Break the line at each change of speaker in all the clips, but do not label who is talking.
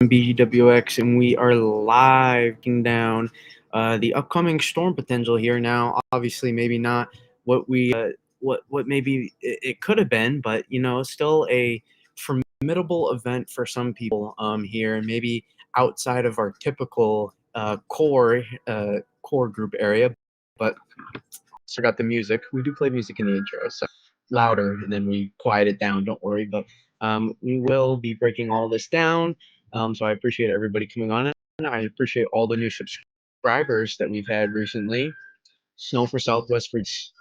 BWX, and we are live down the upcoming storm potential here. Now, obviously, maybe not what we what maybe it could have been, but still a formidable event for some people here, and maybe outside of our typical core group area. But forgot the music. We do play music in the intro, so louder, and then we quiet it down. Don't worry, but we will be breaking all this down. So I appreciate everybody coming on, and I appreciate all the new subscribers that we've had recently. Snow for Southwest Virginia,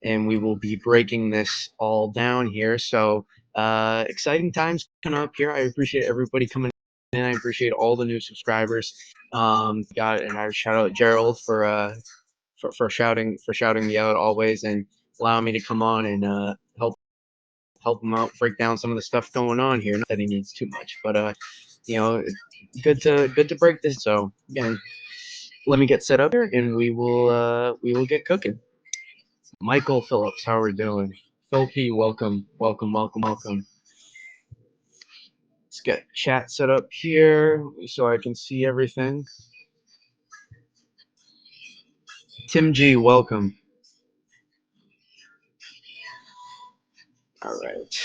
and we will be breaking this all down here. So exciting times coming up here. I appreciate everybody coming in. I appreciate all the new subscribers. Got it, and I shout out Gerald for shouting me out always and allowing me to come on and help him out, break down some of the stuff going on here. Not that he needs too much, but good to break this. So again, let me get set up here and we will get cooking. Michael Phillips, how are we doing? Phil P, welcome. Let's get chat set up here so I can see everything. Tim G, welcome. All right.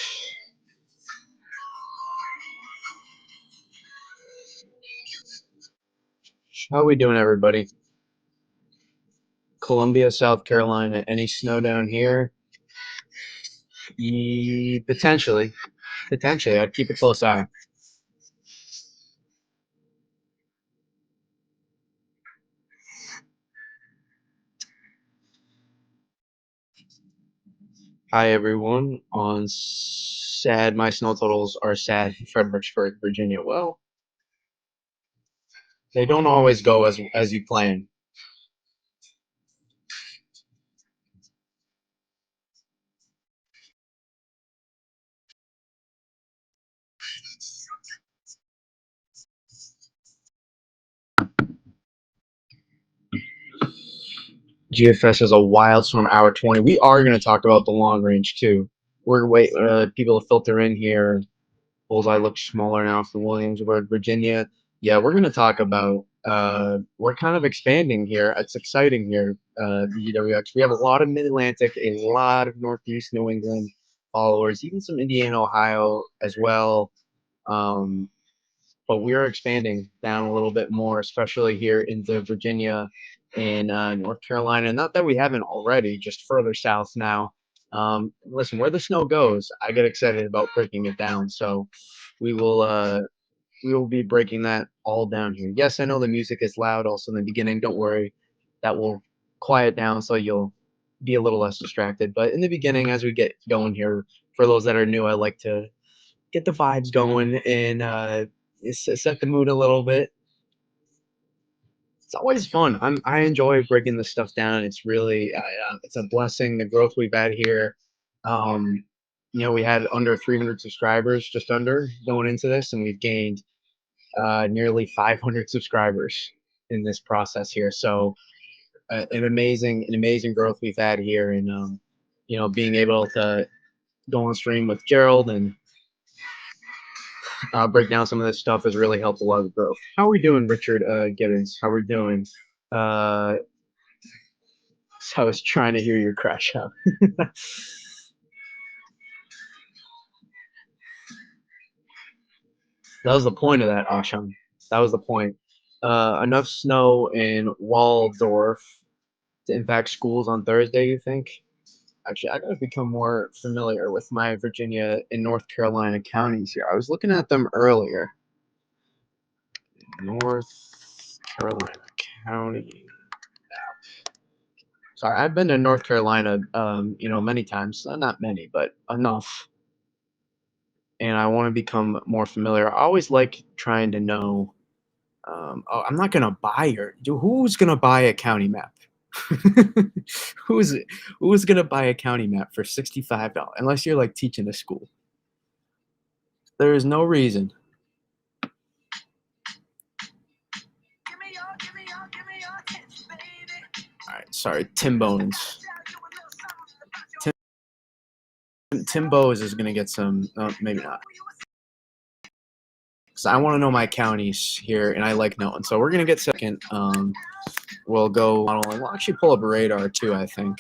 How are we doing, everybody? Columbia, South Carolina. Any snow down here? Potentially. I'd keep a close eye. Hi, everyone. On sad, my snow totals are sad. Fredericksburg, Virginia. Well, they don't always go as you plan. GFS is a wild storm, hour 20. We are going to talk about the long range too. We're wait people to filter in here. Bullseye looks smaller now for Williamsburg, Virginia. Yeah, we're going to talk about. We're kind of expanding here. It's exciting here. BWX. We have a lot of Mid Atlantic, a lot of Northeast New England followers, even some Indiana, Ohio as well. But we are expanding down a little bit more, especially here into Virginia and North Carolina. Not that we haven't already, just further south now. Listen, where the snow goes, I get excited about breaking it down. So we will be breaking that all down here. Yes, I know the music is loud also in the beginning. Don't worry, that will quiet down so you'll be a little less distracted. But in the beginning, as we get going here, for those that are new, I like to get the vibes going and set the mood a little bit. It's always fun. I enjoy breaking this stuff down. It's really it's a blessing, the growth we've had here. Um, we had under 300 subscribers, just under, going into this, and we've gained nearly 500 subscribers in this process here. So an amazing growth we've had here, and being able to go on stream with Gerald and break down some of this stuff has really helped a lot of growth. How are we doing, Richard Gibbons? How are we doing? So I was trying to hear your crash out. That was the point of that, Asham. That was the point. Enough snow in Waldorf to impact schools on Thursday, you think? Actually, I gotta become more familiar with my Virginia and North Carolina counties here. I was looking at them earlier. North Carolina County. Sorry, I've been to North Carolina, many times. Not many, but enough. And I want to become more familiar. I always like trying to know. I'm not gonna buy who's gonna buy a county map? who's gonna buy a county map for $65? Unless you're like teaching a school. There is no reason. All right, sorry, Tim Bones. Tim Bowes is gonna get some. Maybe not. because I want to know my counties here, and I like knowing. So we're gonna get second. We'll go. We'll actually pull up radar too. I think.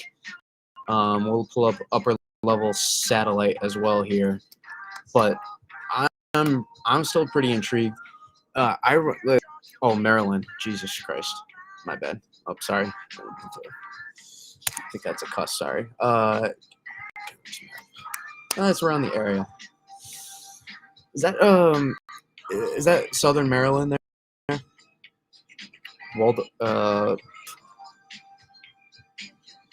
We'll pull up upper level satellite as well here, but I'm still pretty intrigued. Oh, Maryland, Jesus Christ, my bad. Oh, sorry. I think that's a cuss. Sorry. That's around the area. Is that Southern Maryland there?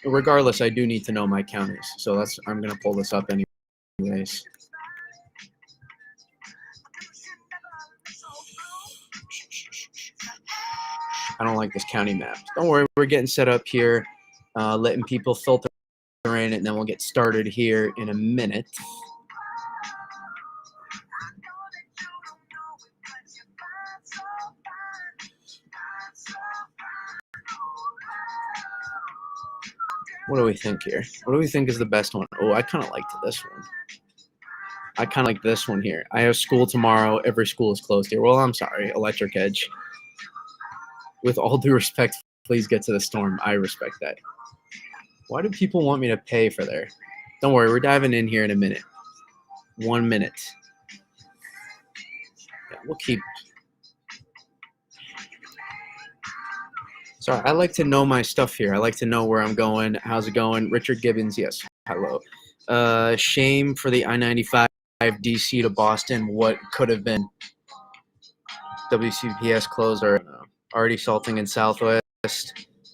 Regardless, I do need to know my counties, so I'm gonna pull this up anyways. I don't like this county map. Don't worry, we're getting set up here, letting people filter in it, and then we'll get started here in a minute. What do we think here? What do we think is the best one? Oh, I kind of liked this one. I kind of like this one here. I have school tomorrow. Every school is closed here. Well, I'm sorry, Electric Edge. With all due respect, please get to the storm. I respect that. Why do people want me to pay for there? Don't worry, we're diving in here in a minute. 1 minute. Yeah, we'll keep. Sorry, I like to know my stuff here. I like to know where I'm going. How's it going? Richard Gibbons, yes. Hello. Shame for the I-95 DC to Boston. What could have been? WCPS closed or already salting in Southwest.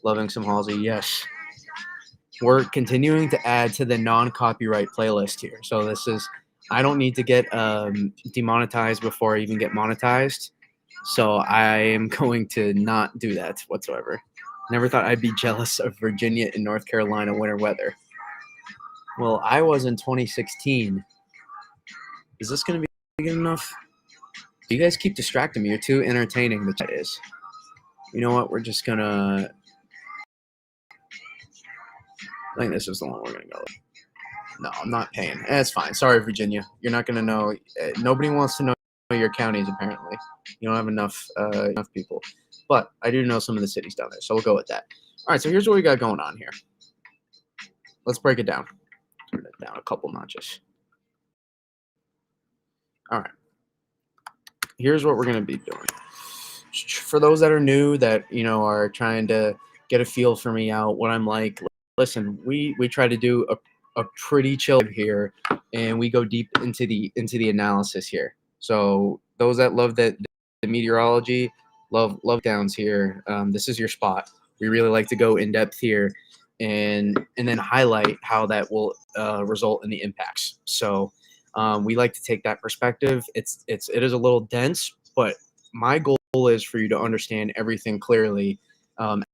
Loving some Halsey, yes. We're continuing to add to the non-copyright playlist here. So this is, I don't need to get demonetized before I even get monetized. So I am going to not do that whatsoever. Never thought I'd be jealous of Virginia and North Carolina winter weather. Well, I was in 2016. Is this going to be good enough? You guys keep distracting me. You're too entertaining, the chat is. You know what? We're just going to... I think this is the one we're going to go with. No, I'm not paying. It's fine. Sorry, Virginia. You're not going to know. Nobody wants to know your counties, apparently. You don't have enough people. But I do know some of the cities down there, so we'll go with that. All right, so here's what we got going on here. Let's break it down. Turn it down a couple notches. All right. Here's what we're going to be doing. For those that are new, that are trying to get a feel for me out, what I'm like, listen, we try to do a pretty chill here, and we go deep into the analysis here. So those that love the meteorology, love downs here, this is your spot. We really like to go in depth here and then highlight how that will result in the impacts. So we like to take that perspective. It is a little dense, but my goal is for you to understand everything clearly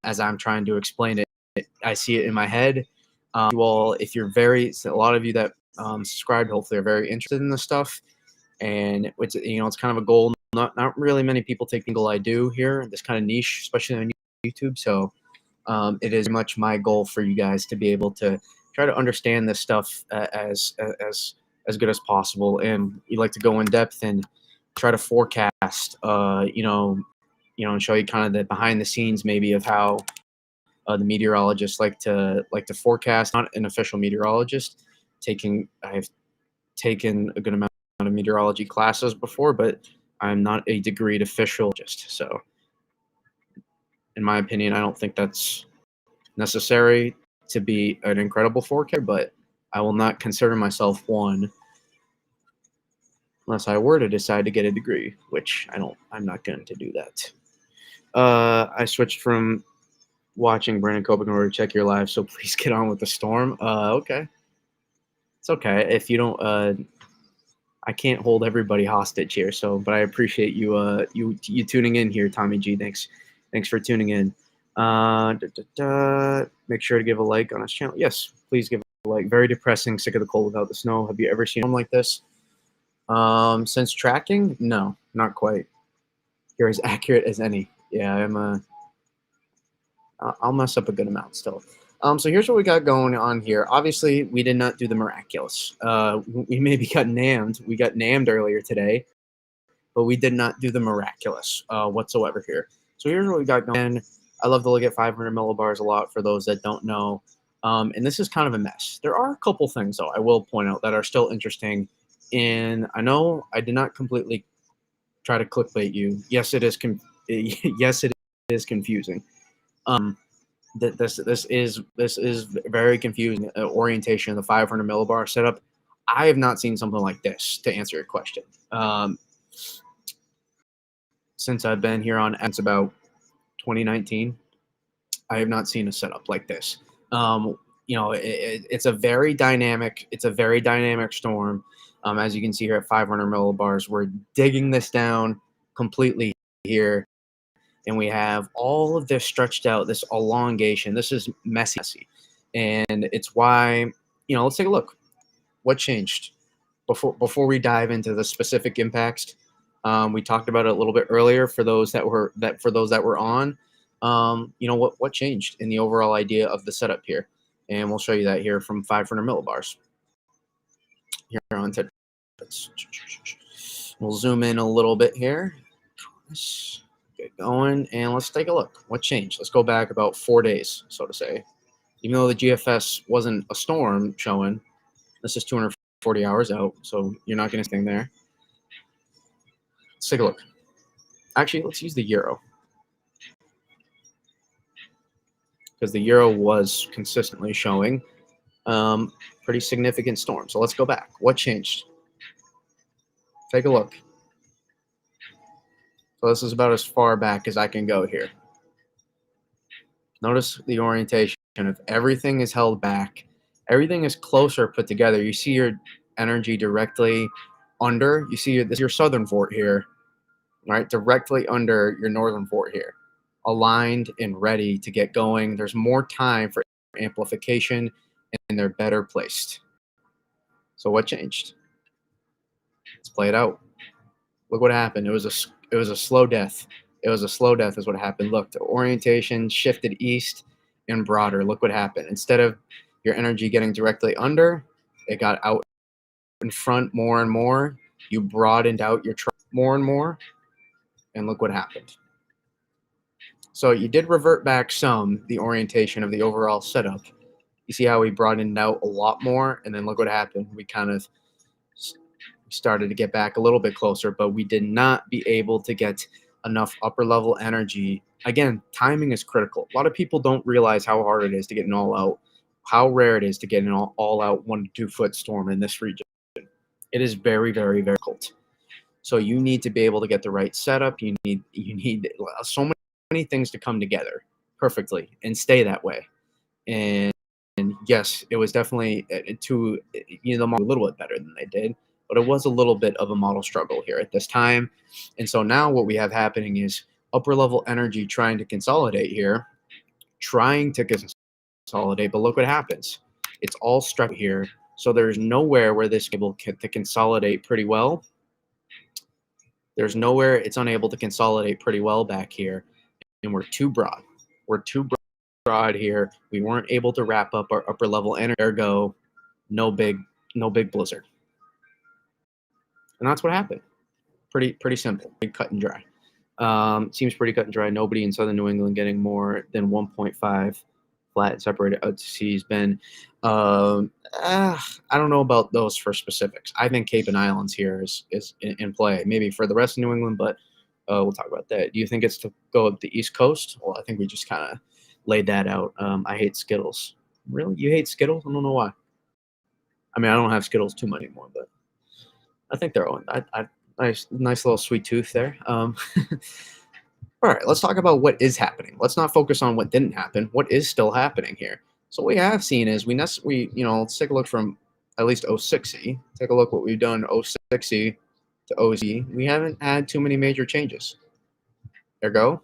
as I'm trying to explain it. I see it in my head. You all, if you're a lot of you that subscribed, hopefully are very interested in this stuff, and it's kind of a goal. Not really many people take the goal I do here, this kind of niche, especially on YouTube. So it is much my goal for you guys to be able to try to understand this stuff as good as possible, and you like to go in depth and try to forecast, and show you kind of the behind the scenes maybe of how the meteorologists like to forecast. Not an official meteorologist. I've taken a good amount of meteorology classes before, but I'm not a degreed officialist. So, in my opinion, I don't think that's necessary to be an incredible forecaster, but I will not consider myself one unless I were to decide to get a degree, which I'm not going to do that. I switched from watching Brandon Copeland in order to check your live, so please get on with the storm. Okay. It's okay. If you don't, I can't hold everybody hostage here, but I appreciate you you tuning in here, Tommy G. Thanks for tuning in. Make sure to give a like on this channel. Yes, please give a like. Very depressing, sick of the cold without the snow. Have you ever seen one like this? Since tracking? No, not quite. You're as accurate as any. Yeah, I'll mess up a good amount still. So here's what we got going on here. Obviously, we did not do the miraculous. We maybe got nammed. We got nammed earlier today. but we did not do the miraculous whatsoever here. So here's what we got going. I love to look at 500 millibars a lot for those that don't know. And this is kind of a mess. There are a couple things, though, I will point out that are still interesting. And I know I did not completely try to clickbait you. Yes, it is. Yes, it is confusing. This is very confusing. Orientation of the 500 millibar setup. I have not seen something like this to answer your question. Since I've been here on it's about 2019, I have not seen a setup like this. It's a very dynamic. It's a very dynamic storm. As you can see here at 500 millibars, we're digging this down completely here, and we have all of this stretched out, this elongation. This is messy, and it's why let's take a look. What changed before we dive into the specific impacts? We talked about it a little bit earlier for those that were on. What changed in the overall idea of the setup here, and we'll show you that here from 500 millibars. Here on tidbits. We'll zoom in a little bit here. Get going, and let's take a look. What changed? Let's go back about 4 days, so to say. Even though the GFS wasn't a storm showing, this is 240 hours out, so you're not going to see anything there. Let's take a look. Actually, let's use the euro, because the euro was consistently showing pretty significant storm. So let's go back. What changed? Take a look. So this is about as far back as I can go here. Notice the orientation of everything is held back. Everything is closer put together. You see your energy directly under. You see your southern fort here, right? Directly under your northern fort here. Aligned and ready to get going. There's more time for amplification, and they're better placed. So what changed? Let's play it out. Look what happened. It was a slow death. It was a slow death is what happened. Look, the orientation shifted east and broader. Look what happened. Instead of your energy getting directly under, it got out in front more and more. You broadened out your track more and more, and look what happened. So you did revert back the orientation of the overall setup. You see how we broadened out a lot more, and then look what happened. We kind of started to get back a little bit closer, but we did not be able to get enough upper level energy. Again, timing is critical. A lot of people don't realize how hard it is to get an all out, how rare it is to get an all out 1 to 2 foot storm in this region. It is very, very, very difficult. So you need to be able to get the right setup. You need so many things to come together perfectly and stay that way. And yes, it was definitely the model a little bit better than they did, but it was a little bit of a model struggle here at this time. And so now what we have happening is upper level energy trying to consolidate here, but look what happens. It's all struck here. So there's nowhere where this is able to consolidate pretty well. There's nowhere it's unable to consolidate pretty well back here. And we're too broad. We're too broad here. We weren't able to wrap up our upper level energy. Ergo, no big blizzard. And that's what happened. Pretty simple. Pretty cut and dry. Seems pretty cut and dry. Nobody in southern New England getting more than 1.5 flat and separated out to sea has been. I don't know about those for specifics. I think Cape and Islands here is in play. Maybe for the rest of New England, but we'll talk about that. Do you think it's to go up the East Coast? Well, I think we just kind of laid that out. I hate Skittles. Really? You hate Skittles? I don't know why. I mean, I don't have Skittles too much anymore, but I think they're on. Nice little sweet tooth there. All right, let's talk about what is happening. Let's not focus on what didn't happen. What is still happening here? So what we have seen is let's take a look from at least 06E. Take a look what we've done 06E to OZ. We haven't had too many major changes. Ergo,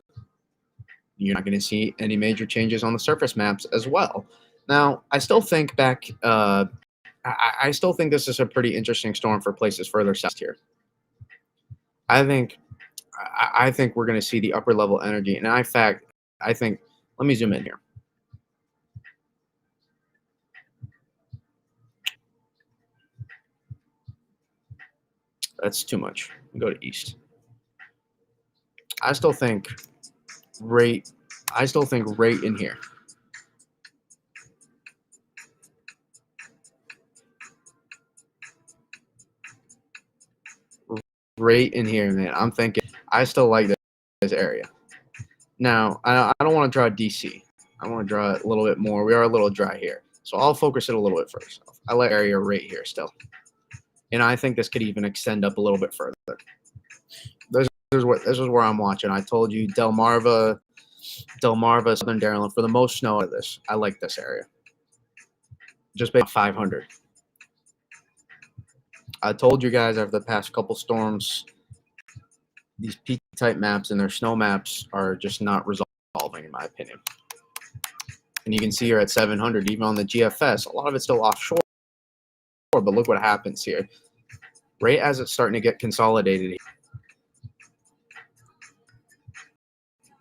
you're not going to see any major changes on the surface maps as well. Now, I still think I still think this is a pretty interesting storm for places further south here. I think we're going to see the upper level energy, and I think. Let me zoom in here. That's too much. Go to east. I still think right in here. Right in here, man. I'm thinking I still like this area. Now, I don't want to draw DC. I want to draw it a little bit more. We are a little dry here. So I'll focus it a little bit first. I like area right here still. And I think this could even extend up a little bit further. This is where I'm watching. I told you Delmarva, Southern Maryland for the most snow of this. I like this area. Just about 500. I told you guys after the past couple storms, these P-type maps and their snow maps are just not resolving, in my opinion. And you can see here at 700, even on the GFS, a lot of it's still offshore. But look what happens here. Right as it's starting to get consolidated,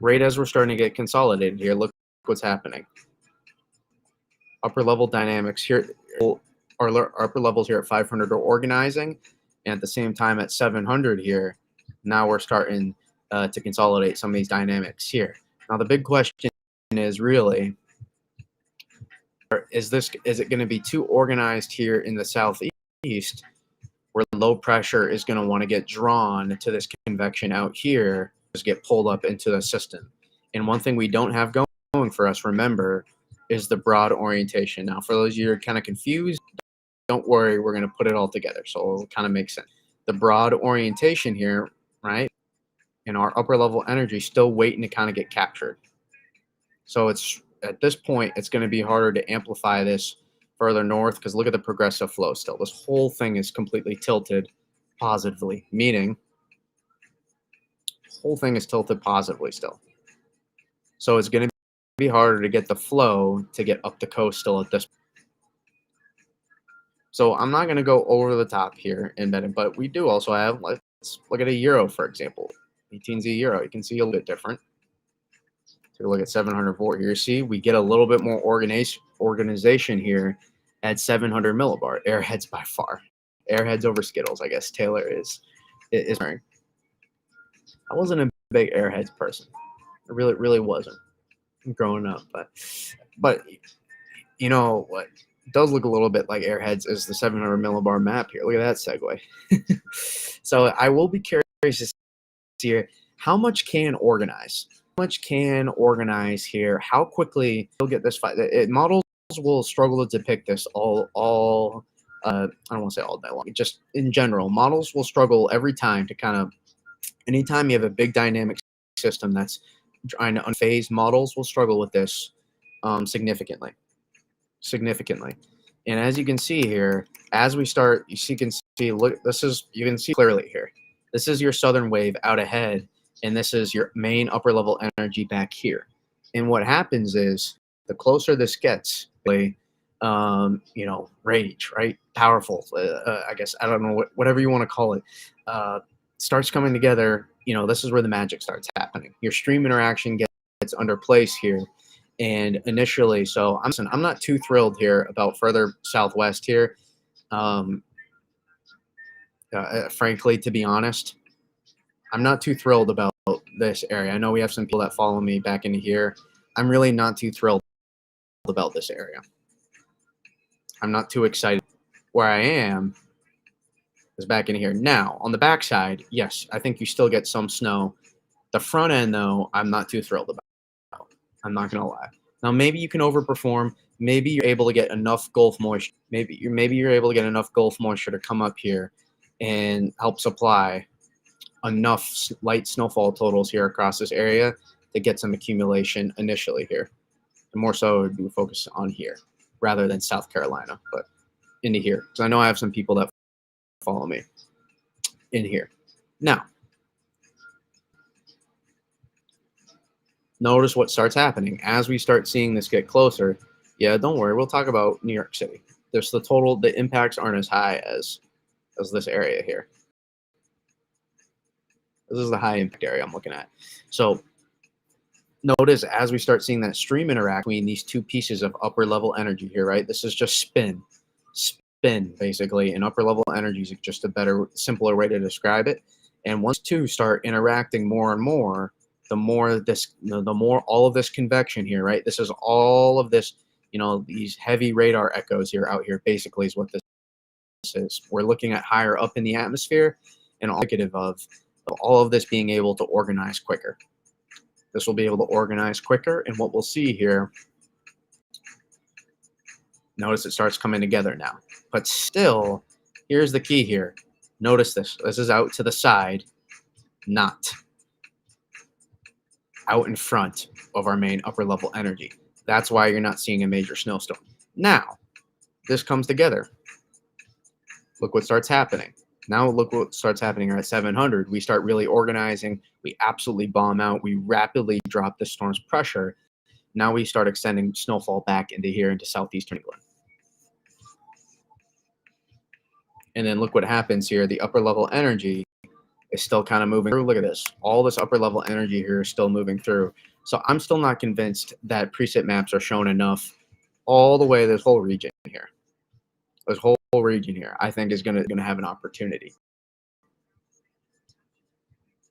right as we're starting to get consolidated here, look what's happening. Upper level dynamics here, our upper levels here at 500 are organizing, and at the same time at 700 here, now we're starting to consolidate some of these dynamics here. Now the big question is really, is it going to be too organized here in the southeast, where low pressure is going to want to get drawn to this convection out here, just get pulled up into the system? And one thing we don't have going for us, remember, is the broad orientation. Now, for those of you who are kind of confused, don't worry, we're going to put it all together, so it'll kind of make sense. The broad orientation here, right, in our upper level energy, still waiting to kind of get captured. So it's at this point, it's going to be harder to amplify this further north, because look at the progressive flow still. This whole thing is completely tilted positively, meaning the whole thing is tilted positively still. So it's going to be harder to get the flow to get up the coast still at this point. So I'm not going to go over the top here in Bennett, but we do also have, let's look at a euro, for example. 18Z euro, you can see a little bit different. Take a look at 700 volt here. See, we get a little bit more organization here at 700 millibar. Airheads by far. Airheads over Skittles, I guess Taylor is wearing. I wasn't a big Airheads person. I really wasn't growing up. But you know what does look a little bit like Airheads is the 700 millibar map here. Look at that segue. So I will be curious to see here how much can organize. How much can organize here? How quickly you'll get this fight? Models will struggle to depict this all. I don't want to say all day long. Just in general, models will struggle every time to kind of. Anytime you have a big dynamic system that's trying to unphase, models will struggle with this significantly. And as you can see here, as we start, you can see, look, you can see clearly here. This is your southern wave out ahead, and this is your main upper level energy back here. And what happens is the closer this gets, you know, rage, right? Powerful, I guess, I don't know, whatever you want to call it, starts coming together. You know, this is where the magic starts happening. Your stream interaction gets under place here. And initially, so I'm not too thrilled here about further southwest here. Frankly, to be honest, I'm not too thrilled about this area. I know we have some people that follow me back into here. I'm really not too thrilled about this area. I'm not too excited. Where I am is back in here. Now, on the backside, yes, I think you still get some snow. The front end, though, I'm not too thrilled about. I'm not going to lie. Now, maybe you can overperform. Maybe you're able to get enough Gulf moisture. Maybe you're able to get enough Gulf moisture to come up here and help supply enough light snowfall totals here across this area to get some accumulation initially here. And more so, it would be focused on here rather than South Carolina, but into here. So I know I have some people that follow me in here. Now, notice what starts happening as we start seeing this get closer. Yeah, don't worry. We'll talk about New York City. There's the impacts aren't as high as this area here. This is the high impact area I'm looking at. So notice as we start seeing that stream interact between these two pieces of upper level energy here, right? This is just spin, basically. And upper level energy is just a better, simpler way to describe it. And once two start interacting more and more, the more this, the more all of this convection here, right? This is all of this, these heavy radar echoes here out here basically is what this is. We're looking at higher up in the atmosphere and indicative of all of this being able to organize quicker. This will be able to organize quicker, and what we'll see here, notice it starts coming together now. But still, here's the key here. Notice this. This is out to the side, not out in front of our main upper level energy. That's why you're not seeing a major snowstorm. Now, this comes together. Look what starts happening. Now look what starts happening at 700. We start really organizing. We absolutely bomb out. We rapidly drop the storm's pressure. Now we start extending snowfall back into here into southeastern England. And then look what happens here. The upper level energy is still kind of moving through. Look at this. All this upper level energy here is still moving through. So I'm still not convinced that preset maps are shown enough all the way this whole region here. This whole region here, I think, is going to have an opportunity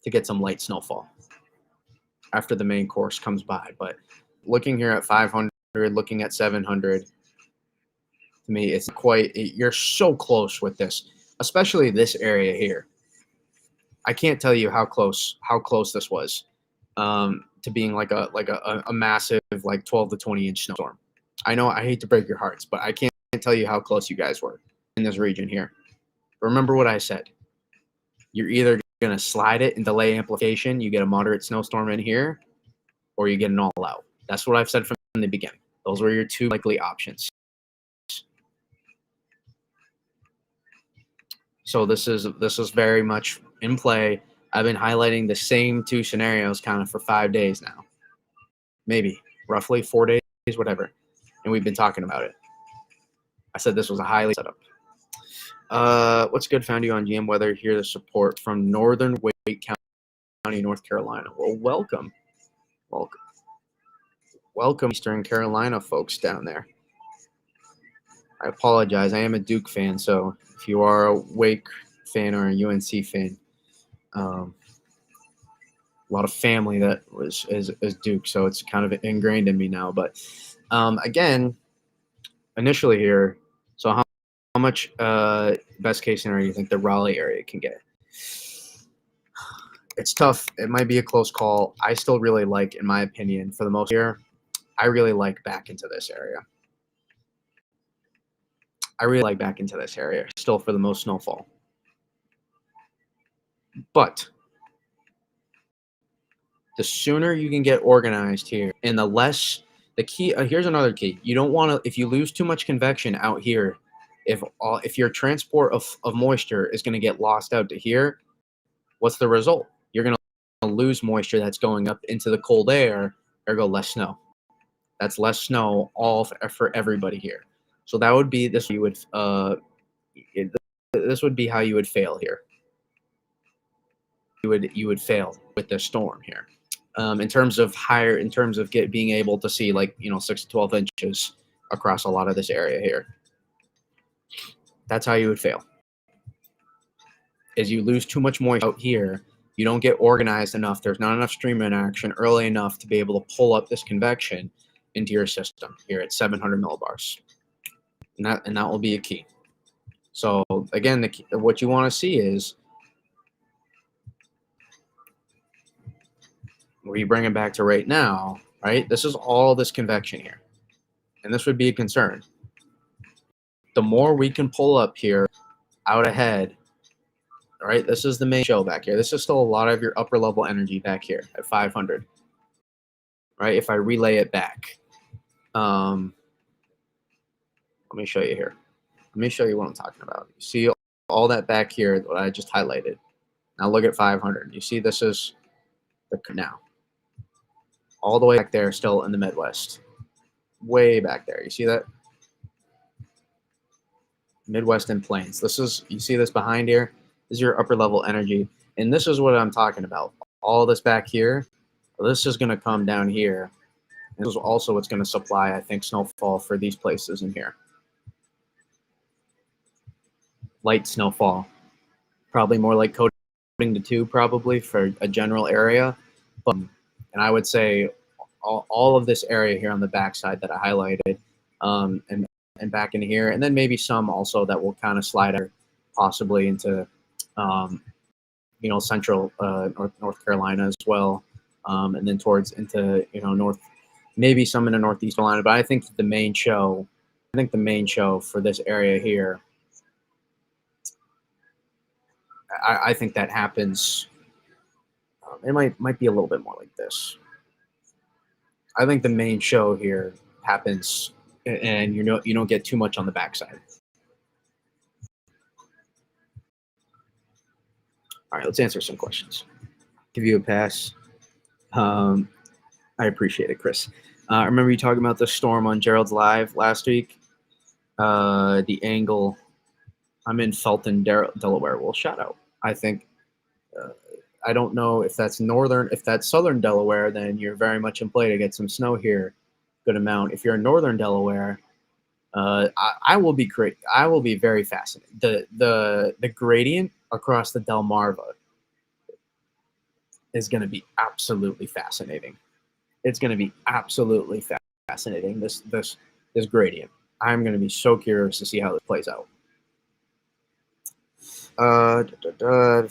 to get some light snowfall after the main course comes by. But looking here at 500, looking at 700, to me, it's quite, you're so close with this, especially this area here. I can't tell you how close this was to being like a massive like 12 to 20 inch snowstorm. I know I hate to break your hearts, but I can't tell you how close you guys were in this region here. Remember what I said. You're either going to slide it and delay amplification, you get a moderate snowstorm in here, or you get an all out. That's what I've said from the beginning. Those were your two likely options. So this is very much in play. I've been highlighting the same two scenarios kind of for 5 days now. Maybe, roughly 4 days, whatever. And we've been talking about it. I said this was a highly setup. What's good? Found you on GM Weather. Here the support from Northern Wake County, North Carolina. Well, welcome. Welcome, Eastern Carolina folks down there. I apologize. I am a Duke fan, so if you are a Wake fan or a UNC fan, a lot of family that is Duke, so it's kind of ingrained in me now. But again, initially here, so how much best case scenario do you think the Raleigh area can get? It's tough. It might be a close call. I still really like, in my opinion, for the most year, I really like back into this area. Still for the most snowfall. But the sooner you can get organized here, and the key, here's another key. You don't want to, if you lose too much convection out here, if your transport of moisture is going to get lost out to here, what's the result? You're going to lose moisture that's going up into the cold air, ergo less snow. That's less snow all for everybody here. So that would be this. This would be how you would fail here. You would fail with the storm here. In terms of being able to see 6 to 12 inches across a lot of this area here. That's how you would fail. Is you lose too much moisture out here. You don't get organized enough. There's not enough stream interaction early enough to be able to pull up this convection into your system here at 700 millibars. And that will be a key. So again, what you want to see is where you bring it back to right now, right? This is all this convection here. And this would be a concern. The more we can pull up here out ahead, all right, this is the main show back here. This is still a lot of your upper level energy back here at 500, right? If I relay it back, let me show you here. Let me show you what I'm talking about. You see all that back here that I just highlighted. Now look at 500. You see this is the now. All the way back there, still in the Midwest. Way back there. You see that? Midwest and Plains. You see this behind here? This is your upper level energy. And this is what I'm talking about. All this back here, this is going to come down here. And this is also what's going to supply, I think, snowfall for these places in here. Light snowfall. Probably more like Cody the two probably for a general area. And I would say all of this area here on the backside that I highlighted, and back in here, and then maybe some also that will kind of slide out possibly into, central North Carolina as well, and then towards into north, maybe some into Northeast Carolina. But I think the main show for this area here, I think that happens. It might be a little bit more like this. I think the main show here happens, and you don't get too much on the backside. All right, let's answer some questions. Give you a pass. I appreciate it, Chris. I remember you talking about the storm on Gerald's Live last week. The angle. I'm in Felton, Delaware. Well, shout out. I think. I don't know if that's southern Delaware, then you're very much in play to get some snow here, good amount. If you're in northern Delaware, I will be great. I will be very fascinated. The gradient across the Delmarva is going to be absolutely fascinating. It's going to be absolutely fascinating. This gradient. I'm going to be so curious to see how this plays out.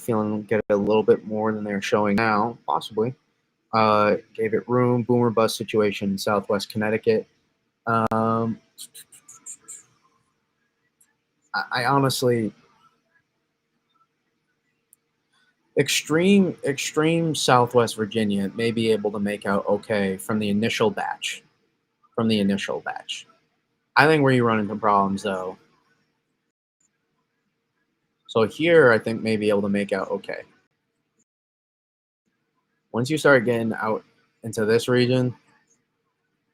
Feeling get a little bit more than they're showing now, possibly. Gave it room. Boomer bust situation in Southwest Connecticut. I honestly, extreme Southwest Virginia may be able to make out okay from the initial batch. I think where you run into problems though. So here, I think may be able to make out okay. Once you start getting out into this region,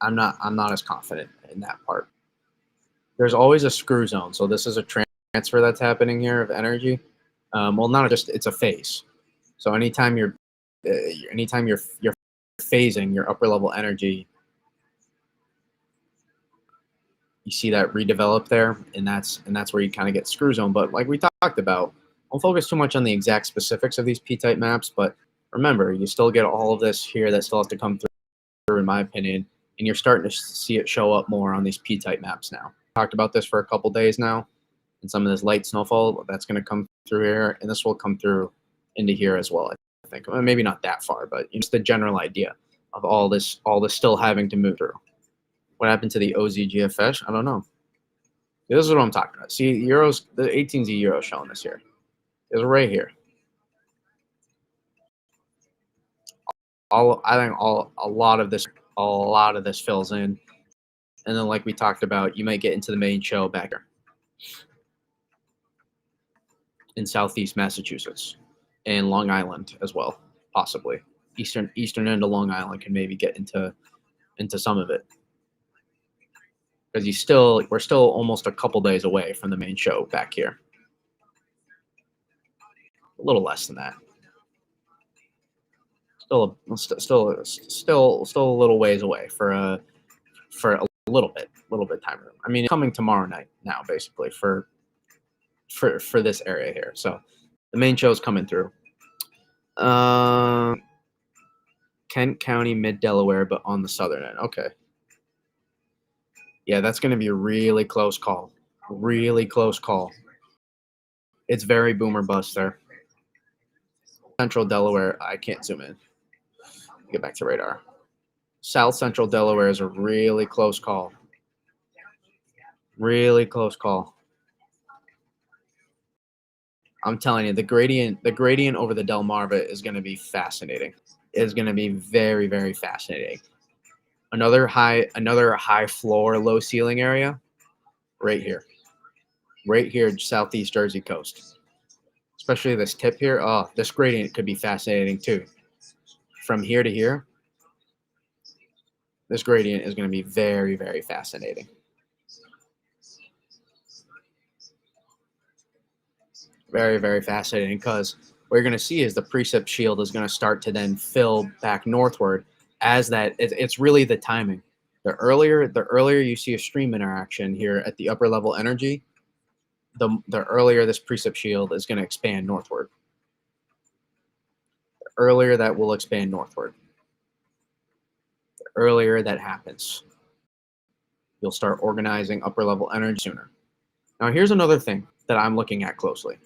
I'm not as confident in that part. There's always a screw zone, so this is a transfer that's happening here of energy. Well, not just, it's a phase. So anytime you're phasing your upper level energy, you see that redevelop there, and that's where you kind of get screw zone. But like we talked about, don't focus too much on the exact specifics of these P-type maps, but remember, you still get all of this here that still has to come through, in my opinion, and you're starting to see it show up more on these P-type maps now. Talked about this for a couple days now, and some of this light snowfall that's going to come through here, and this will come through into here as well. I think maybe not that far, but just the general idea of all this still having to move through. What happened to the OZGFS? I don't know. This is what I'm talking about. See, Euros, the 18Z Euro showing this here is right here. I think a lot of this fills in, and then like we talked about, you might get into the main show back here in Southeast Massachusetts and Long Island as well, possibly eastern end of Long Island can maybe get into some of it. Because we're still almost a couple days away from the main show back here. A little less than that. Still a little ways away for a little bit time room. I mean, coming tomorrow night now, basically for this area here. So the main show is coming through. Kent County, mid Delaware, but on the southern end. Okay. Yeah, that's going to be a really close call. Really close call. It's very boomer bust there. Central Delaware, I can't zoom in. Get back to radar. South Central Delaware is a really close call. Really close call. I'm telling you, the gradient over the Delmarva is going to be fascinating. It's going to be very, very fascinating. Another high floor, low ceiling area, right here, Southeast Jersey coast. Especially this tip here. Oh, this gradient could be fascinating too. From here to here, this gradient is going to be very, very fascinating. Very, very fascinating, because what you're going to see is the precip shield is going to start to then fill back northward as that. It's really the timing. The earlier you see a stream interaction here at the upper level energy, the earlier this precip shield is going to expand northward. earlier that will expand northward. The earlier that happens, you'll start organizing upper level energy sooner. Now, here's another thing that I'm looking at closely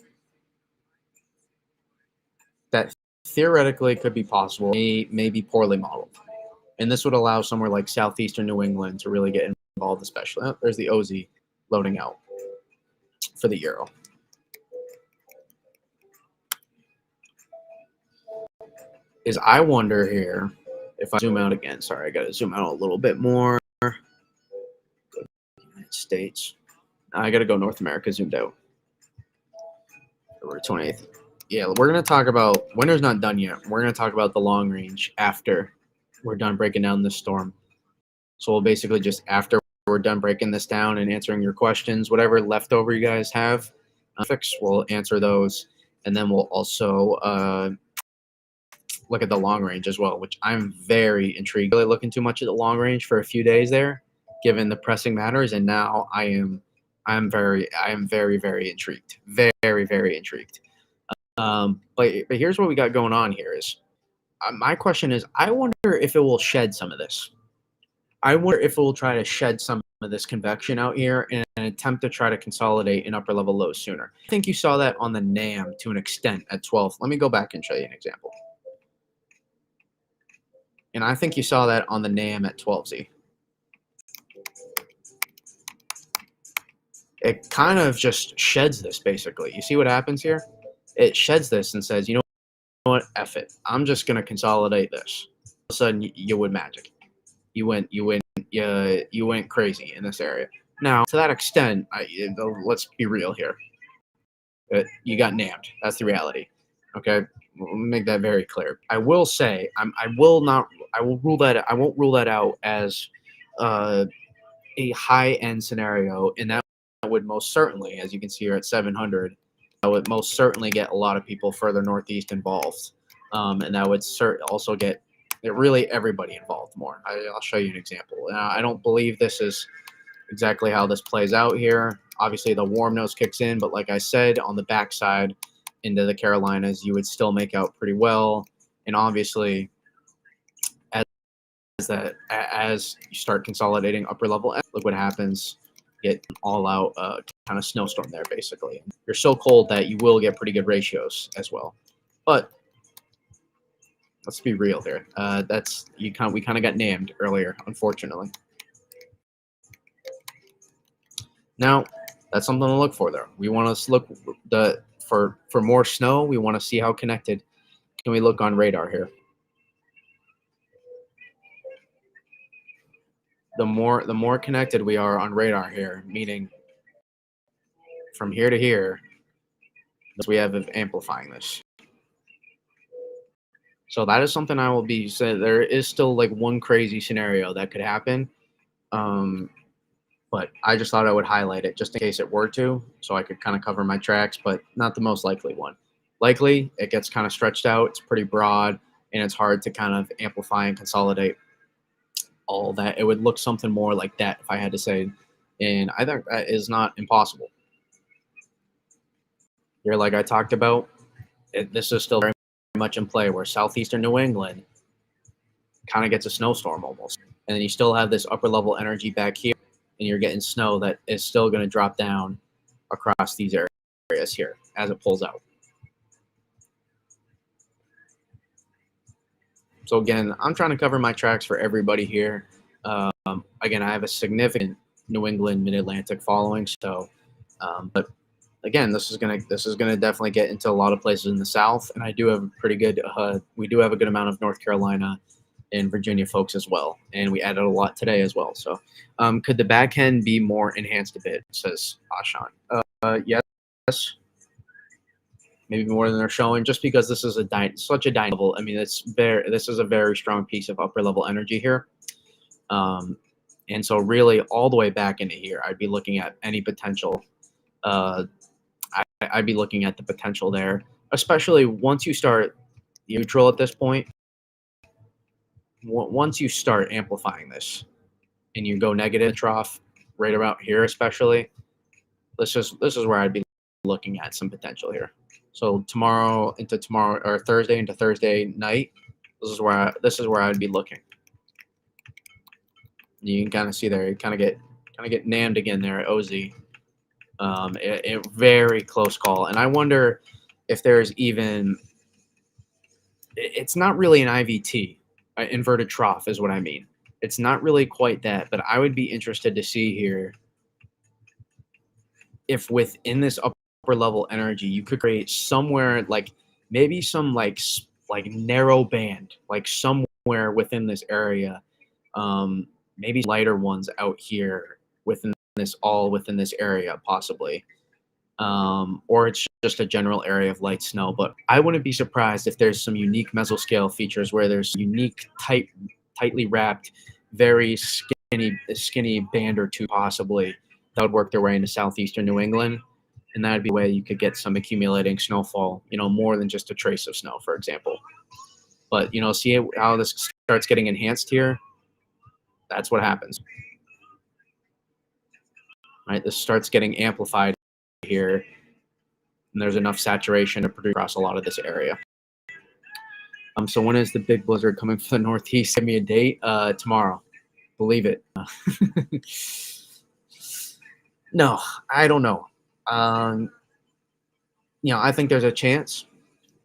that theoretically could be possible, may be poorly modeled. And this would allow somewhere like southeastern New England to really get involved, especially. Oh, there's the OZ loading out for the Euro. Is I wonder here, if I zoom out again, sorry, I got to zoom out a little bit more. Go to the United States. I got to go North America zoomed out. February 28th. Yeah, we're going to talk about, winter's not done yet. We're going to talk about the long range after we're done breaking down this storm. So we'll basically just, after we're done breaking this down and answering your questions, whatever leftover you guys have, we'll answer those. And then we'll also look at the long range as well, which I'm very intrigued. Really looking too much at the long range for a few days there, given the pressing matters. And now I am very intrigued. Very intrigued. But here's what we got going on here is, my question is, I wonder if it will shed some of this. I wonder if it will try to shed some of this convection out here in an attempt to try to consolidate in upper level lows sooner. I think you saw that on the NAM to an extent at 12. Let me go back and show you an example. And I think you saw that on the NAM at 12Z. It kind of just sheds this, basically. You see what happens here? It sheds this and says, you know what, F it. I'm just going to consolidate this. All of a sudden, you would magic. You went crazy in this area. Now, to that extent, let's be real here. You got NAMmed. That's the reality. Okay, we'll make that very clear. I will say, I won't rule that out as a high-end scenario, and that would most certainly, as you can see here at 700, that would most certainly get a lot of people further northeast involved, and that would also get really everybody involved more. I'll show you an example. I don't believe this is exactly how this plays out here. Obviously, the warm nose kicks in, but like I said, on the backside into the Carolinas, you would still make out pretty well. And obviously, as you start consolidating upper level, look what happens. Get all out kind of snowstorm there, basically. You're so cold that you will get pretty good ratios as well. But let's be real here. We kind of got NAMmed earlier, unfortunately. Now, that's something to look for there. We want to look for more snow. We want to see how connected can we look on radar here. The more connected we are on radar here, meaning from here to here, we have of amplifying this. So that is something I will be saying. There is still like one crazy scenario that could happen. But I just thought I would highlight it just in case it were to, so I could kind of cover my tracks, but not the most likely one. Likely, it gets kind of stretched out. It's pretty broad, and it's hard to kind of amplify and consolidate all that. It would look something more like that if I had to say, and I think that is not impossible. Here, like I talked about, this is still very much in play where southeastern New England kind of gets a snowstorm almost. And then you still have this upper level energy back here, and you're getting snow that is still going to drop down across these areas here as it pulls out. So again, I'm trying to cover my tracks for everybody here. Again, I have a significant New England Mid-Atlantic following, so but again, this is gonna definitely get into a lot of places in the South, and I do have a pretty good we do have a good amount of North Carolina and Virginia folks as well, and we added a lot today as well. So could the back end be more enhanced a bit, says Ashan. Yes, maybe more than they're showing, just because this is such a dynamic level. I mean, this is a very strong piece of upper level energy here. And so really all the way back into here, I'd be looking at any potential. I'd be looking at the potential there, especially once you start neutral at this point. Once you start amplifying this and you go negative trough right about here, especially, this is where I'd be looking at some potential here. So tomorrow or Thursday into Thursday night, this is where I would be looking. You can kind of see there, you kind of get nammed again there at OZ. Very close call, and I wonder if there's even. It's not really an IVT, inverted trough is what I mean. It's not really quite that, but I would be interested to see here if within this upper level energy you could create somewhere like maybe some like narrow band, like somewhere within this area, maybe lighter ones out here within this area possibly, or it's just a general area of light snow. But I wouldn't be surprised if there's some unique mesoscale features where there's unique tightly wrapped, very skinny band or two possibly that would work their way into southeastern New England, and that'd be a way you could get some accumulating snowfall, more than just a trace of snow, for example. But see how this starts getting enhanced here? That's what happens. Right? This starts getting amplified here, and there's enough saturation to produce across a lot of this area. So when is the big blizzard coming for the Northeast? Give me a date. Tomorrow. Believe it. No, I don't know. I think there's a chance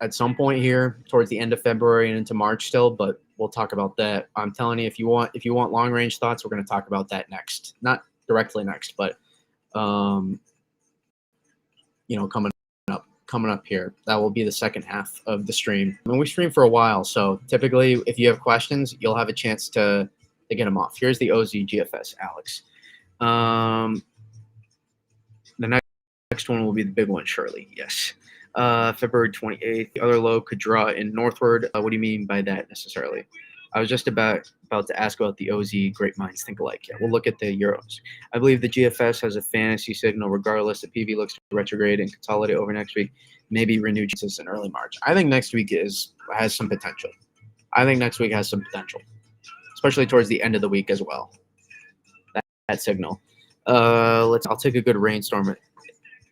at some point here towards the end of February and into March still, but we'll talk about that. I'm telling you, if you want long range thoughts, we're going to talk about that next. Not directly next, but coming up here. That will be the second half of the stream. I mean, we stream for a while, so typically if you have questions, you'll have a chance to get them off. Here's the OZ GFS, Alex. The next one will be the big one, surely. Yes. February 28th. The other low could draw in northward. What do you mean by that necessarily? I was just about to ask about the OZ great minds think alike. Yeah, we'll look at the Euros. I believe the GFS has a fantasy signal regardless. The PV looks to retrograde and consolidate over next week. Maybe renew chances in early March. I think next week has some potential. Especially towards the end of the week as well. That signal. I'll take a good rainstorm,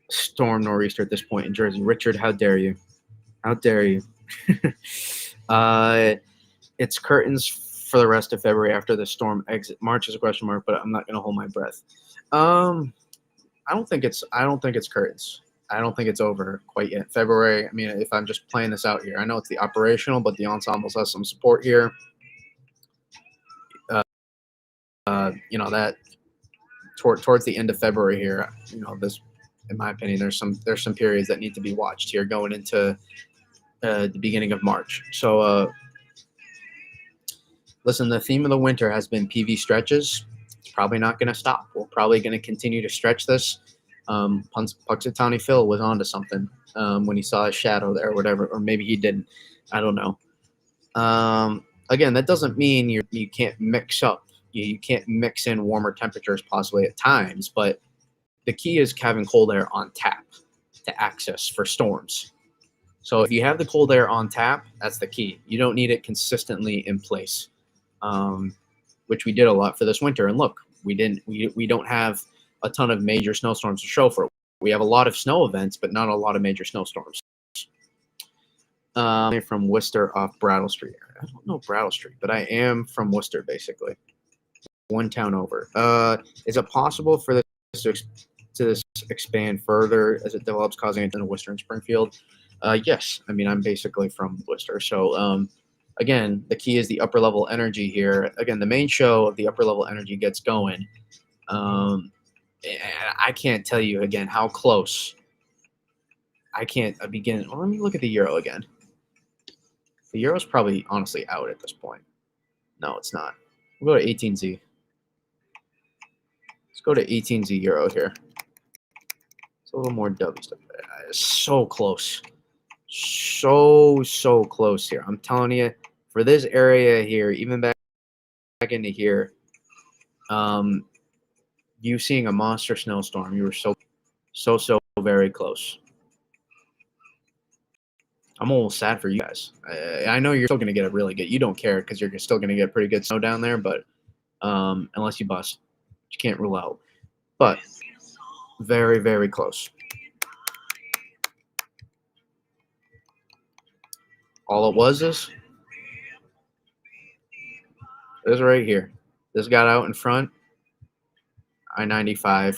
storm nor'easter at this point in Jersey. Richard, how dare you? How dare you? It's curtains for the rest of February after the storm exit. March is a question mark, but I'm not going to hold my breath. I don't think it's curtains. I don't think it's over quite yet. February, I mean, if I'm just playing this out here, I know it's the operational, but the ensembles has some support here. That towards the end of February here, this, in my opinion, there's some periods that need to be watched here going into the beginning of March. So, listen, the theme of the winter has been PV stretches. It's probably not going to stop. We're probably going to continue to stretch this. Punxsutawney Phil was onto something when he saw a shadow there or whatever, or maybe he didn't. I don't know. Again, that doesn't mean you can't mix up. You can't mix in warmer temperatures possibly at times, but the key is having cold air on tap to access for storms. So if you have the cold air on tap, that's the key. You don't need it consistently in place, which we did a lot for this winter. And look, we don't have a ton of major snowstorms to show for it. We have a lot of snow events, but not a lot of major snowstorms. From Worcester off Brattle Street. I don't know Brattle Street, but I am from Worcester, basically. One town over. Is it possible for this to expand further as it develops, causing it in Worcester and Springfield? Yes. I mean, I'm basically from Worcester. So, again, the key is the upper level energy here. Again, the main show of the upper level energy gets going. I can't tell you again how close. I can't begin. Well, let me look at the Euro again. The Euro's probably honestly out at this point. No, it's not. We'll go to 18Z. Let's go to 18Z Euro here. It's a little more W stuff. It's so close. So close here. I'm telling you, for this area here, even back into here, you seeing a monster snowstorm, you were so very close. I'm almost sad for you guys. I know you're still going to get a really good. You don't care because you're still going to get pretty good snow down there, but unless you bust, you can't rule out. But very close. All it was is this right here. This got out in front. I-95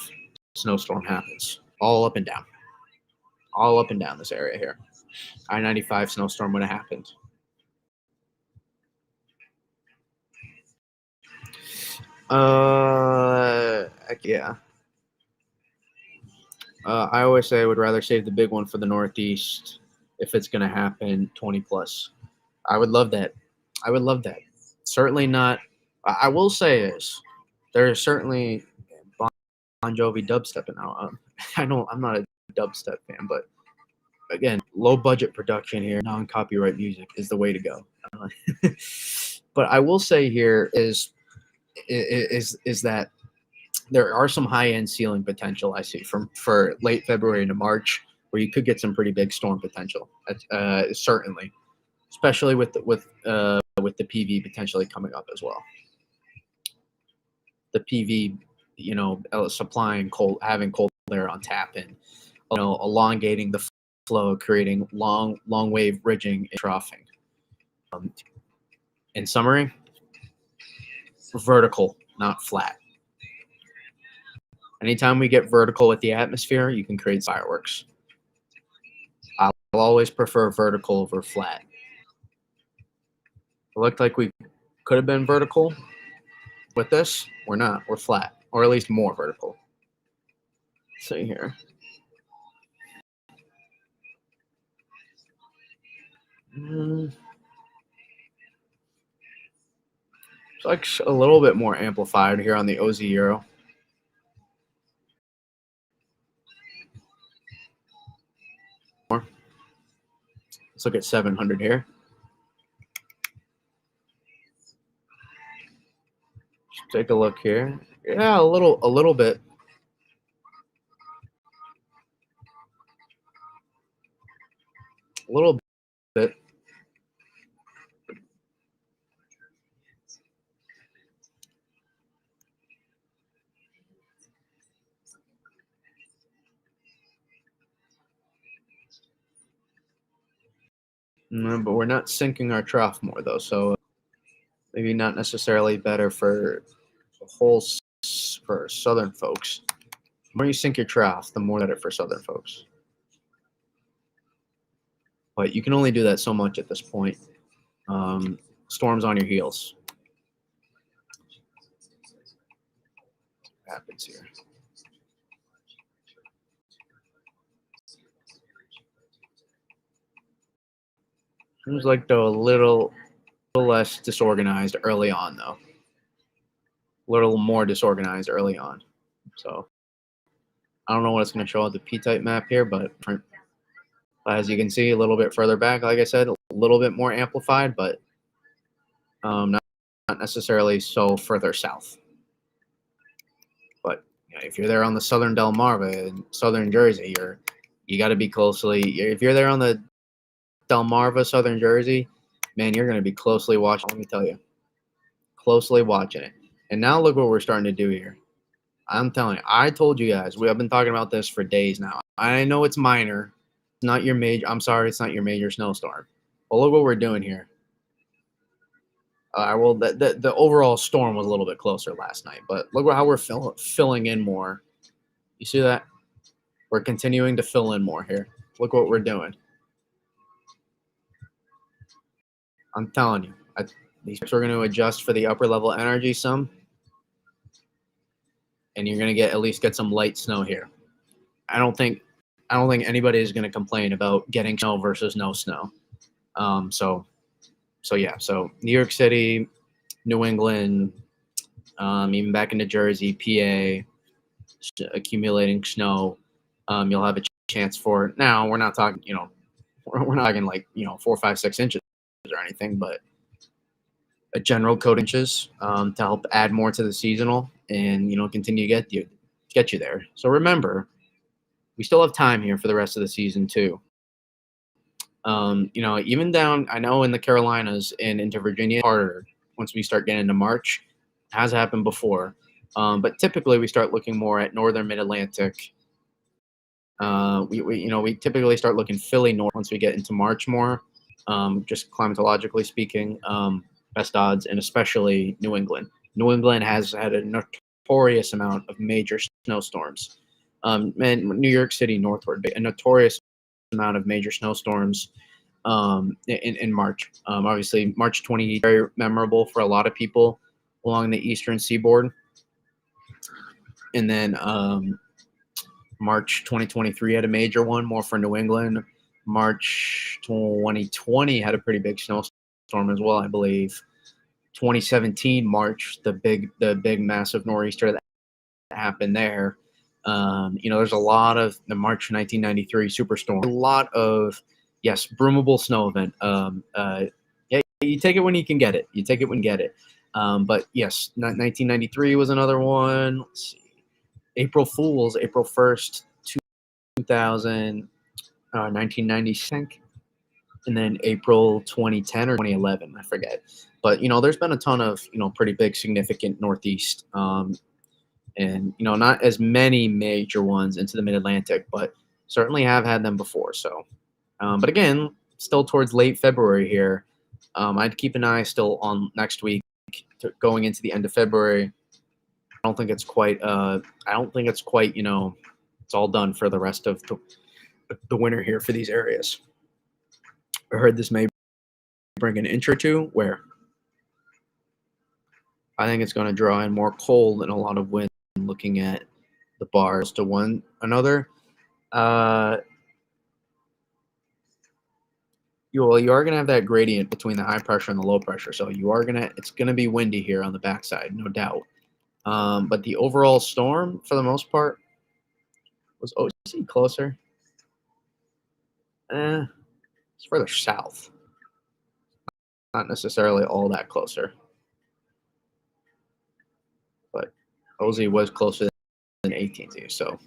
snowstorm happens. All up and down. All up and down this area here. I-95 snowstorm would have happened. Yeah. I always say I would rather save the big one for the Northeast if it's going to happen 20 plus. I would love that. I would love that. Certainly not. I will say is there's certainly Bon Jovi dubstepping out. I know I'm not a dubstep fan, but again, low budget production here, non-copyright music is the way to go. But I will say here is that there are some high-end ceiling potential I see for late February into March, where you could get some pretty big storm potential. Certainly, especially with the PV potentially coming up as well. The PV, supplying having cold air on tap and elongating the flow, creating long wave bridging and troughing. In summary, vertical, not flat. Anytime we get vertical with the atmosphere, you can create fireworks. I'll always prefer vertical over flat. It looked like we could have been vertical. With this, we're not. We're flat, or at least more vertical. Let's see here. It's like a little bit more amplified here on the OZ Euro. Let's look at 700 here. Take a look here. Yeah, a little bit. A little bit. But we're not sinking our trough more though, so maybe not necessarily better for for southern folks. The more you sink your trough, the more better for southern folks. But you can only do that so much at this point. Storms on your heels. What happens here? Seems like they're a little less disorganized early on, though. A little more disorganized early on. So I don't know what it's going to show on the P-type map here, but as you can see, a little bit further back, like I said, a little bit more amplified, but not necessarily so further south. But if you're there on the southern Delmarva in southern Jersey, you got to be closely. If you're there on the Delmarva, southern Jersey, man, you're going to be closely watching. Let me tell you, closely watching it. And now look what we're starting to do here. I'm telling you, I told you guys, we have been talking about this for days now. I know it's minor. It's not your major. I'm sorry, it's not your major snowstorm. But look what we're doing here. Well, the overall storm was a little bit closer last night, but look how we're filling in more. You see that? We're continuing to fill in more here. Look what we're doing. I'm telling you, these are going to adjust for the upper level energy some, and you're going to at least get some light snow here. I don't think anybody is going to complain about getting snow versus no snow. So yeah, so New York City, New England, even back into Jersey, PA, accumulating snow. You'll have a chance for it. Now we're not talking, we're not talking like 4, 5, 6 inches or anything, but a general coat inches to help add more to the seasonal and continue to get you there. So remember, we still have time here for the rest of the season too. Even down, I know in the Carolinas and into Virginia, harder once we start getting into March. Has happened before, but typically we start looking more at northern mid-Atlantic. We typically start looking Philly north once we get into March more. just climatologically speaking, best odds, and especially New England. New England has had a notorious amount of major snowstorms. And New York City northward, a notorious amount of major snowstorms in March. Obviously, March 20 very memorable for a lot of people along the eastern seaboard. And then March 2023 had a major one, more for New England. March 2020 had a pretty big snowstorm as well, I believe. 2017 March, the big massive nor'easter that happened there. There's a lot of the March 1993 superstorm. A lot of broomable snow event. Yeah, you take it when you can get it. You take it when you get it. But yes, 1993 was another one. Let's see. April Fools, April 1st, 2000, 1996, and then April 2010 or 2011, I forget. But, there's been a ton of, pretty big, significant Northeast, and, not as many major ones into the Mid-Atlantic, but certainly have had them before. So, but again, still towards late February here. I'd keep an eye still on next week, going into the end of February. I don't think it's quite, it's all done for the rest of the winter here for these areas. I heard this may bring an inch or two where I think it's going to draw in more cold and a lot of wind looking at the bars to one another. You are going to have that gradient between the high pressure and the low pressure. So it's going to be windy here on the backside, no doubt. But the overall storm, for the most part, was OC closer. It's further south. Not necessarily all that closer. But OZ was closer than 18Z. So,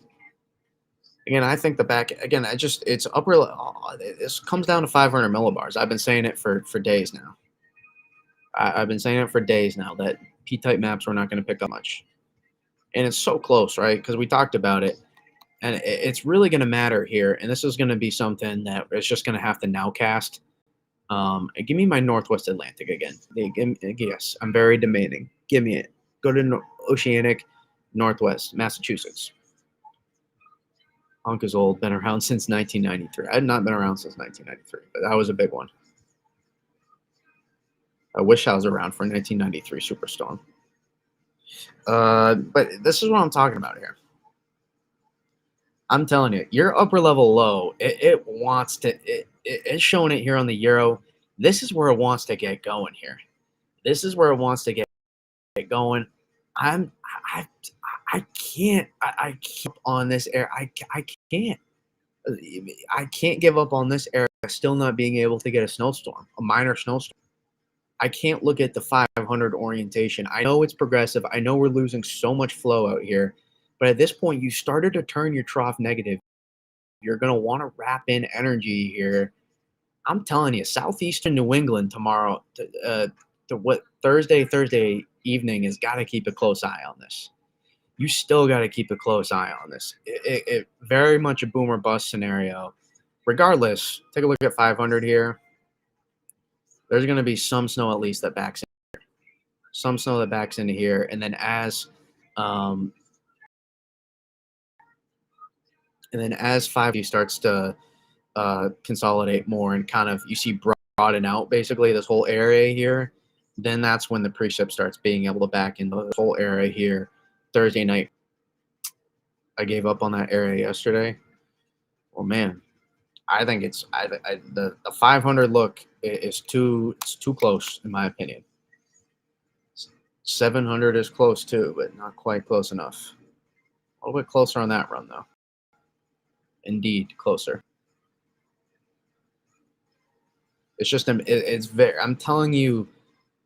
again, I think it's upper. This comes down to 500 millibars. I've been saying it for days now. I've been saying it for days now that P-type maps were not going to pick up much. And it's so close, right? Because we talked about it. And it's really going to matter here. And this is going to be something that is just going to have to nowcast. Give me my Northwest Atlantic again. Yes, I'm very demanding. Give me it. Go to Oceanic, Northwest, Massachusetts. Honk is old, been around since 1993. I had not been around since 1993, but that was a big one. I wish I was around for 1993 Superstorm. But this is what I'm talking about here. I'm telling you, your upper level low, it wants to, it's showing it here on the Euro. This is where it wants to get going here. This is where it wants to get going. I can't on this air. I can't give up on this area still not being able to get a snowstorm, a minor snowstorm. I can't look at the 500 orientation. I know it's progressive. I know we're losing so much flow out here. But at this point, you started to turn your trough negative. You're going to want to wrap in energy here. I'm telling you, southeastern New England tomorrow, Thursday evening has got to keep a close eye on this. You still got to keep a close eye on this. It very much a boom or bust scenario. Regardless, take a look at 500 here. There's going to be some snow at least that backs in here. Some snow that backs into here. And then as 5 starts to consolidate more and kind of you see broaden out basically this whole area here, then that's when the precip starts being able to back into the whole area here. Thursday night, I gave up on that area yesterday. Well, man, I think the 500 look is too close in my opinion. 700 is close too, but not quite close enough. A little bit closer on that run though. Indeed, closer. It's just I'm telling you,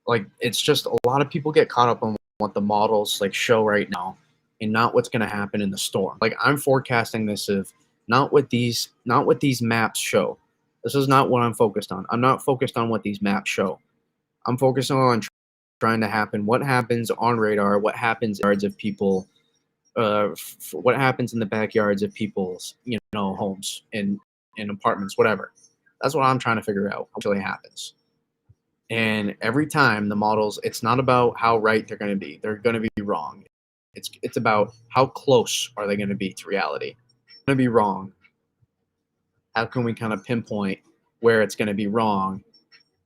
like, it's just a lot of people get caught up on what the models like show right now and not what's going to happen in the storm. Like, I'm forecasting this of not what these maps show. This is not what I'm focused on. I'm not focused on what these maps show. I'm focused on trying to happen. What happens on radar? What happens in yards of people? What happens in the backyards of people's homes and apartments, whatever. That's what I'm trying to figure out what actually happens. And every time the models, it's not about how right they're going to be. They're going to be wrong. It's about how close are they going to be to reality. Going to be wrong. How can we kind of pinpoint where it's going to be wrong?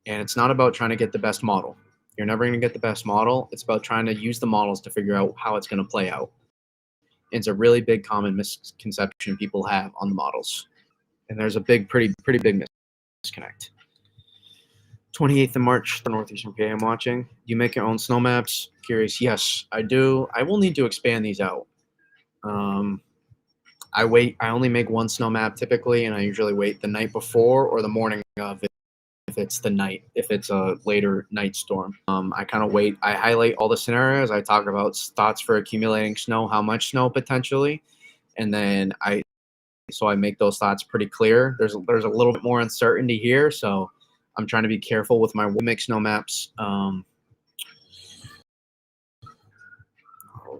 And it's not about trying to get the best model. You're never going to get the best model. It's about trying to use the models to figure out how it's going to play out. And it's a really big common misconception people have on the models. And there's a pretty big disconnect. 28th of March, the Northeastern PA I'm watching. You make your own snow maps? Curious. Yes, I do. I will need to expand these out. I only make one snow map typically, and I usually wait the night before or the morning of if it's the night, if it's a later night storm. I kind of wait. I highlight all the scenarios. I talk about thoughts for accumulating snow, how much snow potentially, and then I make those thoughts pretty clear. There's a little bit more uncertainty here, so I'm trying to be careful with my make snow maps. I'll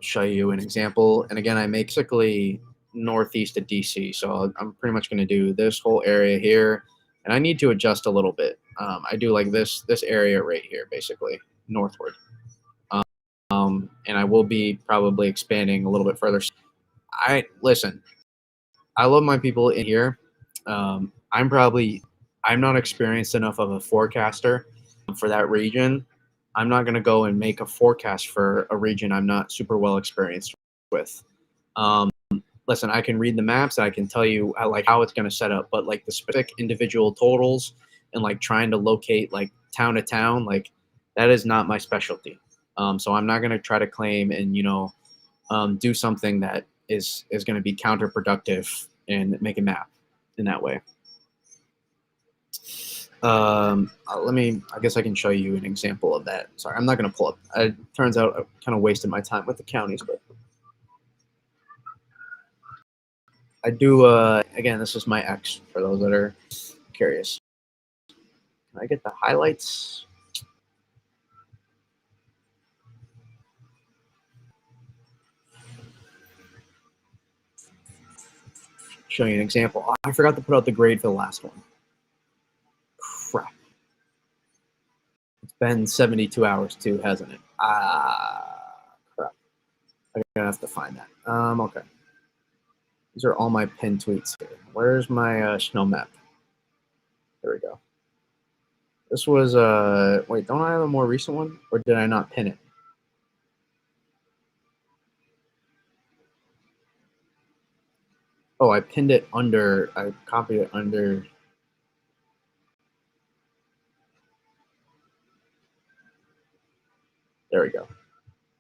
show you an example. And again, I make basically northeast of DC. So I'm pretty much going to do this whole area here. And I need to adjust a little bit. I do like this area right here, basically, northward. And I will be probably expanding a little bit further. Listen, I love my people in here. I'm not experienced enough of a forecaster for that region. I'm not going to go and make a forecast for a region I'm not super well experienced with. Listen, I can read the maps. I can tell you how it's going to set up, but like the specific individual totals and like trying to locate like town to town, like that is not my specialty. So I'm not going to try to claim and do something that is going to be counterproductive and make a map in that way. I guess I can show you an example of that. Sorry, I'm not going to pull up. It turns out I kind of wasted my time with the counties, but I do, again, this is my X for those that are curious. Can I get the highlights? Show you an example. Oh, I forgot to put out the grade for the last one. Crap. It's been 72 hours too, hasn't it? Crap. I'm gonna have to find that. Okay. These are all my pinned tweets here. Where's my snow map? There we go. This was wait, don't I have a more recent one, or did I not pin it? Oh, I pinned it under. I copied it under. There we go.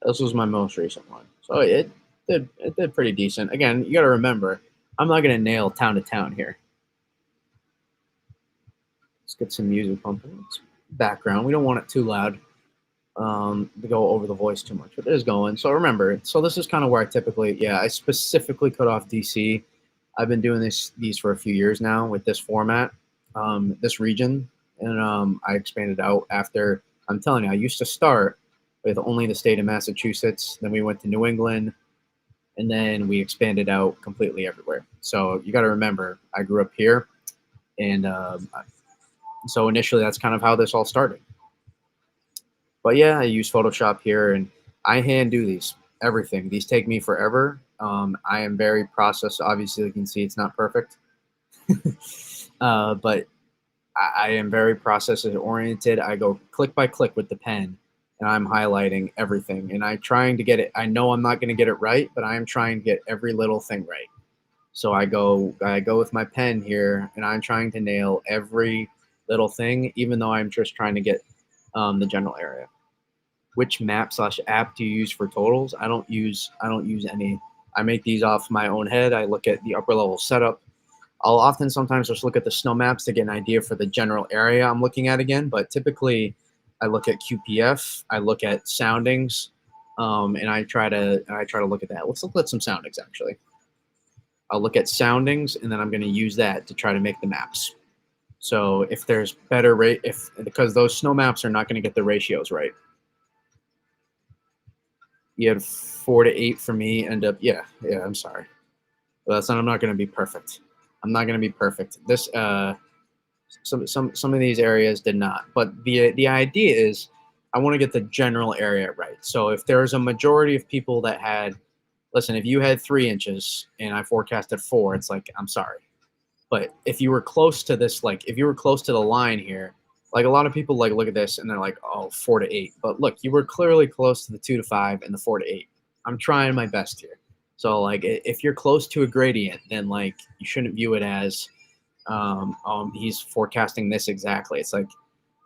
This was my most recent one. So it did pretty decent. Again, you got to remember, I'm not going to nail town to town here. Let's get some music pumping. It's background. We don't want it too loud to go over the voice too much, but it is going. So remember, so this is kind of where I typically, I specifically cut off DC. I've been doing these for a few years now with this format, this region, and I expanded out after. I'm telling you, I used to start with only the state of Massachusetts. Then we went to New England, and then we expanded out completely everywhere. So you got to remember, I grew up here, and so initially that's kind of how this all started. But yeah, I use Photoshop here, and I hand do these, everything. These take me forever. I am very process. Obviously, you can see it's not perfect, but I am very process oriented. I go click by click with the pen, and I'm highlighting everything. And I'm trying to get it. I know I'm not going to get it right, but I am trying to get every little thing right. So I go with my pen here, and I'm trying to nail every little thing, even though I'm just trying to get the general area. Which map/app do you use for totals? I don't use any. I make these off my own head. I look at the upper level setup. I'll sometimes just look at the snow maps to get an idea for the general area I'm looking at again. But typically, I look at QPF. I look at soundings, and I try to look at that. Let's look at some soundings actually. I'll look at soundings, and then I'm going to use that to try to make the maps. So if there's better because those snow maps are not going to get the ratios right. You had 4 to 8 for me. End up, yeah. I'm sorry, but I'm not going to be perfect. I'm not going to be perfect. This Some of these areas did not. But the idea is I want to get the general area right. So if there's a majority of people that had, listen, if you had 3 inches and I forecasted 4, it's like, I'm sorry. But if you were close to this, like if you were close to the line here, like a lot of people like look at this and they're like, oh, 4 to 8. But look, you were clearly close to the 2 to 5 and the 4 to 8. I'm trying my best here. So like if you're close to a gradient, then like you shouldn't view it as he's forecasting this exactly. It's like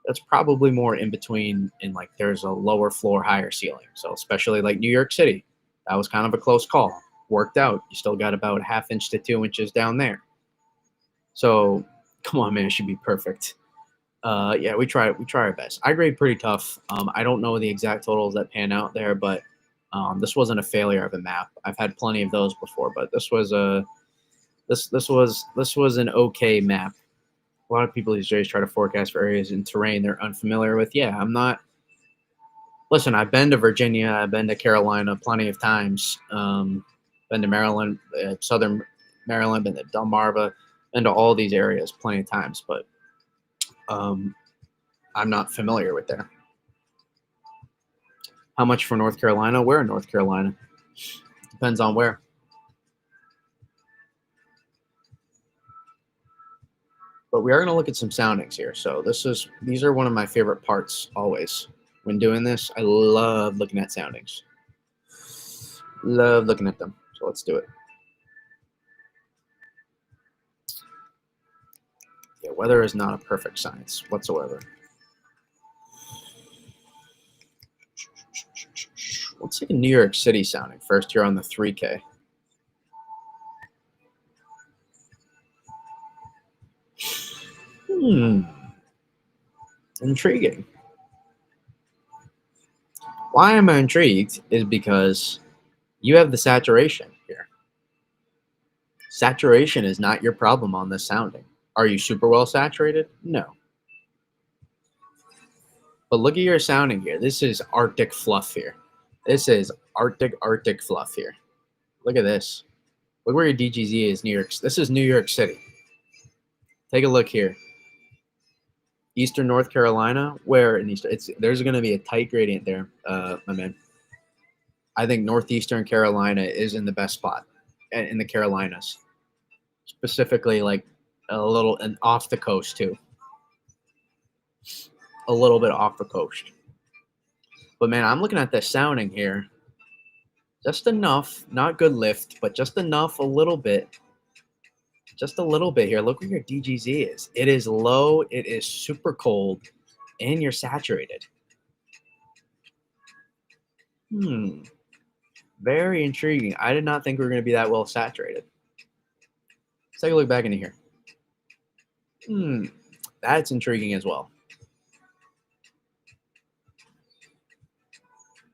that's probably more in between, and like there's a lower floor, higher ceiling. So especially like New York City, that was kind of a close call. Worked out. You still got about 1/2 inch to 2 inches down there. So come on, man, it should be perfect. Yeah, we try our best. I grade pretty tough. I don't know the exact totals that pan out there, but this wasn't a failure of a map. I've had plenty of those before, but this was an okay map. A lot of people these days try to forecast for areas in terrain they're unfamiliar with. Yeah, I'm not. Listen, I've been to Virginia, I've been to Carolina plenty of times. Been to Maryland, Southern Maryland, been to Delmarva, been to all these areas plenty of times, but I'm not familiar with there. How much for North Carolina? Where in North Carolina? Depends on where. But we are going to look at some soundings here. So these are one of my favorite parts always. When doing this, I love looking at soundings. Love looking at them. So let's do it. Yeah, weather is not a perfect science whatsoever. Let's take a New York City sounding first here on the 3K. Intriguing. Why am I intrigued is because you have the saturation here. Saturation is not your problem on this sounding. Are you super well saturated? No. But look at your sounding here. This is Arctic fluff here. This is Arctic fluff here. Look at this. Look where your DGZ is, New York. This is New York City. Take a look here. Eastern North Carolina, where in Eastern, there's going to be a tight gradient there, my man. I think Northeastern Carolina is in the best spot in the Carolinas, specifically like a little and off the coast too. A little bit off the coast. But man, I'm looking at this sounding here. Just enough, not good lift, but just enough, a little bit. Just a little bit here. Look where your DGZ is. It is low, it is super cold, and you're saturated. Very intriguing. I did not think we were going to be that well saturated. Let's take a look back into here. That's intriguing as well.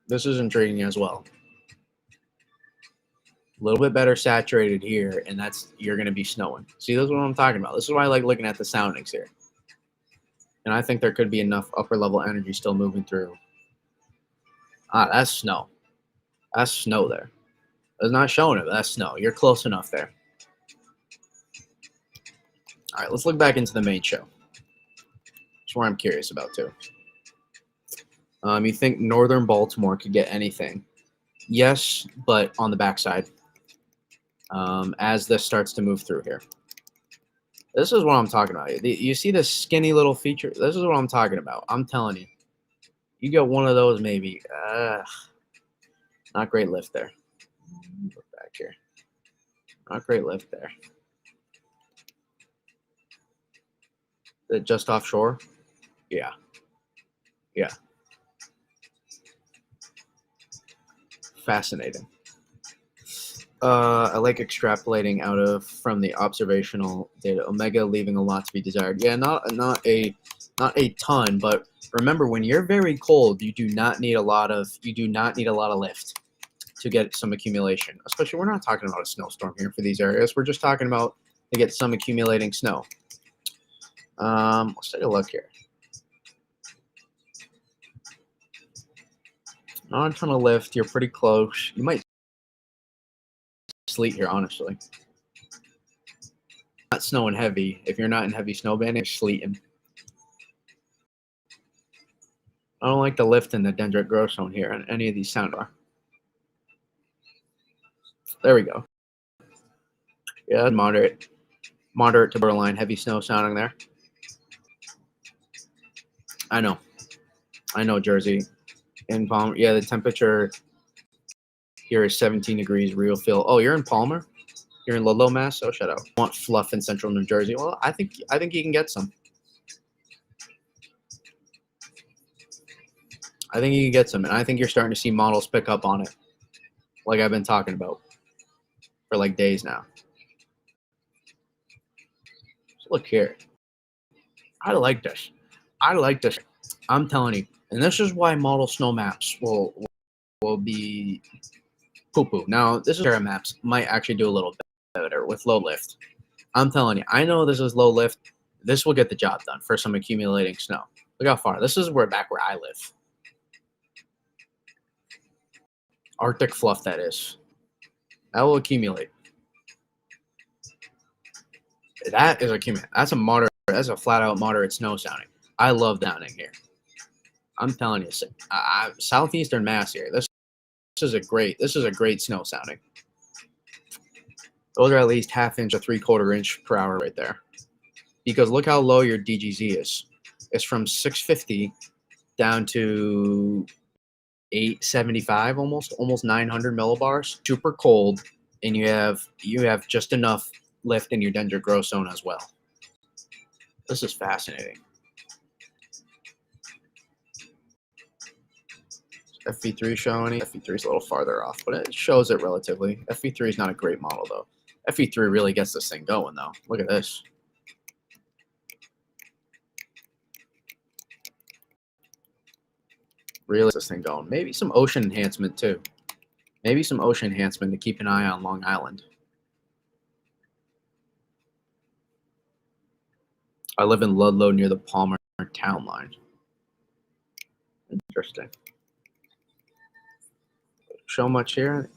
This is intriguing as well. A little bit better saturated here, and you're going to be snowing. See, that's what I'm talking about. This is why I like looking at the soundings here. And I think there could be enough upper level energy still moving through. That's snow. That's snow there. It's not showing it, but that's snow. You're close enough there. All right, let's look back into the main show. That's where I'm curious about too. You think northern Baltimore could get anything? Yes, but on the backside. As this starts to move through here. This is what I'm talking about. You see this skinny little feature? This is what I'm talking about. I'm telling you. You get one of those maybe. Not great lift there. Look back here. Not great lift there. Just offshore? Yeah. Yeah. Fascinating. I like extrapolating from the observational data. Omega leaving a lot to be desired. Yeah, not a ton, but remember when you're very cold, you do not need a lot of lift to get some accumulation. Especially we're not talking about a snowstorm here for these areas. We're just talking about to get some accumulating snow. Let's take a look here. Not a ton of lift. You're pretty close. You might sleet here, honestly. not snowing heavy. If you're not in heavy snow banding, it's sleeting. I don't like the lift in the dendritic growth zone here on any of these sound are. There we go. Yeah, moderate to borderline heavy snow sounding there. I know, Jersey. In Palmer, yeah, the temperature here is 17 degrees real feel. Oh, you're in Palmer? You're in Ludlow, Mass? Oh, shut up. Want fluff in central New Jersey? Well, I think you can get some. I think you can get some, and I think you're starting to see models pick up on it, like I've been talking about for like days now. So look here. I like this. I'm telling you, and this is why model snow maps will be poo-poo. Now, this is maps might actually do a little better with low lift. I'm telling you, I know this is low lift. This will get the job done for some accumulating snow. Look how far. This is back where I live. Arctic fluff, that is. That will accumulate. That is accumulate. That's a flat out moderate snow sounding. I love down in here. I'm telling you, southeastern Mass here. This is a great snow sounding. Those are at least ½ inch to 3/4 inch per hour right there. Because look how low your DGZ is. It's from 650 down to 875, almost 900 millibars. Super cold, and you have just enough lift in your dendritic growth zone as well. This is fascinating. FV3 showing? FV3 is a little farther off, but it shows it relatively. FV3 is not a great model though. FV3 really gets this thing going though. Look at this. Really gets this thing going. Maybe some ocean enhancement too. Maybe some ocean enhancement to keep an eye on Long Island. I live in Ludlow near the Palmer town line. Interesting. Show much here?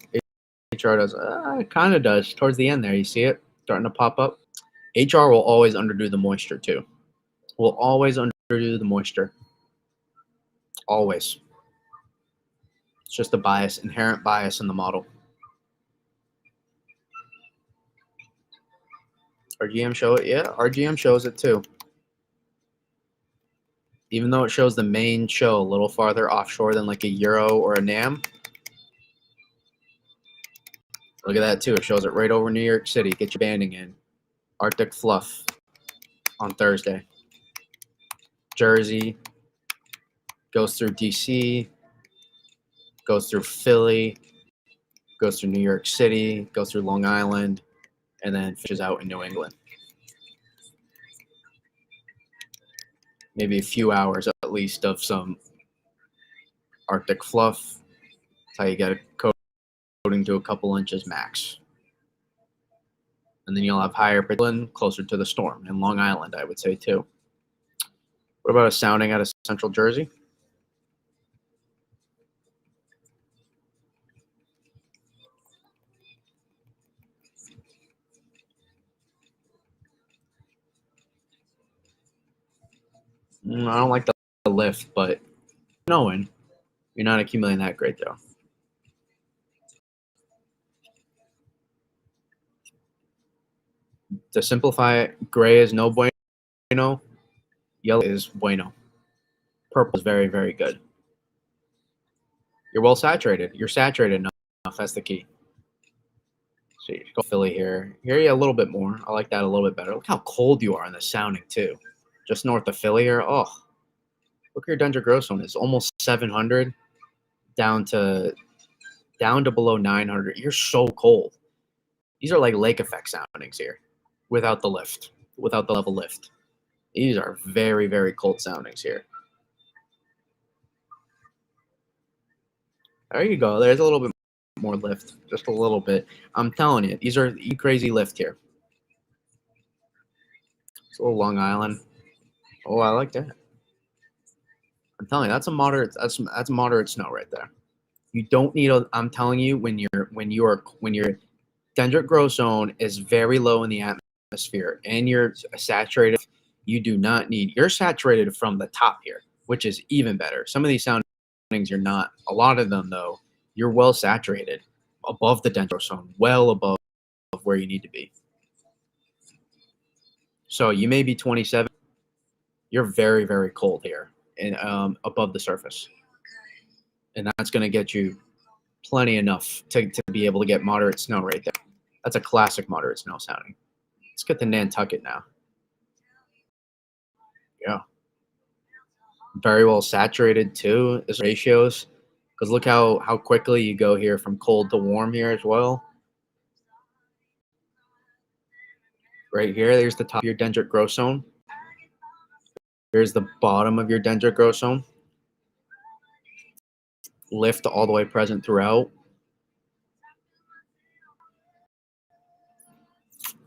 HR does. It kind of does. Towards the end there, you see it starting to pop up. HR will always underdo the moisture too. Will always underdo the moisture. Always. It's just a bias, inherent bias in the model. RGM show it? Yeah, RGM shows it too. Even though it shows the main show a little farther offshore than like a Euro or a NAM. Look at that too. It shows it right over New York City. Get your banding in. Arctic fluff on Thursday. Jersey. Goes through DC. Goes through Philly. Goes through New York City. Goes through Long Island. And then fishes out in New England. Maybe a few hours at least of some Arctic fluff. That's how you get it coating to a couple inches max. And then you'll have higher precipitation closer to the storm in Long Island, I would say too. What about a sounding out of central Jersey? I don't like the lift, but knowing you're not accumulating that great though. To simplify it, gray is no bueno, yellow is bueno, purple is very, very good. You're well saturated. You're saturated enough. That's the key. So you go Philly here. Here you a little bit more. I like that a little bit better. Look how cold you are in the sounding too. Just north of Philly here. Oh, look at your dendritic growth zone. It's almost 700 down to below 900. You're so cold. These are like lake effect soundings here without the lift, without the level lift. These are very, very cold soundings here. There you go. There's a little bit more lift, just a little bit. I'm telling you, these are crazy lift here. It's a little Long Island. Oh, I like that. I'm telling you, that's a moderate. That's moderate snow right there. You don't need a. I'm telling you, when your dendritic growth zone is very low in the atmosphere. atmosphere and you're saturated, you do not need, you're saturated from the top here, which is even better. Some of these soundings you're not. A lot of them, though, you're well saturated above the dendro zone, well above where you need to be. So you may be 27. You're very, very cold here and above the surface. And that's going to get you plenty enough to be able to get moderate snow right there. That's a classic moderate snow sounding. Let's get to Nantucket now. Yeah. Very well saturated too, is ratios. Because look how quickly you go here from cold to warm here as well. Right here, there's the top of your dendritic growth zone. Here's the bottom of your dendritic growth zone. Lift all the way present throughout.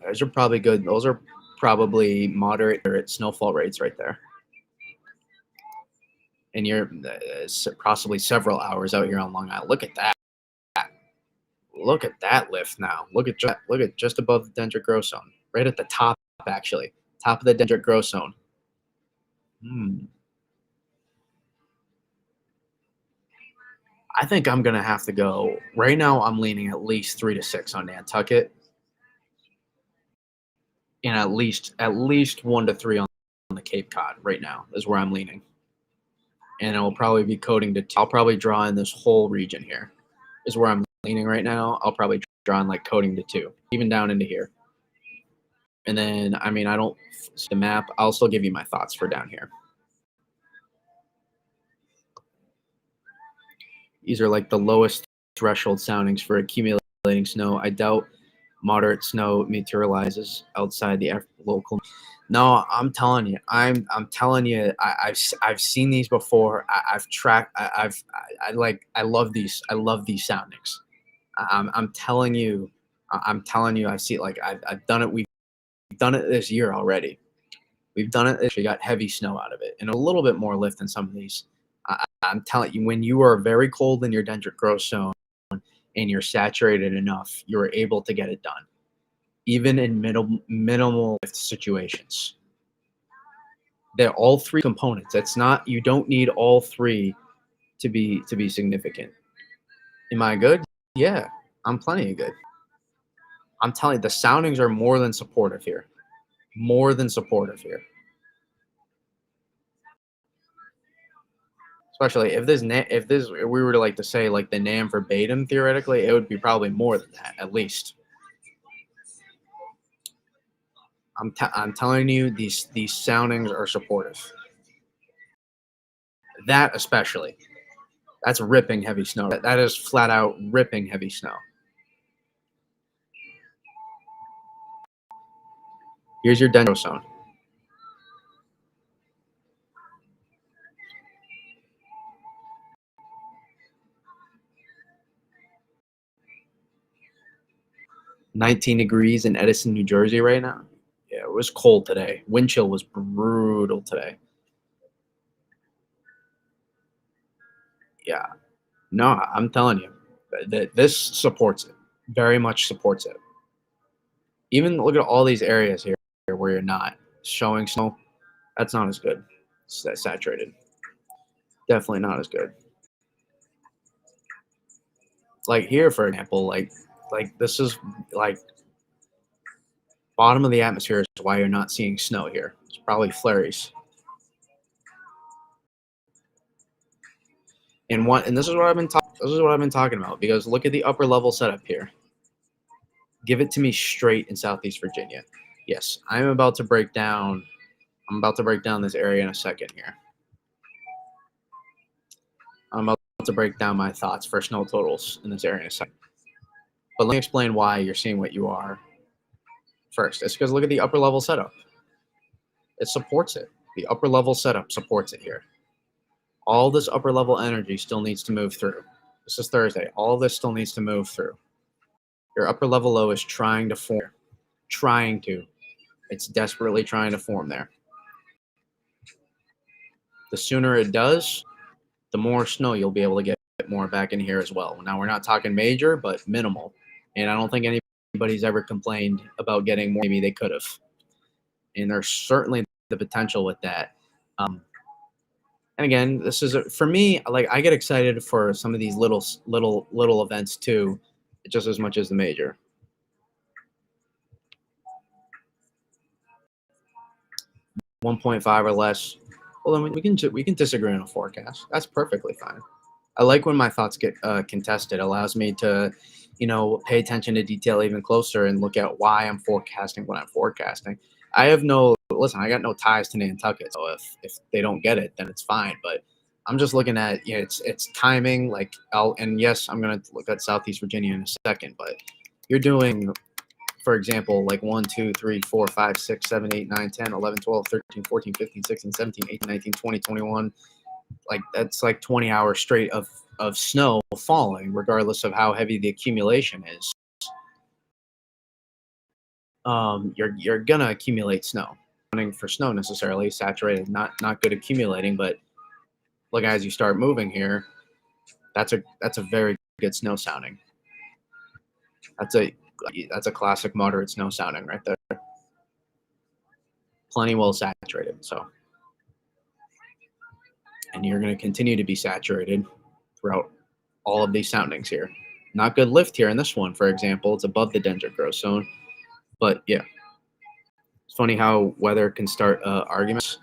Those are probably good. Those are probably moderate snowfall rates right there. And you're possibly several hours out here on Long Island. Look at that. Look at that lift now. Look at just above the dendritic growth zone. Right at the top, actually. Top of the dendritic growth zone. I think I'm going to have to go. Right now, I'm leaning at least 3 to 6 on Nantucket. And at least 1 to 3 on the Cape Cod right now is where I'm leaning. And it will probably be coding to 2. I'll probably draw in this whole region here is where I'm leaning right now. I'll probably draw in like coding to 2, even down into here. And then, I mean, I don't see the map. I'll still give you my thoughts for down here. These are like the lowest threshold soundings for accumulating snow. I doubt moderate snow materializes outside the local. No, I'm telling you, I'm telling you, I've seen these before. I've tracked. I love these. I love these soundings. I'm telling you, I see it. Like I've done it. We've done it this year already. We've done it. We got heavy snow out of it, and a little bit more lift than some of these. I'm telling you, when you are very cold in your dendritic growth zone and you're saturated enough, you're able to get it done, even in minimal lift situations. They're all 3 components. That's not, you don't need all 3 to be significant. Am I good? Yeah, I'm plenty of good. I'm telling you, the soundings are more than supportive here. More than supportive here. Especially if we were to like to say like the NAM verbatim theoretically, it would be probably more than that at least. I'm telling you, these soundings are supportive. That especially, that's ripping heavy snow. That is flat out ripping heavy snow. Here's your dendro zone. "19 degrees in Edison, New Jersey right now." Yeah, it was cold today. Wind chill was brutal today. Yeah. No, I'm telling you, that this supports it. Very much supports it. Even look at all these areas here where you're not showing snow. That's not as good. It's that saturated. Definitely not as good. Like here, for example, like this is like bottom of the atmosphere is why you're not seeing snow here. It's probably flurries. And this is what I've been talking about, because look at the upper level setup here. Give it to me straight in Southeast Virginia. Yes, I'm about to break down this area in a second here. I'm about to break down my thoughts for snow totals in this area in a second. But let me explain why you're seeing what you are first. It's because look at the upper level setup. It supports it. The upper level setup supports it here. All this upper level energy still needs to move through. This is Thursday. All of this still needs to move through. Your upper level low is trying to form. It's desperately trying to form there. The sooner it does, the more snow you'll be able to get more back in here as well. Now, we're not talking major, but minimal. And I don't think anybody anybody's ever complained about getting more, maybe they could have. And there's certainly the potential with that. And again, this is for me. Like I get excited for some of these little events too, just as much as the major. 1.5 or less. Well, then we can disagree on a forecast. That's perfectly fine. I like when my thoughts get contested. It allows me to, pay attention to detail even closer and look at why I'm forecasting what I'm forecasting. I have no listen. I got no ties to Nantucket, so if they don't get it, then it's fine. But I'm just looking at it's timing. Like and yes, I'm gonna look at Southeast Virginia in a second. But you're doing, for example, like 1, 2, 3, 4, 5, 6, 7, 8, 9, 10, 11, 12, 13, 14, 15, 16, 17, 18, 19, 20, 21. Like that's like 20 hours straight of snow falling, regardless of how heavy the accumulation is. You're gonna accumulate snow. Running for snow necessarily saturated, not good accumulating, but look, as you start moving here, that's a very good snow sounding. That's a classic moderate snow sounding right there. Plenty well saturated. So, and you're going to continue to be saturated throughout all of these soundings here. Not good lift here in this one, for example. It's above the dendritic growth zone. But yeah, it's funny how weather can start arguments.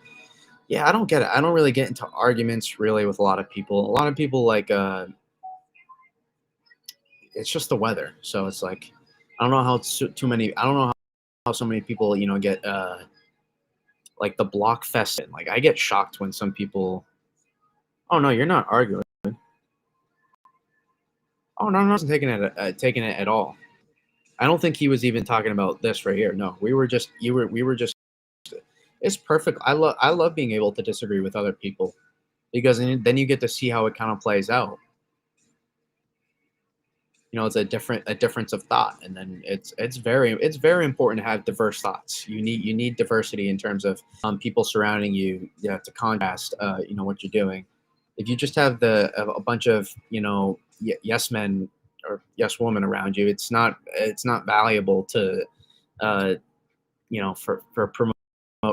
Yeah, I don't get it. I don't really get into arguments really with a lot of people. A lot of people like it's just the weather. So it's like I don't know how too many. I don't know how so many people get like the block fest. Like I get shocked when some people. Oh no, you're not arguing. Oh no, I'm not taking it at all. I don't think he was even talking about this right here. No, we were just we were just. It's perfect. I love being able to disagree with other people because then you get to see how it kind of plays out. It's a difference of thought, and then it's very important to have diverse thoughts. You need diversity in terms of people surrounding you, to contrast what you're doing. If you just have a bunch of yes men or yes women around you, it's not valuable to for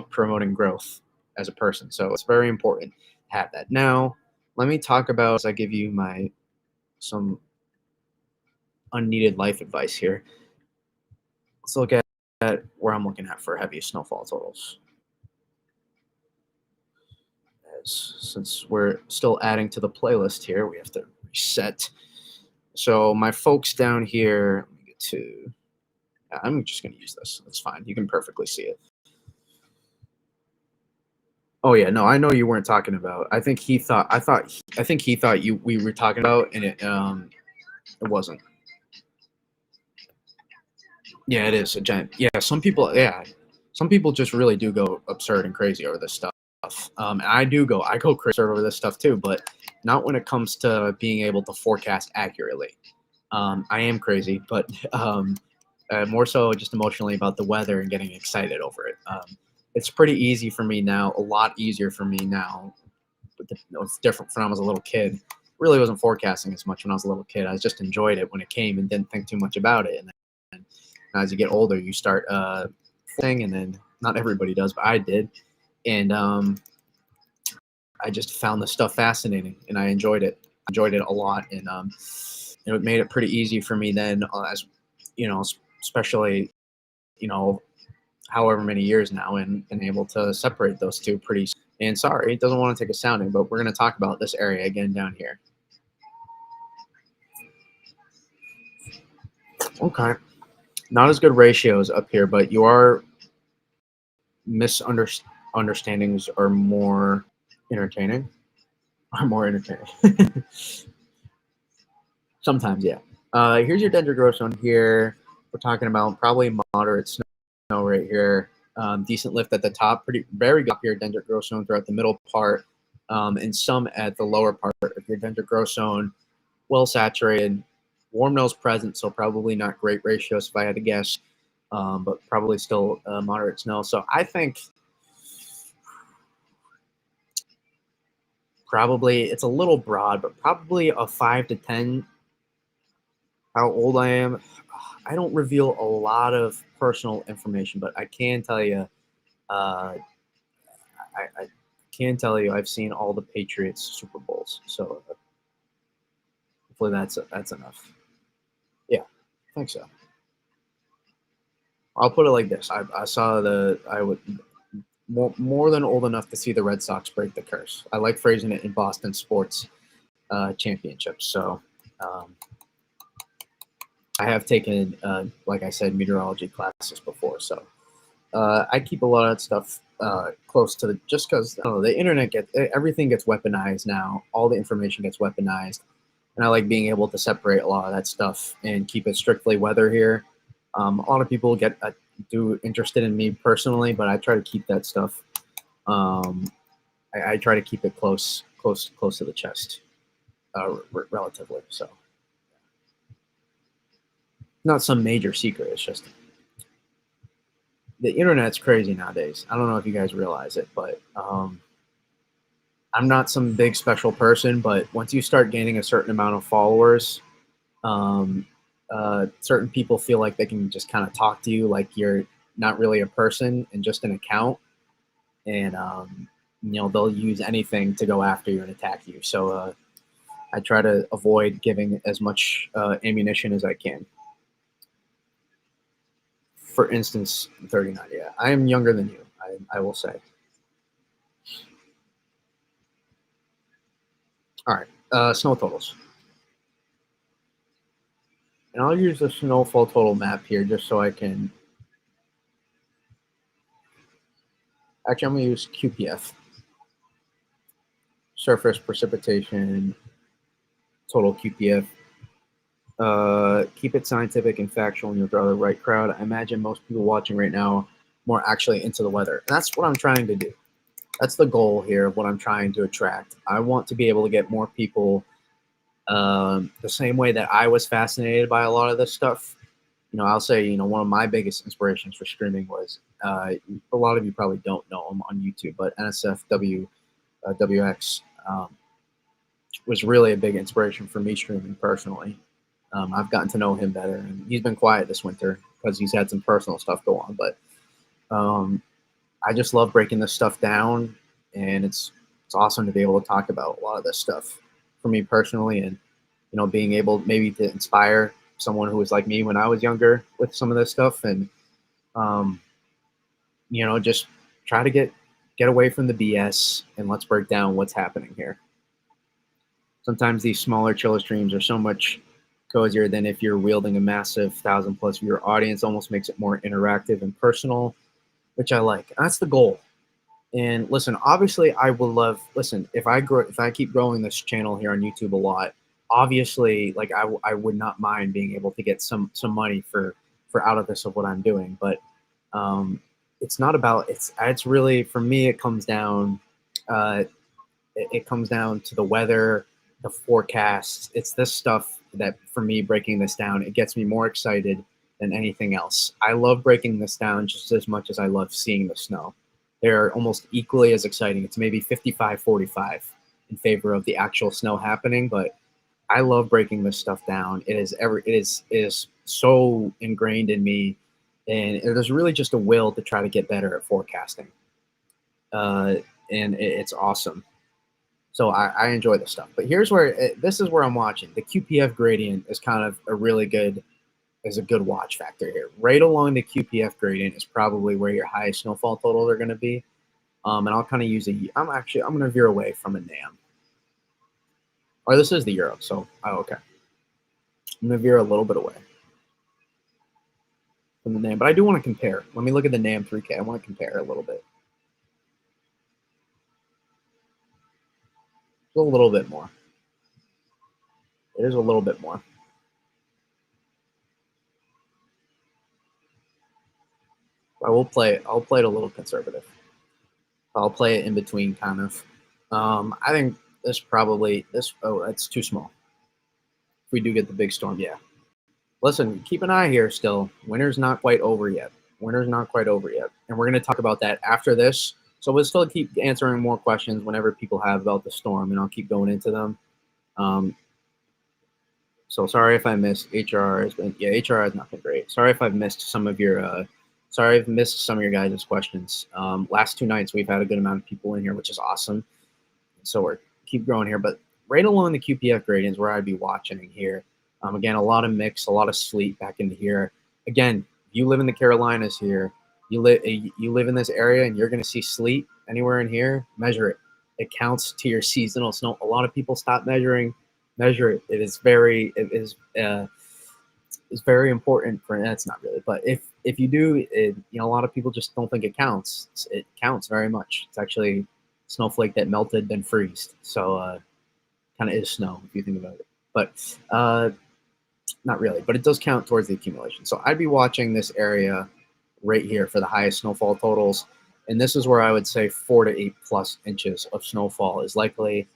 promoting growth as a person. So it's very important to have that. Now let me talk about, as I give you some unneeded life advice here. Let's look at where I'm looking at for heaviest snowfall totals. Since we're still adding to the playlist here, we have to reset. So my folks down here, let me get to. I'm just going to use this. That's fine. You can perfectly see it. Oh yeah, no, I know you weren't talking about. I think he thought. I think he thought we were talking about, and it wasn't. Yeah, it is a giant. Yeah, some people. Yeah, some people just really do go absurd and crazy over this stuff. And I go crazy over this stuff too, but not when it comes to being able to forecast accurately. I am crazy, but more so just emotionally about the weather and getting excited over it. It's pretty easy for me now, a lot easier for me now. But it's different from when I was a little kid. Really wasn't forecasting as much when I was a little kid. I just enjoyed it when it came and didn't think too much about it. And then as you get older, you start thing, and then not everybody does, but I did. And I just found this stuff fascinating, and I enjoyed it. A lot, and it made it pretty easy for me then, as especially however many years now, and been able to separate those two pretty. And sorry, it doesn't want to take a sounding, but we're going to talk about this area again down here. Okay, not as good ratios up here, but your misunderstandings are more entertaining. Are more entertaining. Sometimes, yeah. Here's your dendritic growth zone here. We're talking about probably moderate snow right here. Decent lift at the top, very good here, dendritic growth zone throughout the middle part, and some at the lower part of your dendritic growth zone. Well saturated, warm nose present, so probably not great ratios if I had to guess, but probably still moderate snow. So I think probably it's a little broad, but probably a 5 to 10
How old I am? I don't reveal a lot of personal information, but I can tell you, I can tell you I've seen all the Patriots Super Bowls. So hopefully that's enough. Yeah, I think so. I'll put it like this: I saw I would more than old enough to see the Red Sox break the curse. I like phrasing it in Boston sports championships. So I have taken, like I said, meteorology classes before. So I keep a lot of that stuff close to just because the internet everything gets weaponized now. All the information gets weaponized, and I like being able to separate a lot of that stuff and keep it strictly weather here. A lot of people get interested in me personally, but I try to keep that stuff. I try to keep it close to the chest, relatively. So, not some major secret. It's just the internet's crazy nowadays. I don't know if you guys realize it, but I'm not some big special person. But once you start gaining a certain amount of followers, um, certain people feel like they can just kind of talk to you like you're not really a person and just an account, and they'll use anything to go after you and attack you. So I try to avoid giving as much ammunition as I can. For instance, 39. Yeah, I am younger than you. I will say. All right, snow totals. And I'll use the snowfall total map here just so I can. Actually, I'm going to use QPF. Surface precipitation, total QPF. Keep it scientific and factual, and you'll draw the right crowd. I imagine most people watching right now more actually into the weather. And that's what I'm trying to do. That's the goal here of what I'm trying to attract. I want to be able to get more people the same way that I was fascinated by a lot of this stuff. I'll say, one of my biggest inspirations for streaming was a lot of you probably don't know him on YouTube, but NSFW WX was really a big inspiration for me streaming personally. I've gotten to know him better, and he's been quiet this winter because he's had some personal stuff go on. But I just love breaking this stuff down, and it's awesome to be able to talk about a lot of this stuff for me personally, and being able maybe to inspire someone who was like me when I was younger with some of this stuff, and just try to get away from the BS and let's break down what's happening here. Sometimes these smaller, chiller streams are so much cozier than if you're wielding a massive 1,000+ viewer audience. Almost makes it more interactive and personal, which I like. That's the goal. And listen, obviously, I will love. Listen, if I keep growing this channel here on YouTube a lot, obviously, like I would not mind being able to get some money for out of this of what I'm doing. But it's not about it's really for me. It comes down. It comes down to the weather, the forecasts. It's this stuff that, for me, breaking this down, it gets me more excited than anything else. I love breaking this down just as much as I love seeing the snow. They're almost equally as exciting. It's maybe 55-45 in favor of the actual snow happening, but I love breaking this stuff down. It is so ingrained in me, and there's really just a will to try to get better at forecasting. And it's awesome. So I enjoy this stuff. But here's where this is where I'm watching. The QPF gradient is kind of a good watch factor here. Right along the QPF gradient is probably where your highest snowfall totals are going to be. And I'll kind of use I'm going to veer away from a NAM. Or this is the Euro, so okay. I'm going to veer a little bit away from the NAM, but I do want to compare. Let me look at the NAM 3K. I want to compare a little bit. A little bit more. It is a little bit more. I'll play it a little conservative. I'll play it in between, kind of. I think that's too small. If we do get the big storm, yeah. Listen, keep an eye here still. Winter's not quite over yet. And we're going to talk about that after this. So we'll still keep answering more questions whenever people have about the storm, and I'll keep going into them. So sorry if I missed HR has been, yeah, HR has not been great. Sorry if I've missed some of your sorry I've missed some of your guys' questions. Last 2 nights we've had a good amount of people in here, which is awesome. So we're keep growing here, but right along the QPF gradient is where I'd be watching here. Again, a lot of mix, a lot of sleet back into here. Again, you live in the Carolinas here, you live in this area, and you're going to see sleet anywhere in here. Measure it. It counts to your seasonal snow. A lot of people stop measuring. Measure it. It is very important for. That's not really, but if you do, a lot of people just don't think it counts. It counts very much. It's actually snowflake that melted then freezed. So kind of is snow if you think about it. But not really. But it does count towards the accumulation. So I'd be watching this area right here for the highest snowfall totals. And this is where I would say 4 to 8+ inches of snowfall is likely.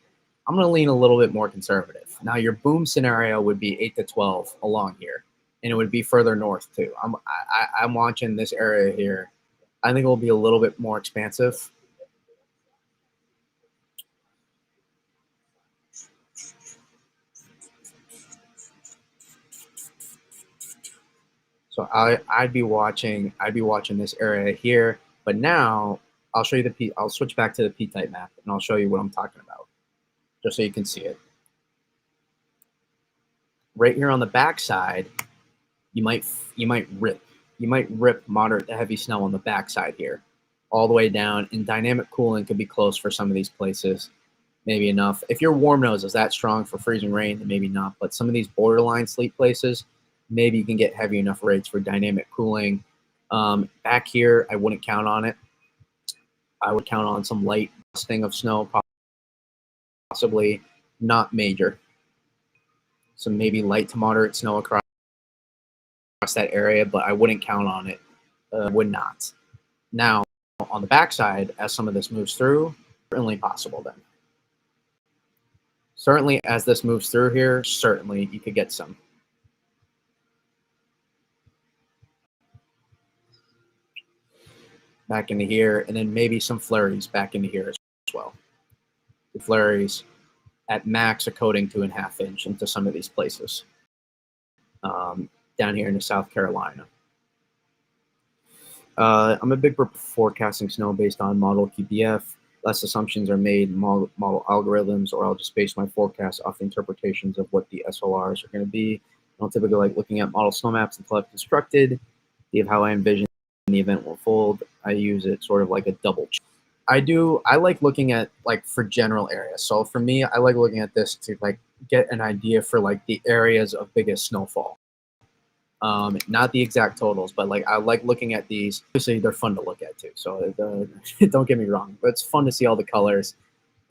I'm going to lean a little bit more conservative. Now, your boom scenario would be 8 to 12 along here, and it would be further north too. I'm watching this area here. I think it will be a little bit more expansive. So I'd be watching this area here. But now I'll show you I'll switch back to the P-type map, and I'll show you what I'm talking about, just so you can see it. Right here on the backside, you might rip moderate to heavy snow on the backside here, all the way down. And dynamic cooling could be close for some of these places, maybe enough. If your warm nose is that strong for freezing rain, then maybe not. But some of these borderline sleet places, maybe you can get heavy enough rates for dynamic cooling. Back here, I wouldn't count on it. I would count on some light dusting of snow, possibly not major. So maybe light to moderate snow across that area, but I wouldn't count on it. Would not. Now, on the backside, as some of this moves through, certainly possible then. Certainly, as this moves through here, certainly you could get some. Back into here, and then maybe some flurries back into here as well. The flurries at max a coating 2.5 inch into some of these places. Down here into South Carolina. I'm a big forecasting snow based on model QPF. Less assumptions are made in model algorithms, or I'll just base my forecast off the interpretations of what the SLRs are going to be. I don't typically like looking at model snow maps until I've constructed. Of how I envision the event will unfold. I use it sort of like a double check. I like looking at like for general areas. So for me, I like looking at this to like get an idea for like the areas of biggest snowfall. Not the exact totals, but like I like looking at these. Obviously, they're fun to look at too. So don't get me wrong, but it's fun to see all the colors,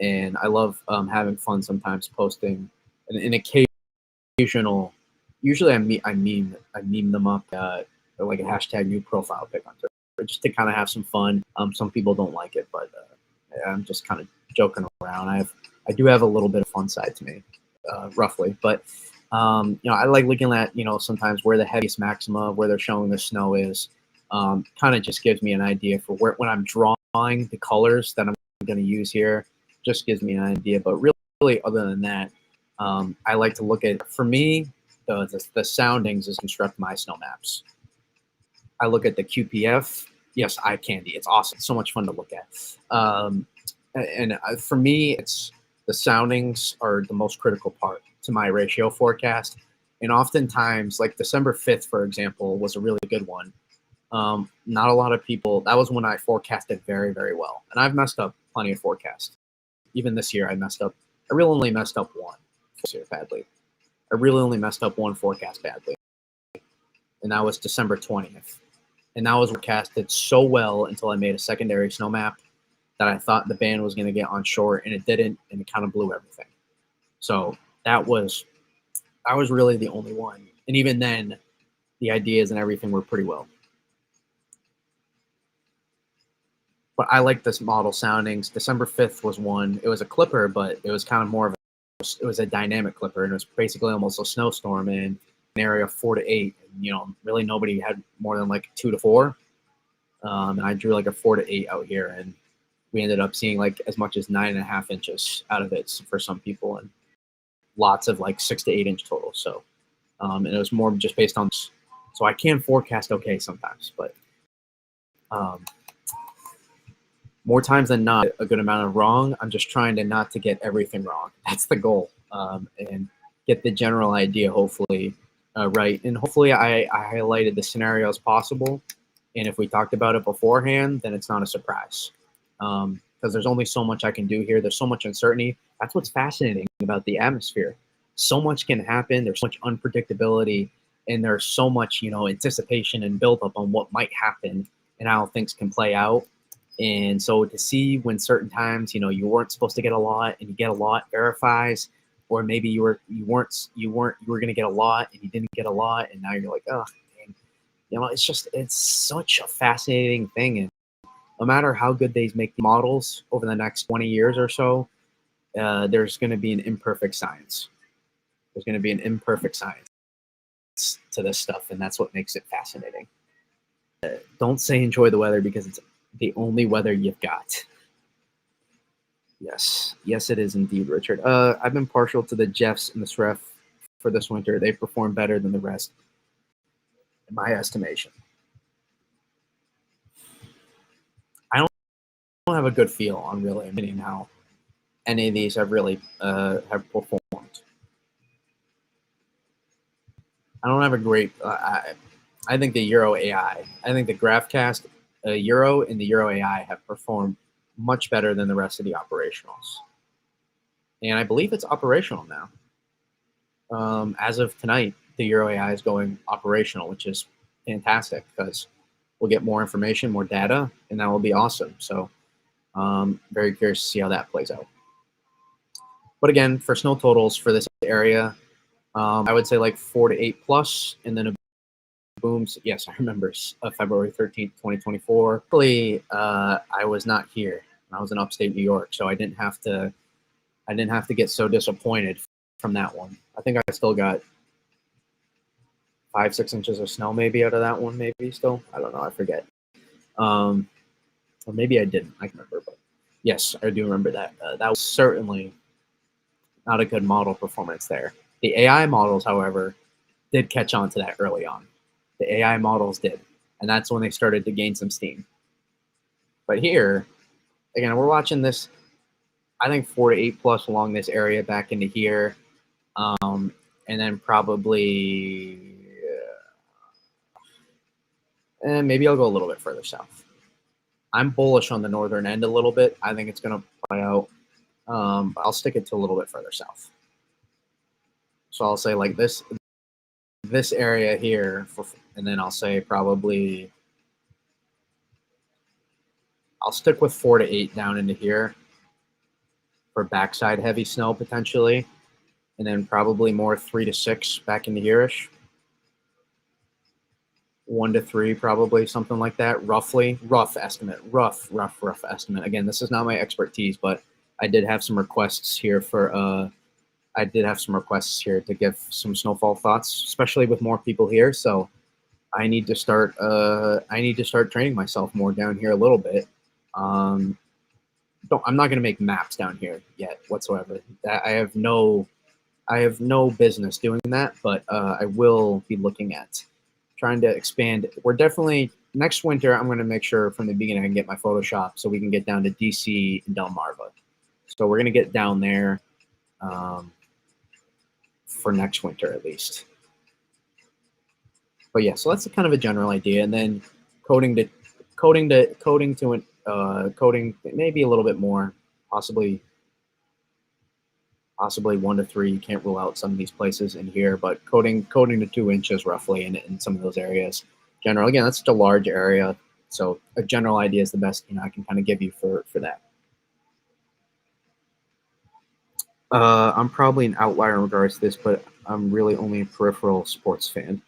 and I love having fun sometimes posting an occasional. Usually, I meme them up, or like a hashtag new profile pic on Twitter, just to kind of have some fun. Some people don't like it, but I'm just kind of joking around. I do have a little bit of fun side to me, roughly, but. I like looking at, sometimes where the heaviest maxima, where they're showing the snow is, kind of just gives me an idea for when I'm drawing the colors that I'm going to use here, just gives me an idea. But really, other than that, I like to look at, for me, the soundings is construct my snow maps. I look at the QPF. Yes, eye candy. It's awesome. It's so much fun to look at. For me, it's the soundings are the most critical part to my ratio forecast. And oftentimes, like December 5th, for example, was a really good one. Not a lot of people, that was when I forecasted very, very well. And I've messed up plenty of forecasts. Even this year, I messed up. I really only messed up one this year badly. I really only messed up one forecast badly. And that was December 20th. And that was forecasted so well until I made a secondary snow map that I thought the band was going to get on shore, and it didn't, and it kind of blew everything. So I was really the only one. And even then, the ideas and everything were pretty well. But I like this model soundings. December 5th was one. It was a clipper, but it was kind of more of it was a dynamic clipper, and it was basically almost a snowstorm in an area of 4 to 8. And, really nobody had more than like 2 to 4. And I drew like a 4 to 8 out here, and we ended up seeing like as much as 9.5 inches out of it for some people, and lots of like 6 to 8 inch total. So and it was more just based on. So I can forecast okay sometimes, but um, more times than not, a good amount of wrong. I'm just trying to not to get everything wrong. That's the goal, and get the general idea hopefully right. And hopefully I highlighted the scenarios possible. And if we talked about it beforehand, then it's not a surprise. Because there's only so much I can do here. There's so much uncertainty. That's what's fascinating about the atmosphere. So much can happen. There's so much unpredictability, and there's so much, anticipation and buildup on what might happen and how things can play out. And so to see when certain times, you weren't supposed to get a lot and you get a lot verifies, or maybe you were going to get a lot and you didn't get a lot, and now you're like, oh, dang. It's such a fascinating thing. And no matter how good they make the models over the next 20 years or so, there's going to be an imperfect science. There's going to be an imperfect science to this stuff, and that's what makes it fascinating. Don't say enjoy the weather because it's the only weather you've got. Yes, it is indeed, Richard. I've been partial to the Jeffs and the Sref for this winter. They perform better than the rest, in my estimation. I don't have a good feel on really admitting how any of these have really have performed. I don't have a great. I think the Euro AI. I think the GraphCast Euro and the Euro AI have performed much better than the rest of the operationals. And I believe it's operational now. As of tonight, the Euro AI is going operational, which is fantastic because we'll get more information, more data, and that will be awesome. So very curious to see how that plays out. But again, for snow totals for this area, I would say like 4 to 8 plus, and then a booms. Yes, I remember February 13th, 2024. Luckily, I was not here. I was in upstate New York, so I didn't have to get so disappointed from that one. I think I still got 5-6 inches of snow maybe out of that one, maybe still. I don't know, I forget. Or maybe I didn't. I can remember, but yes, I do remember that. That was certainly not a good model performance there. The AI models, however, did catch on to that early on. The AI models did, and that's when they started to gain some steam. But here, again, we're watching this, I think 4 to 8 plus along this area back into here, and then probably, maybe I'll go a little bit further south. I'm bullish on the northern end a little bit. I think it's going to play out. I'll stick it to a little bit further south. So I'll say like this area here, and then I'll say probably, I'll stick with 4 to 8 down into here for backside heavy snow potentially, and then probably more 3 to 6 back into here-ish. 1 to 3 probably, something like that, roughly. Rough estimate. Rough estimate. Again, this is not my expertise, but I did have some requests here to give some snowfall thoughts, especially with more people here. So I need to start training myself more down here a little bit. I'm not going to make maps down here yet whatsoever. I have no business doing that, but I will be looking at trying to expand. We're definitely, next winter, I'm going to make sure from the beginning I can get my Photoshop so we can get down to DC and Delmarva. So we're going to get down there for next winter at least. But yeah, so that's kind of a general idea. And then coding maybe a little bit more, possibly 1 to 3. You can't rule out some of these places in here, but coding to 2 inches roughly in some of those areas. General, again, that's such a large area, so a general idea is the best I can kind of give you for that. I'm probably an outlier in regards to this, but I'm really only a peripheral sports fan.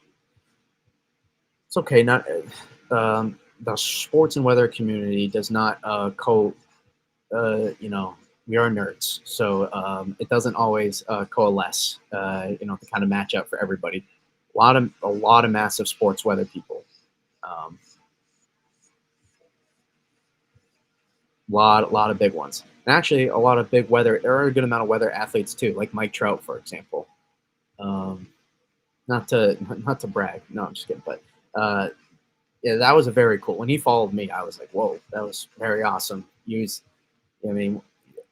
It's okay. Not the sports and weather community does not we are nerds, so it doesn't always coalesce, to kind of match up for everybody. A lot of massive sports weather people. Lot of big ones. And actually, a lot of big weather. There are a good amount of weather athletes too, like Mike Trout, for example. not to brag. No, I'm just kidding. But yeah, that was a very cool. When he followed me, I was like, whoa, that was very awesome. I mean,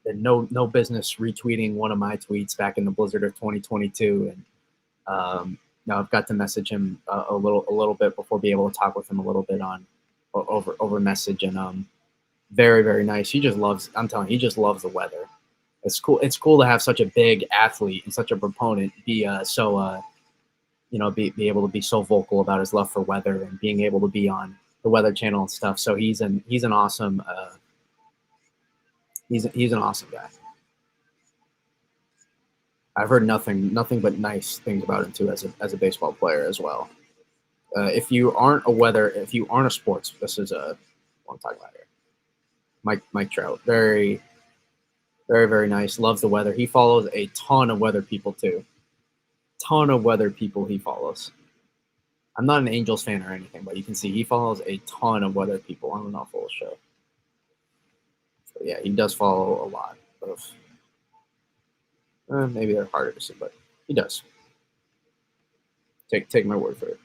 no business retweeting one of my tweets back in the blizzard of 2022, and now I've got to message him a little bit before being able to talk with him a little bit on over message, and very very nice. He just loves. I'm telling you, he just loves the weather. It's cool. It's cool to have such a big athlete and such a proponent be be able to be so vocal about his love for weather and being able to be on the Weather Channel and stuff. So he's an awesome he's an awesome guy. I've heard nothing but nice things about him too as a baseball player as well. If you aren't a sports, this is what I'm talking about here. Mike Trout, very very very nice. Loves the weather. He follows a ton of weather people too. Ton of weather people he follows. I'm not an Angels fan or anything, but you can see he follows a ton of weather people. I don't know if it will show. So yeah, he does follow a lot of. Maybe they're harder to see, but he does. Take my word for it.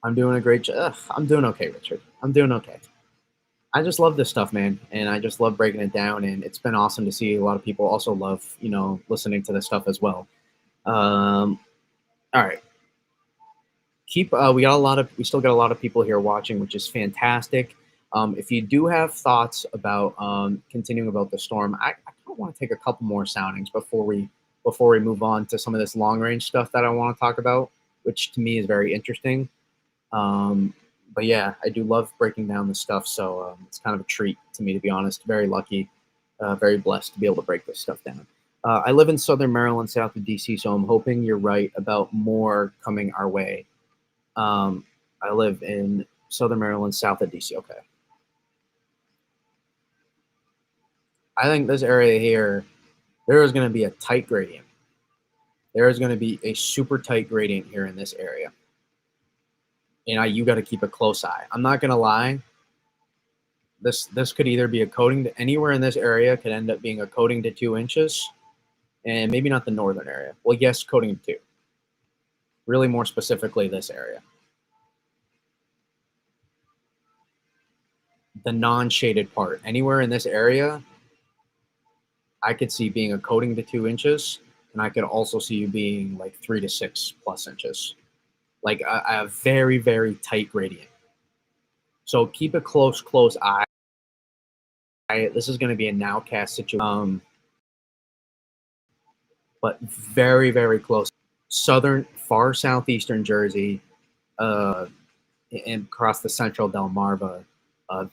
I'm doing a great job. I'm doing okay, Richard. I'm doing okay. I just love this stuff, man, and I just love breaking it down. And it's been awesome to see a lot of people also love, listening to this stuff as well. All right. We still got a lot of people here watching, which is fantastic. If you do have thoughts about continuing about the storm, I want to take a couple more soundings before we move on to some of this long range stuff that I want to talk about, which to me is very interesting. But yeah, I do love breaking down this stuff, so it's kind of a treat to me, to be honest. Very lucky, very blessed to be able to break this stuff down. I live in Southern Maryland, south of DC, so I'm hoping you're right about more coming our way. I live in Southern Maryland, south of DC. Okay. I think this area here, there is going to be a tight gradient. There is going to be a super tight gradient here in this area. And you got to keep a close eye. I'm not going to lie. This could either be a coating to anywhere in this area could end up being a coating to 2 inches, and maybe not the northern area. Well, yes, coating to 2. Really more specifically this area. The non-shaded part. Anywhere in this area, I could see being a coating to 2 inches, and I could also see you being like 3 to 6 plus inches. Like a very, very tight gradient. So keep a close eye. This is going to be a nowcast situation, but very, very close. Far southeastern Jersey, and across the central Delmarva,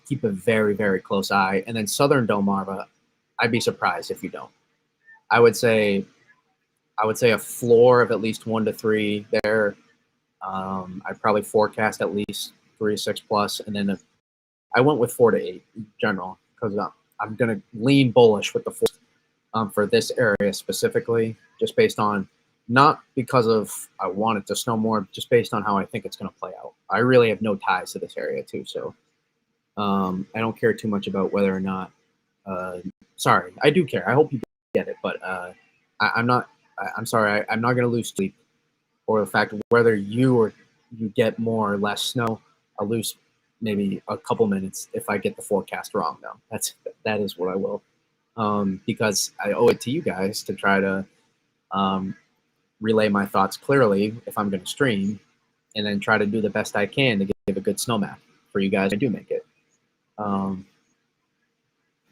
keep a very, very close eye. And then southern Delmarva, I'd be surprised if you don't. I would say a floor of at least 1 to 3 there. I'd probably forecast at least 3 to 6 plus, and then I went with 4 to 8 in general because I'm going to lean bullish with the 4 for this area specifically, just based on, not because of I want it to snow more, just based on how I think it's going to play out. I really have no ties to this area too, so I don't care too much about whether or not. Sorry, I do care. I hope you get it, but I'm not. I'm sorry. I'm not going to lose sleep, or the fact of whether you get more or less snow. I'll lose maybe a couple minutes if I get the forecast wrong. Though that is what I will, because I owe it to you guys to try to relay my thoughts clearly if I'm going to stream, and then try to do the best I can to give a good snow map for you guys. I do make it.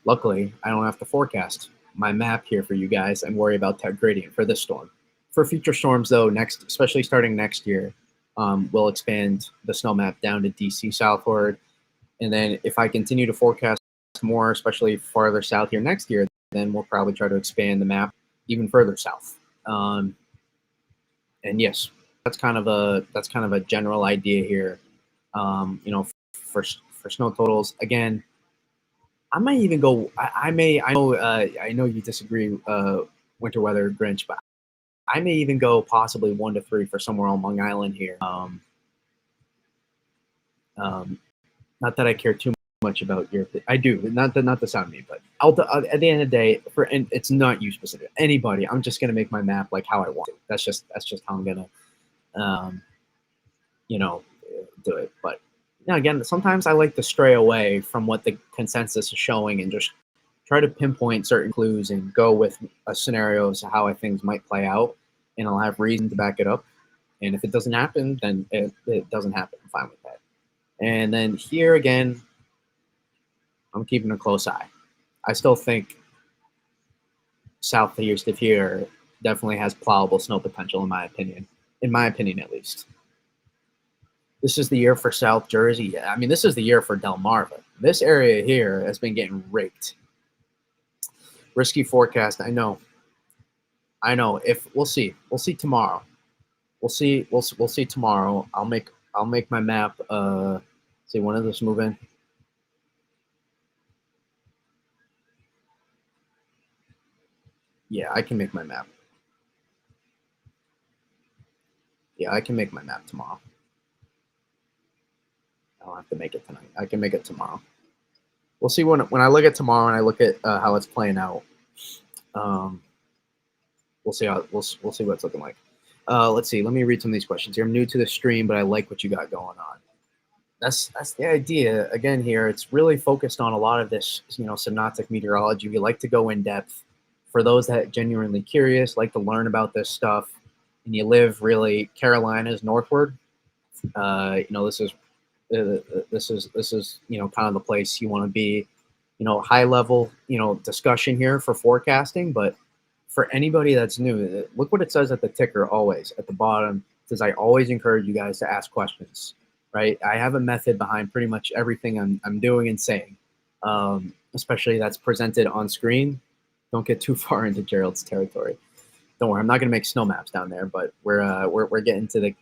Luckily, I don't have to forecast my map here for you guys and worry about that gradient for this storm. For future storms, though, especially starting next year, we'll expand the snow map down to DC southward. And then if I continue to forecast more, especially farther south here next year, then we'll probably try to expand the map even further south. And yes, that's kind of a general idea here. For snow totals, again, I might even go. I know you disagree, winter weather Grinch, but I may even go possibly 1 to 3 for somewhere on Long Island here. Not that I care too much about your. I do, not to sound me, but at the end of the day, and it's not you specific. Anybody, I'm just gonna make my map like how I want it. That's just how I'm gonna um, you know, do it. But again, sometimes I like to stray away from what the consensus is showing and just try to pinpoint certain clues and go with a scenario as to how things might play out, and I'll have reason to back it up. And if it doesn't happen, then it doesn't happen. I'm fine with that. And then here again, I'm keeping a close eye. I still think southeast of here definitely has plowable snow potential, in my opinion. In my opinion, at least. This is the year for South Jersey. Yeah, I mean, this is the year for Delmarva. This area here has been getting raked. Risky forecast. I know. If we'll see tomorrow. We'll see tomorrow. I'll make my map. See, when does this move in? Yeah, I can make my map. Yeah, I can make my map tomorrow. I don't have to make it tonight. I can make it tomorrow. We'll see when I look at tomorrow and I look at how it's playing out. We'll see we'll see what it's looking like. Let's see. Let me read some of these questions here. I'm new to the stream, but I like what you got going on. That's the idea. Again, here it's really focused on a lot of this, synoptic meteorology. We like to go in depth. For those that genuinely curious, like to learn about this stuff, and you live really Carolinas northward, this is kind of the place you want to be. High level discussion here for forecasting, but for anybody that's new, look what it says at the ticker always at the bottom. It says I always encourage you guys to ask questions. Right? I have a method behind pretty much everything I'm doing and saying, especially that's presented on screen. Don't get too far into Gerald's territory. Don't worry, I'm not going to make snow maps down there, but we're getting to the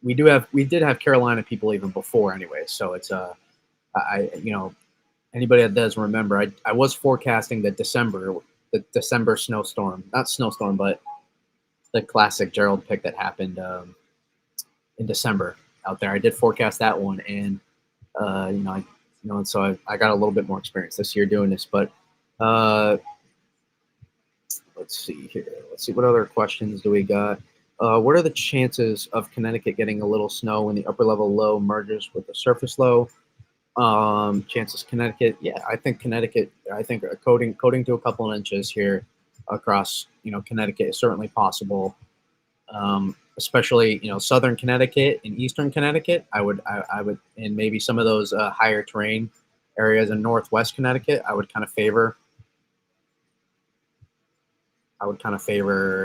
we did have Carolina people even before anyway, so it's anybody that does remember, I was forecasting the December snowstorm, not snowstorm, but the classic Gerald pick that happened in December out there. I did forecast that one, and so I got a little bit more experience this year doing this. But let's see here. Let's see what other questions do we got. What are the chances of Connecticut getting a little snow when the upper level low merges with the surface low? Chances Connecticut, yeah, I think Connecticut. I think coating to a couple of inches here across Connecticut is certainly possible. Especially southern Connecticut and eastern Connecticut. I would and maybe some of those higher terrain areas in northwest Connecticut. I would kind of favor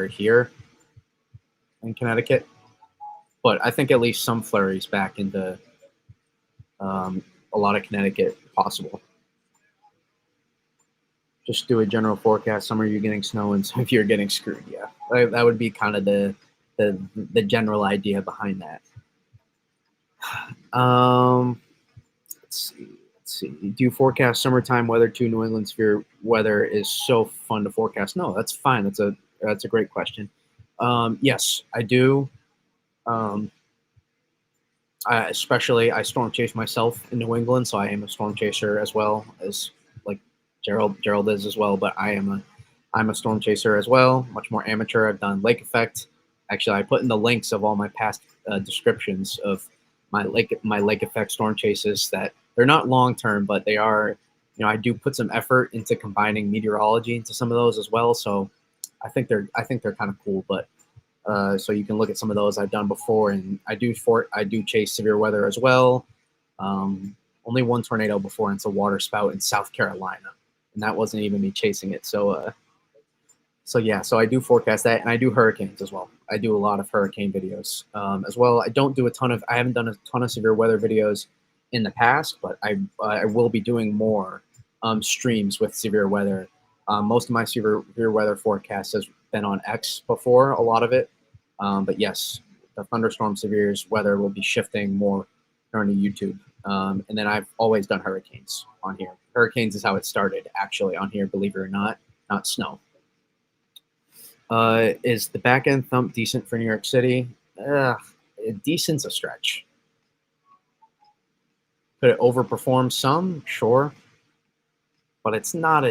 here in Connecticut, but I think at least some flurries back into a lot of Connecticut possible. Just do a general forecast. Some of you getting snow and some of you are getting screwed. Yeah, that would be kind of the general idea behind that. Let's see. Do you forecast summertime weather to New England sphere weather is so fun to forecast? No, that's fine. That's a great question. Yes, I do. I storm chase myself in New England, so I am a storm chaser as well as like Gerald is as well. But I'm a storm chaser as well, much more amateur. I've done lake effect. Actually, I put in the links of all my past descriptions of my lake effect storm chases. That they're not long term, but they are. I do put some effort into combining meteorology into some of those as well. So I think they're kind of cool. But so you can look at some of those I've done before, and I do chase severe weather as well. Only one tornado before, and it's a water spout in South Carolina, and that wasn't even me chasing it. So yeah, so I do forecast that, and I do hurricanes as well. I do a lot of hurricane videos as well. I haven't done a ton of severe weather videos in the past, but I will be doing more streams with severe weather. Most of my severe weather forecast has been on X before, a lot of it. But yes, the thunderstorm severes weather will be shifting more during YouTube. And then I've always done hurricanes on here. Hurricanes is how it started, actually, on here, believe it or not snow. Is the back end thump decent for New York City? Decent's a stretch. Could it overperform some? Sure. But it's not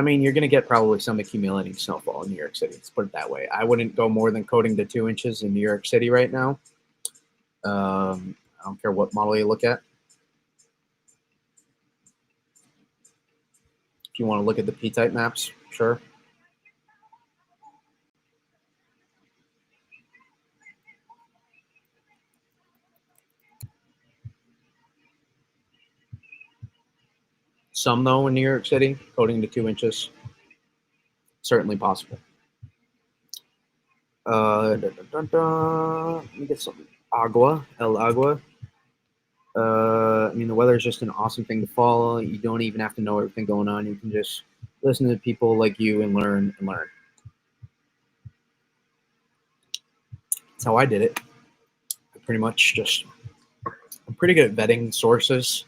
I mean, you're going to get probably some accumulating snowfall in New York City. Let's put it that way. I wouldn't go more than coating to 2 inches in New York City right now. I don't care what model you look at. If you want to look at the P-type maps, sure. Some, though, in New York City, coating to 2 inches, certainly possible. Let me get some agua, el agua. I mean, the weather is just an awesome thing to follow. You don't even have to know everything going on. You can just listen to people like you and learn and learn. That's how I did it. I pretty much just, I'm pretty good at vetting sources.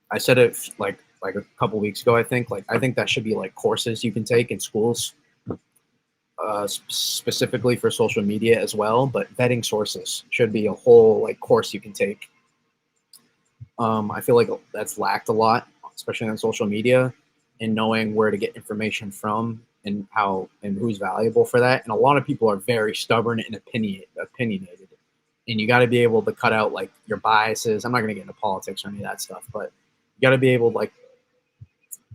I said it like a couple weeks ago. I think that should be like courses you can take in schools, specifically for social media as well. But vetting sources should be a whole like course you can take. I feel like that's lacked a lot, especially on social media, and knowing where to get information from and how and who's valuable for that. And a lot of people are very stubborn and opinionated, and you got to be able to cut out like your biases. I'm not going to get into politics or any of that stuff, but you got to be able to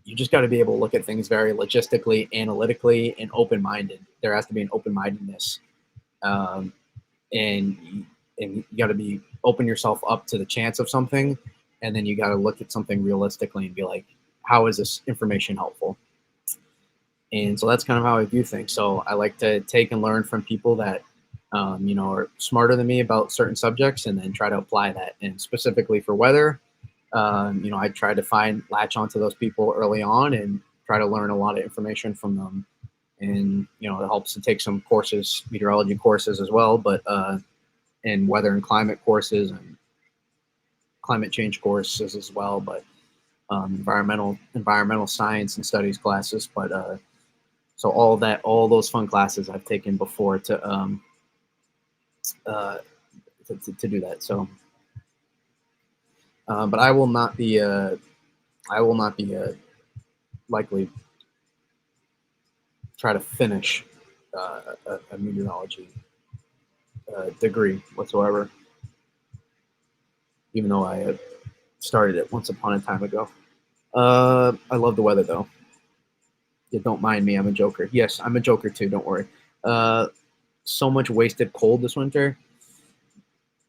you just got to be able to look at things very logistically, analytically, and open-minded. There has to be an open-mindedness, and you got to be open yourself up to the chance of something, and then you got to look at something realistically and be like, how is this information helpful? And so that's kind of how I view things. So I like to take and learn from people that are smarter than me about certain subjects, and then try to apply that. And specifically for weather, I try to latch onto those people early on and try to learn a lot of information from them. And it helps to take some courses, meteorology courses as well, but and weather and climate courses and climate change courses as well, but environmental science and studies classes. But so all those fun classes I've taken before to do that. So, but I will not be likely try to finish a meteorology degree whatsoever, even though I started it once upon a time ago. I love the weather, though. Yeah, don't mind me. I'm a joker. Yes, I'm a joker, too. Don't worry. So much wasted cold this winter.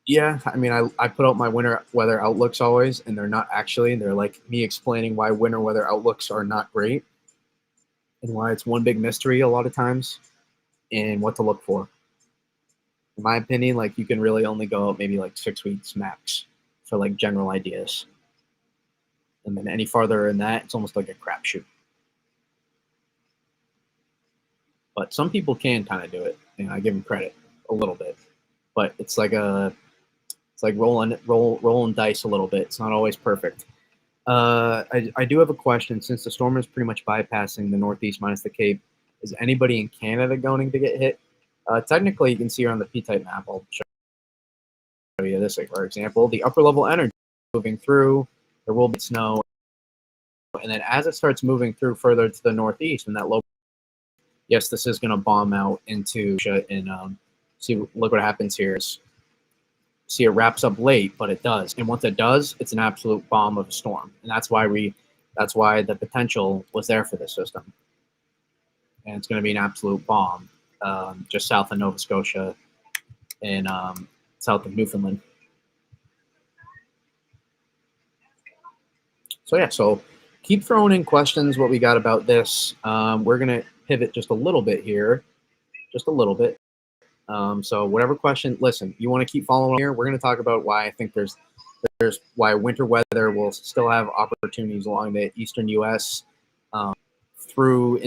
Yeah, I mean, I put out my winter weather outlooks always, and they're not actually. They're like me explaining why winter weather outlooks are not great and why it's one big mystery a lot of times and what to look for. In my opinion, like you can really only go out maybe like 6 weeks max for like general ideas. And then any farther than that, it's almost like a crapshoot. But some people can kind of do it, and I give them credit a little bit. But it's like rolling dice a little bit. It's not always perfect. I do have a question. Since the storm is pretty much bypassing the Northeast minus the Cape, is anybody in Canada going to get hit? Technically, you can see here on the P-type map. I'll show you this, like, for example. The upper level energy moving through, there will be snow. And then as it starts moving through further to the northeast, and that low, yes, this is going to bomb out into and look what happens here. See, it wraps up late, but it does. And once it does, it's an absolute bomb of a storm. And that's why the potential was there for this system. And it's going to be an absolute bomb just south of Nova Scotia and south of Newfoundland. So yeah, so keep throwing in questions what we got about this. We're going to pivot just a little bit here, just a little bit. So whatever question, listen, you want to keep following here. We're going to talk about why I think there's why winter weather will still have opportunities along the eastern U.S. Through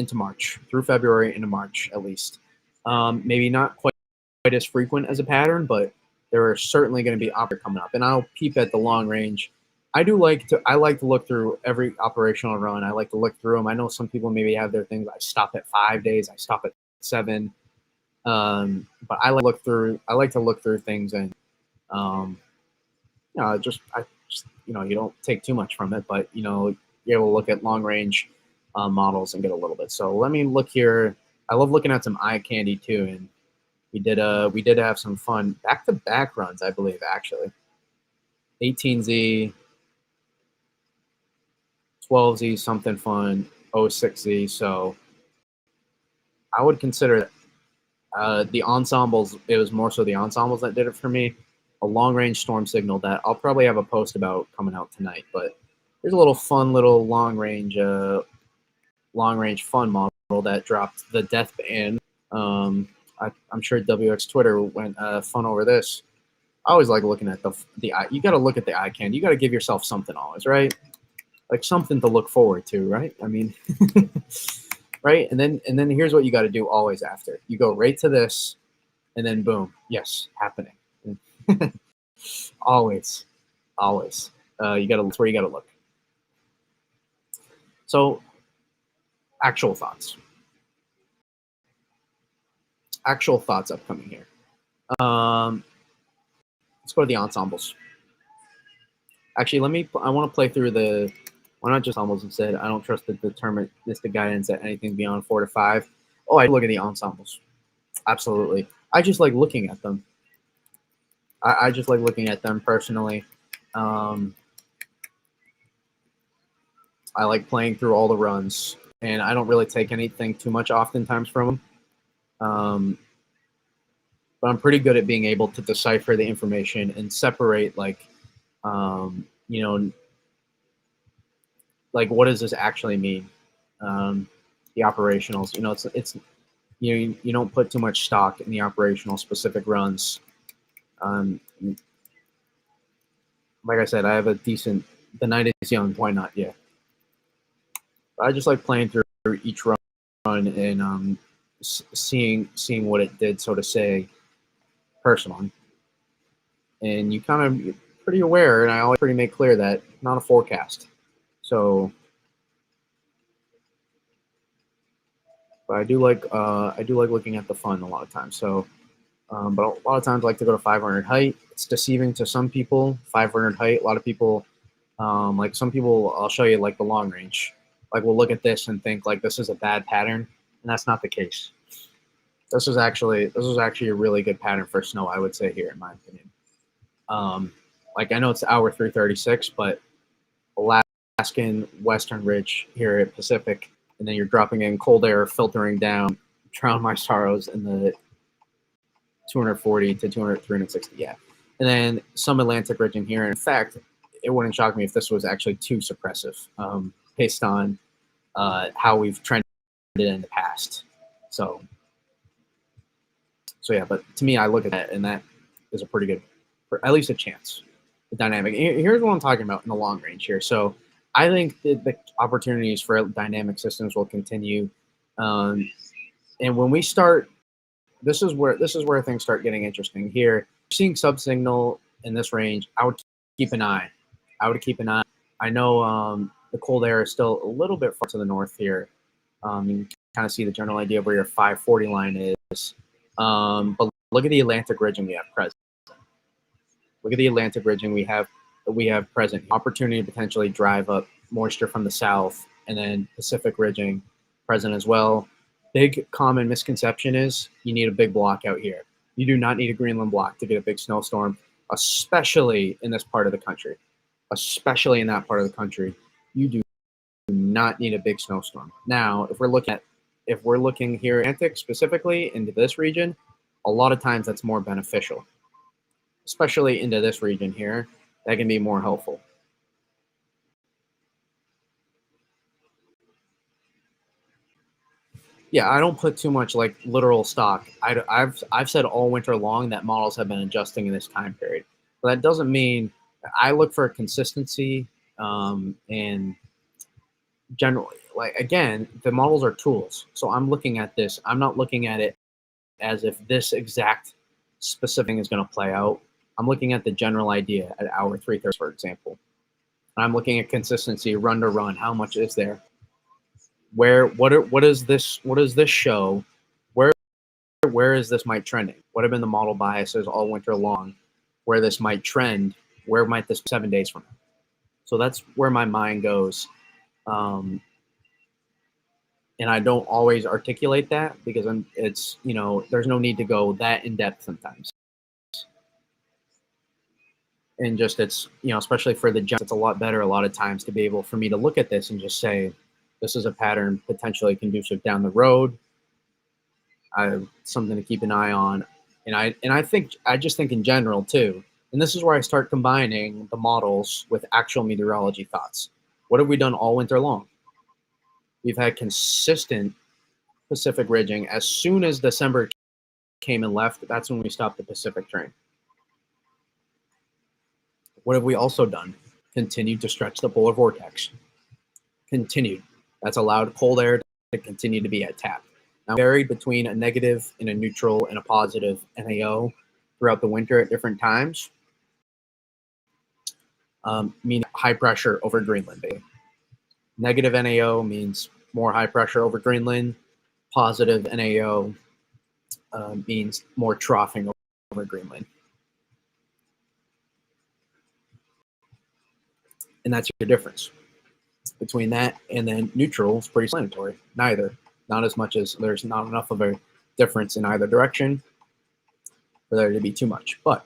February into March at least. Maybe not quite as frequent as a pattern, but there are certainly going to be opportunities coming up. And I'll peep at the long range. I like to look through every operational run. I like to look through them. I know some people maybe have their things. I stop at 5 days. I stop at 7. But I like to look through things, and you don't take too much from it, but you're able to look at long range models and get a little bit. So let me look here. I love looking at some eye candy too, and we did have some fun back-to-back runs, I believe, actually. 18Z, 12Z, something fun, 06Z. So I would consider the ensembles. It was more so the ensembles that did it for me. A long-range storm signal that I'll probably have a post about coming out tonight. But there's a little fun little long-range fun model that dropped the death ban. I'm sure WX Twitter went fun over this. I always like looking at the eye. You got to look at the eye candy. You got to give yourself something always, right? Like something to look forward to, right? I mean, right? And then here's what you got to do always after. You go right to this, and then boom, yes, happening. always. You got to. That's where you got to look. So, actual thoughts. Upcoming here. Let's go to the ensembles. Actually, I want to play through the. Why not just ensembles instead? I don't trust the deterministic guidance at anything beyond 4 to 5. Oh, I look at the ensembles. Absolutely. I just like looking at them. I just like looking at them personally. I like playing through all the runs, and I don't really take anything too much oftentimes from them. But I'm pretty good at being able to decipher the information and separate, like, like what does this actually mean? The operationals, it's you don't put too much stock in the operational specific runs. Like I said, I have a decent. The night is young. Why not? Yeah. I just like playing through each run and seeing what it did, so to say, personally. And you kind of pretty aware, and I always pretty make clear that not a forecast. So, but I do like looking at the fun a lot of times. So, but a lot of times I like to go to 500 height. It's deceiving to some people. 500 height. A lot of people, like some people, I'll show you like the long range. Like we'll look at this and think like this is a bad pattern, and that's not the case. This was actually a really good pattern for snow, I would say here, in my opinion. Like I know it's hour 336, but Alaskan Western Ridge here at Pacific, and then you're dropping in cold air filtering down, drown my sorrows in the 240 to 200, 360, yeah. And then some Atlantic ridge in here. In fact, it wouldn't shock me if this was actually too suppressive, based on how we've trended in the past. So yeah, but to me, I look at that, and that is a pretty good, at least a chance. The dynamic. Here's what I'm talking about in the long range here. So I think the opportunities for dynamic systems will continue, and when we start, this is where things start getting interesting. Here, seeing subsignal in this range, I would keep an eye. I know the cold air is still a little bit far to the north here. You can kind of see the general idea of where your 540 line is. But look at the Atlantic ridging we have present. Look at the Atlantic ridging we have present. Opportunity to potentially drive up moisture from the south, and then Pacific ridging present as well. Big common misconception is you need a big block out here. You do not need a Greenland block to get a big snowstorm, especially in this part of the country. Especially in that part of the country, you do not need a big snowstorm. Now, if we're looking here at Atlantic specifically into this region, a lot of times that's more beneficial. Especially into this region here, that can be more helpful. Yeah, I don't put too much like literal stock. I've said all winter long that models have been adjusting in this time period. But that doesn't mean I look for consistency, and generally, like again, the models are tools. So I'm looking at this. I'm not looking at it as if this exact specific thing is going to play out. I'm looking at the general idea at hour 330, for example. I'm looking at consistency, run to run. How much is there? What is this show? Where is this might trending? What have been the model biases all winter long? Where this might trend? Where might this 7 days from now? So that's where my mind goes. and I don't always articulate that because it's, there's no need to go that in depth sometimes. And just it's, especially for the jump, it's a lot better a lot of times to be able for me to look at this and just say, this is a pattern potentially conducive down the road. Something to keep an eye on. And I just think in general too, and this is where I start combining the models with actual meteorology thoughts. What have we done all winter long? We've had consistent Pacific ridging. As soon as December came and left, that's when we stopped the Pacific train. What have we also done? Continued to stretch the polar vortex. Continued. That's allowed cold air to continue to be at tap. Now, varied between a negative and a neutral and a positive NAO throughout the winter at different times, meaning high pressure over Greenland. Negative NAO means more high pressure over Greenland. Positive NAO means more troughing over Greenland. And that's your difference. Between that and then neutral is pretty explanatory. Neither. Not as much as there's not enough of a difference in either direction for there to be too much. But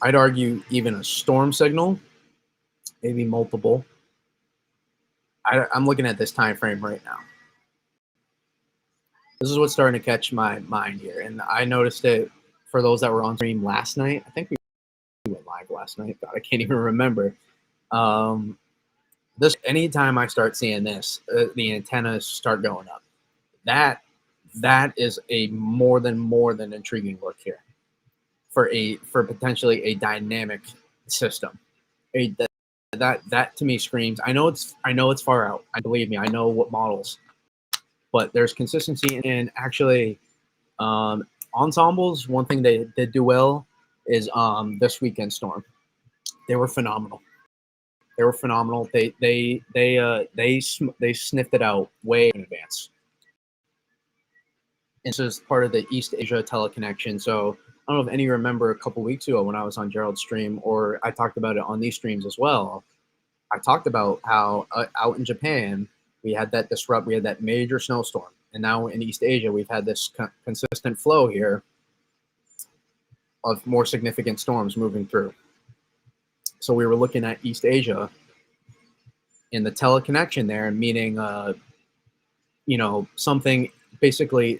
I'd argue even a storm signal, maybe multiple. I'm looking at this time frame right now. This is what's starting to catch my mind here. And I noticed it for those that were on stream last night. I think we went live last night. God, I can't even remember. This anytime I start seeing this, the antennas start going up. That is a more than intriguing look here for potentially a dynamic system. That to me screams. I know it's far out. I believe me. I know what models, but there's consistency and actually ensembles. One thing they did do well is this weekend storm. They were phenomenal. They were phenomenal. They sniffed it out way in advance. And this is part of the East Asia teleconnection. So I don't know if any remember a couple weeks ago when I was on Gerald's stream, or I talked about it on these streams as well. I talked about how out in Japan we had that we had that major snowstorm, and now in East Asia we've had this consistent flow here of more significant storms moving through. So we were looking at East Asia in the teleconnection there, meaning something basically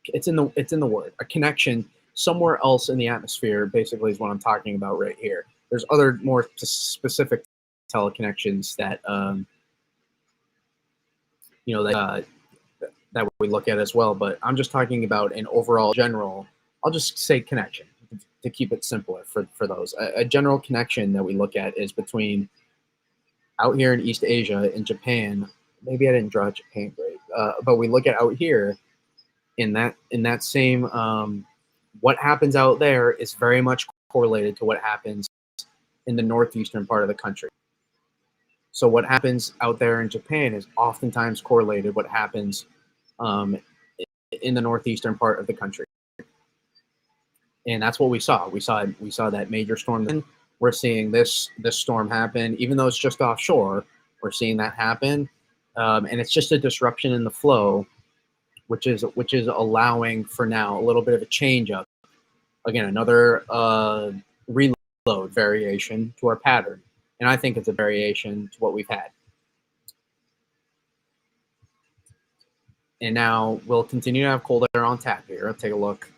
it's in the word, a connection somewhere else in the atmosphere basically is what I'm talking about right here. There's other more specific teleconnections that that we look at as well, but I'm just talking about an overall general, I'll just say connection to keep it simpler for those. A general connection that we look at is between out here in East Asia, in Japan. Maybe I didn't draw Japan great, but we look at out here in that same what happens out there is very much correlated to what happens in the northeastern part of the country. So what happens out there in Japan is oftentimes correlated what happens in the northeastern part of the country. And that's what we saw. We saw that major storm. Then we're seeing this storm happen, even though it's just offshore. We're seeing that happen, and it's just a disruption in the flow, which is allowing for now a little bit of a change up. Again, another reload variation to our pattern, and I think it's a variation to what we've had. And now we'll continue to have cold air on tap here. Let's take a look.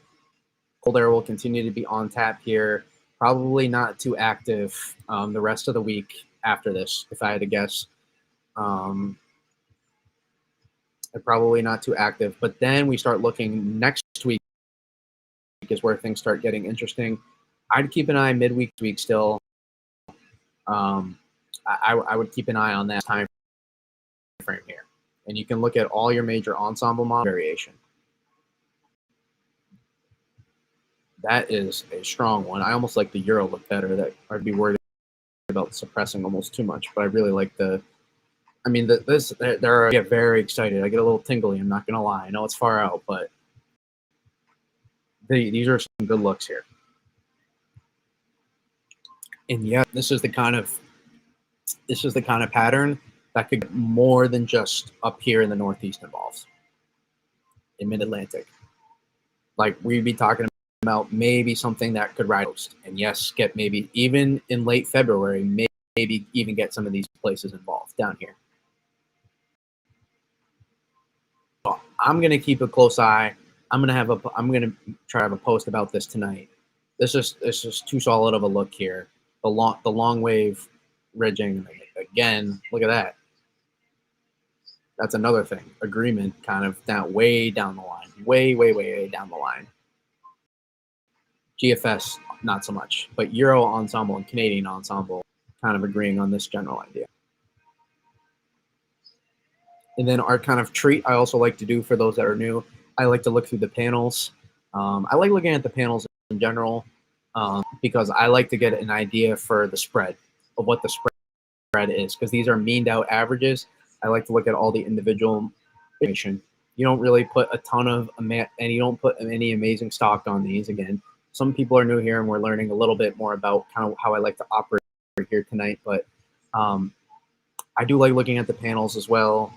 Cold air will continue to be on tap here. Probably not too active the rest of the week after this, if I had to guess. Probably not too active. But then we start looking next week is where things start getting interesting. I'd keep an eye midweek still. I would keep an eye on that time frame here. And you can look at all your major ensemble model variation. That is a strong one. I almost like the Euro look better. That I'd be worried about suppressing almost too much, but I really like the. I mean, I get very excited. I get a little tingly. I'm not gonna lie. I know it's far out, but these are some good looks here. And yeah, this is the kind of This is the kind of pattern that could get more than just up here in the Northeast involved, in Mid-Atlantic. Like we'd be talking about maybe something that could ride coast, and yes, get maybe even in late February, maybe even get some of these places involved down here. So I'm gonna keep a close eye. I'm gonna try to have a post about this tonight. This is too solid of a look here. The long wave ridging again. Look at that. That's another thing. Agreement kind of way down the line. Way down the line. GFS, not so much. But Euro Ensemble and Canadian Ensemble kind of agreeing on this general idea. And then our kind of treat I also like to do for those that are new, I like to look through the panels. I like looking at the panels in general because I like to get an idea for the spread of what the spread is, because these are meaned out averages. I like to look at all the individual information. You don't really put a ton of, and you don't put any amazing stock on these. Again, some people are new here and we're learning a little bit more about kind of how I like to operate here tonight, but I do like looking at the panels as well.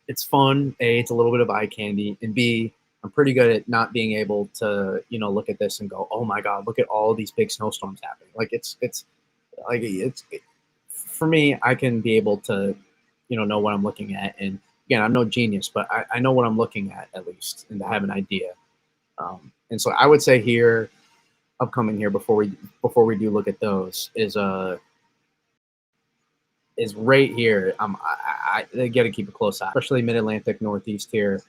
It's fun. A, it's a little bit of eye candy, and B, I'm pretty good at not being able to, look at this and go, oh my God, look at all these big snowstorms happening. Like it's for me, I can be able to, know what I'm looking at. And again, I'm no genius, but I know what I'm looking at least, and to have an idea. And so I would say here, upcoming here, before we do look at those, is right here. I got to keep a close eye, especially Mid-Atlantic, Northeast here.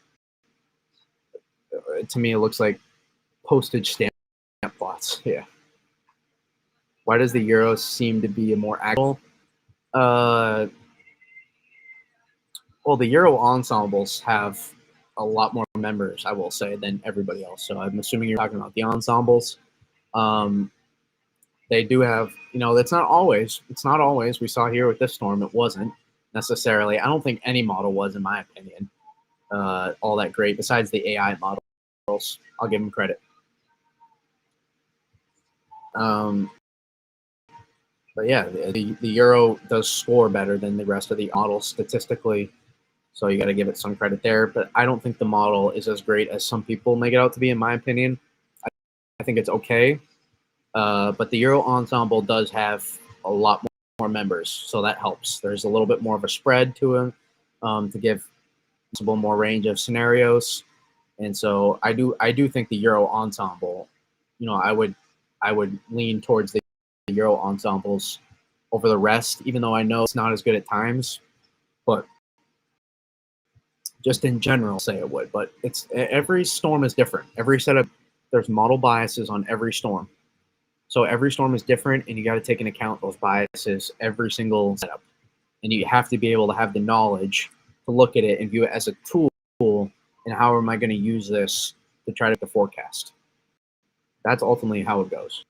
To me, it looks like postage stamp plots. Yeah. Why does the Euro seem to be a more actual? Well, the Euro ensembles have a lot more members, I will say, than everybody else. So I'm assuming you're talking about the ensembles. They do have, it's not always. We saw here with this storm, it wasn't necessarily. I don't think any model was, in my opinion, all that great, besides the AI models. I'll give them credit. But yeah, the Euro does score better than the rest of the models statistically. So you got to give it some credit there. But I don't think the model is as great as some people make it out to be, in my opinion. I think it's okay. But the Euro Ensemble does have a lot more members, so that helps. There's a little bit more of a spread to it to give more range of scenarios. And so I do think the Euro Ensemble, I would lean towards the Euro ensembles over the rest, even though I know it's not as good at times. But just in general, say it would. But every storm is different. There's model biases on every storm. So every storm is different, and you got to take into account those biases every single setup. And you have to be able to have the knowledge to look at it and view it as a tool. And how am I going to use this to try to get the forecast? That's ultimately how it goes.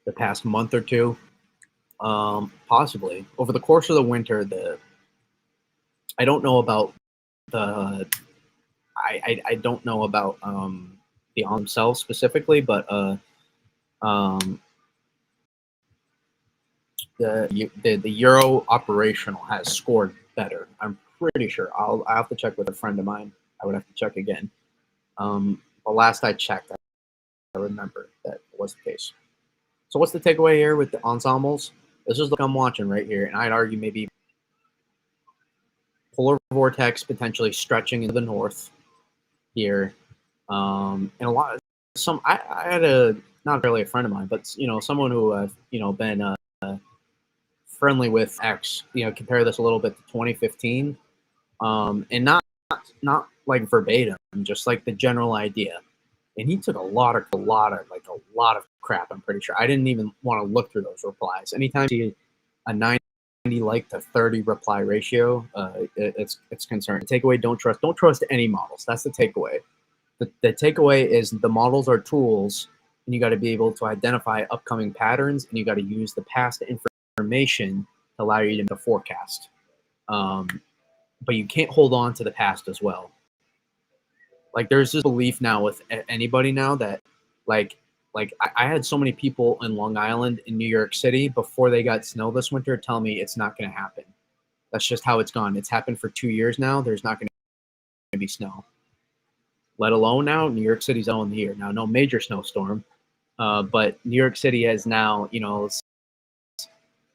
The past month or two, possibly over the course of the winter. I don't know about the. I don't know about the themselves specifically, but the Euro operational has scored better. I'm pretty sure. I'll have to check with a friend of mine. I would have to check again. The last I checked, I remember that was the case. So what's the takeaway here with the ensembles? This is what I'm watching right here, and I'd argue maybe polar vortex potentially stretching into the north here, and a lot of I had a not really a friend of mine, but someone who I've been friendly with X. Compare this a little bit to 2015, and not like verbatim, just like the general idea. And he took a lot of crap. I'm pretty sure. I didn't even want to look through those replies. Anytime you see a 90 like to 30 reply ratio, it's concerning. The takeaway: don't trust any models. That's the takeaway. The takeaway is the models are tools, and you got to be able to identify upcoming patterns, and you got to use the past information to allow you to forecast. But you can't hold on to the past as well. Like there's this belief now with anybody now that like like I had so many people in Long Island, in New York City, before they got snow this winter, tell me it's not going to happen. That's just how it's gone. It's happened for 2 years now. There's not going to be snow. Let alone now, New York City's on the year. Now, no major snowstorm, but New York City has now,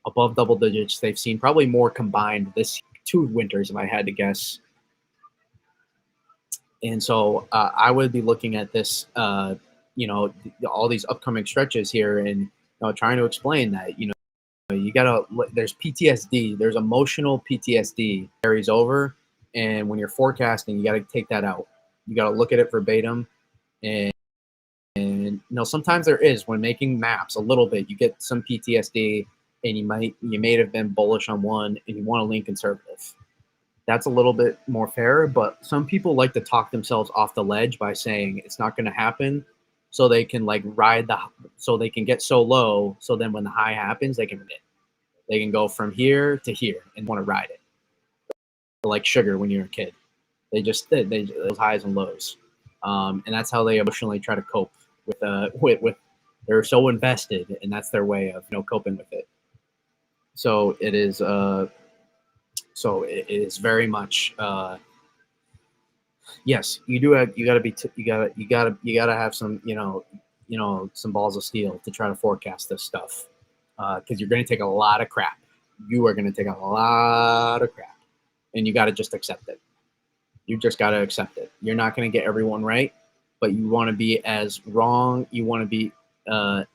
above double digits. They've seen probably more combined this 2 winters, if I had to guess. And so I would be looking at this, all these upcoming stretches here, and trying to explain that, you gotta. There's PTSD. There's emotional PTSD carries over, and when you're forecasting, you got to take that out. You got to look at it verbatim, and sometimes there is, when making maps a little bit, you get some PTSD, and you may have been bullish on one, and you want to lean conservative. That's a little bit more fair, but some people like to talk themselves off the ledge by saying it's not going to happen, so they can so they can get so low, so then when the high happens, they can go from here to here and want to ride it, like sugar when you're a kid. They those highs and lows, and that's how they emotionally try to cope with they're so invested, and that's their way of coping with it. So it is it is very much yes, you do have, you got to be you got to have some some balls of steel to try to forecast this stuff, because you're going to take a lot of crap. You are going to take a lot of crap, and you got to just accept it. You just got to accept it. You're not going to get everyone right, but you want to be as wrong. You want to be as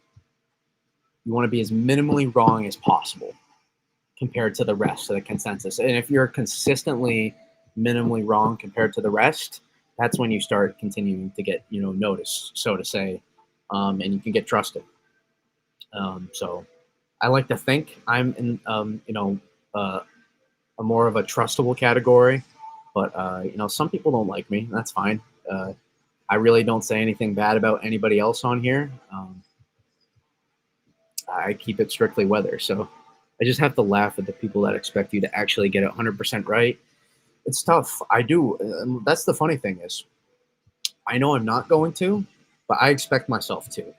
minimally wrong as possible compared to the rest of the consensus. And if you're consistently minimally wrong compared to the rest, that's when you start continuing to get noticed, so to say, and you can get trusted. So I like to think I'm in a more of a trustable category, but some people don't like me. That's fine. I really don't say anything bad about anybody else on here. I keep it strictly weather, so I just have to laugh at the people that expect you to actually get it 100% right. It's tough. I do. That's the funny thing is, I know I'm not going to, but I expect myself to.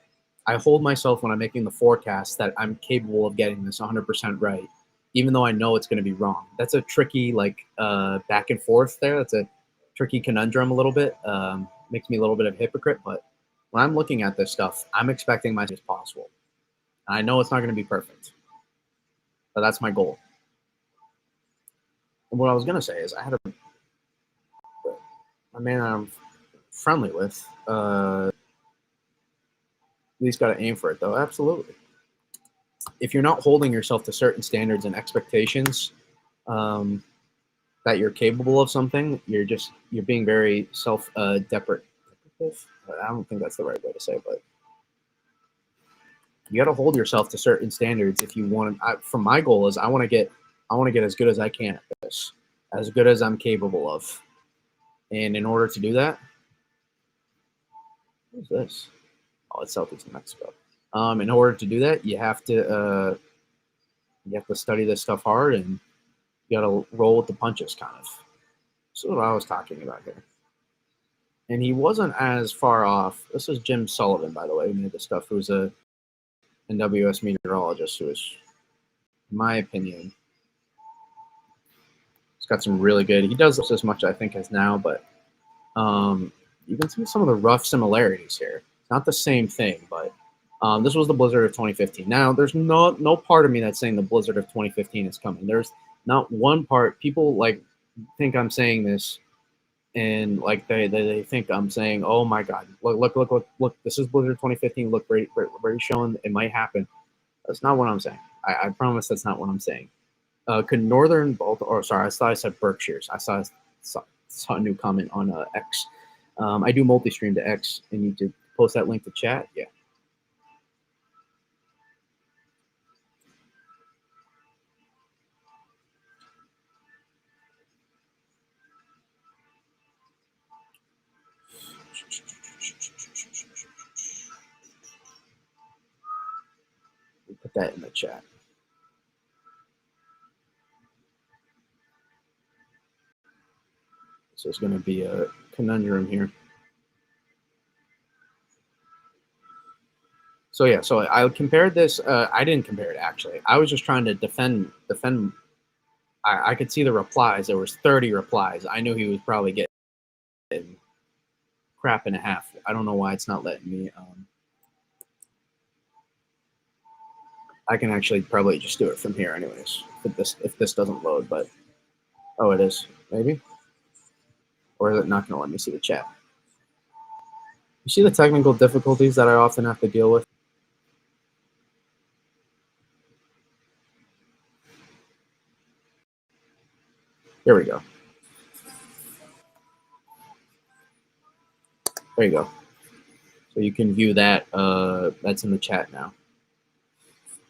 I hold myself when I'm making the forecast that I'm capable of getting this 100% right, even though I know it's going to be wrong. That's a tricky back and forth there. That's a tricky conundrum a little bit. Makes me a little bit of a hypocrite, but when I'm looking at this stuff, I'm expecting myself as possible. I know it's not going to be perfect, but that's my goal. And what I was going to say is, I had a man I'm friendly with. At least got to aim for it, though. Absolutely. If you're not holding yourself to certain standards and expectations, that you're capable of something, you're being very self-deprecative. I don't think that's the right way to say it, but you got to hold yourself to certain standards if you want to. From my goal is I want to get as good as I can at this, as good as I'm capable of, and in order to do that, what is this? Oh, it's Celtics in Mexico. In order to do that, you have to study this stuff hard, and you got to roll with the punches, kind of. This is what I was talking about here. And he wasn't as far off. This is Jim Sullivan, by the way, who made this stuff, who's a NWS meteorologist, who is, in my opinion, he's got some really good. He does this as much, I think, as now, but you can see some of the rough similarities here. It's not the same thing, but this was the blizzard of 2015. Now, there's no part of me that's saying the blizzard of 2015 is coming. There's not one part. People think I'm saying this, and they think I'm saying, oh my God, look, this is blizzard 2015. Look, very showing it might happen. That's not what I'm saying. I promise that's not what I'm saying. Could northern Baltimore, or sorry, I thought I said Berkshires. I saw a new comment on X. I do multi-stream to X, and you did post that link to chat. Yeah. Put that in the chat. So it's going to be a conundrum here. So yeah, so I compared this. I didn't compare it actually. I was just trying to defend. I could see the replies. There was 30 replies. I knew he was probably getting crap and a half. I don't know why it's not letting me. I can actually probably just do it from here, anyways. If this doesn't load, but oh, it is maybe, or is it not going to let me see the chat? You see the technical difficulties that I often have to deal with. Here we go. There you go. So you can view that. That's in the chat now.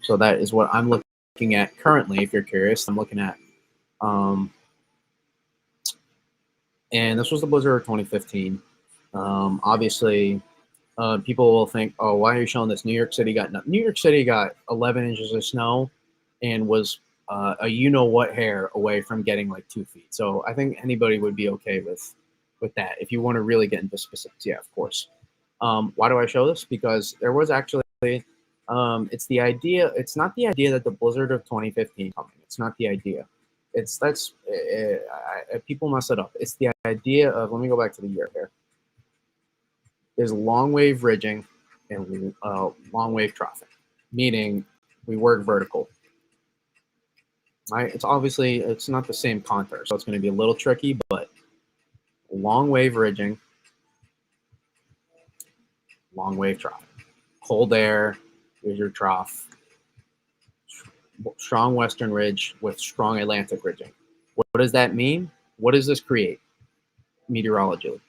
So that is what I'm looking at currently. If you're curious, I'm looking at. And this was the blizzard of 2015. Obviously, people will think, "Oh, why are you showing this?" New York City got 11 inches of snow, and was a you-know-what hair away from getting like 2 feet. So I think anybody would be okay with that. If you want to really get into specifics, yeah, of course. Why do I show this? Because there was actually, it's the idea. It's not the idea that the blizzard of 2015 coming. It's not the idea. People mess it up. It's the idea of, let me go back to the year here. There's long wave ridging and long wave troughing, meaning we work vertical. Right? It's not the same contour, so it's going to be a little tricky, but long wave ridging, long wave troughing. Cold air is your trough. Strong western ridge with strong Atlantic ridging. What does that mean? What does this create? Meteorologically,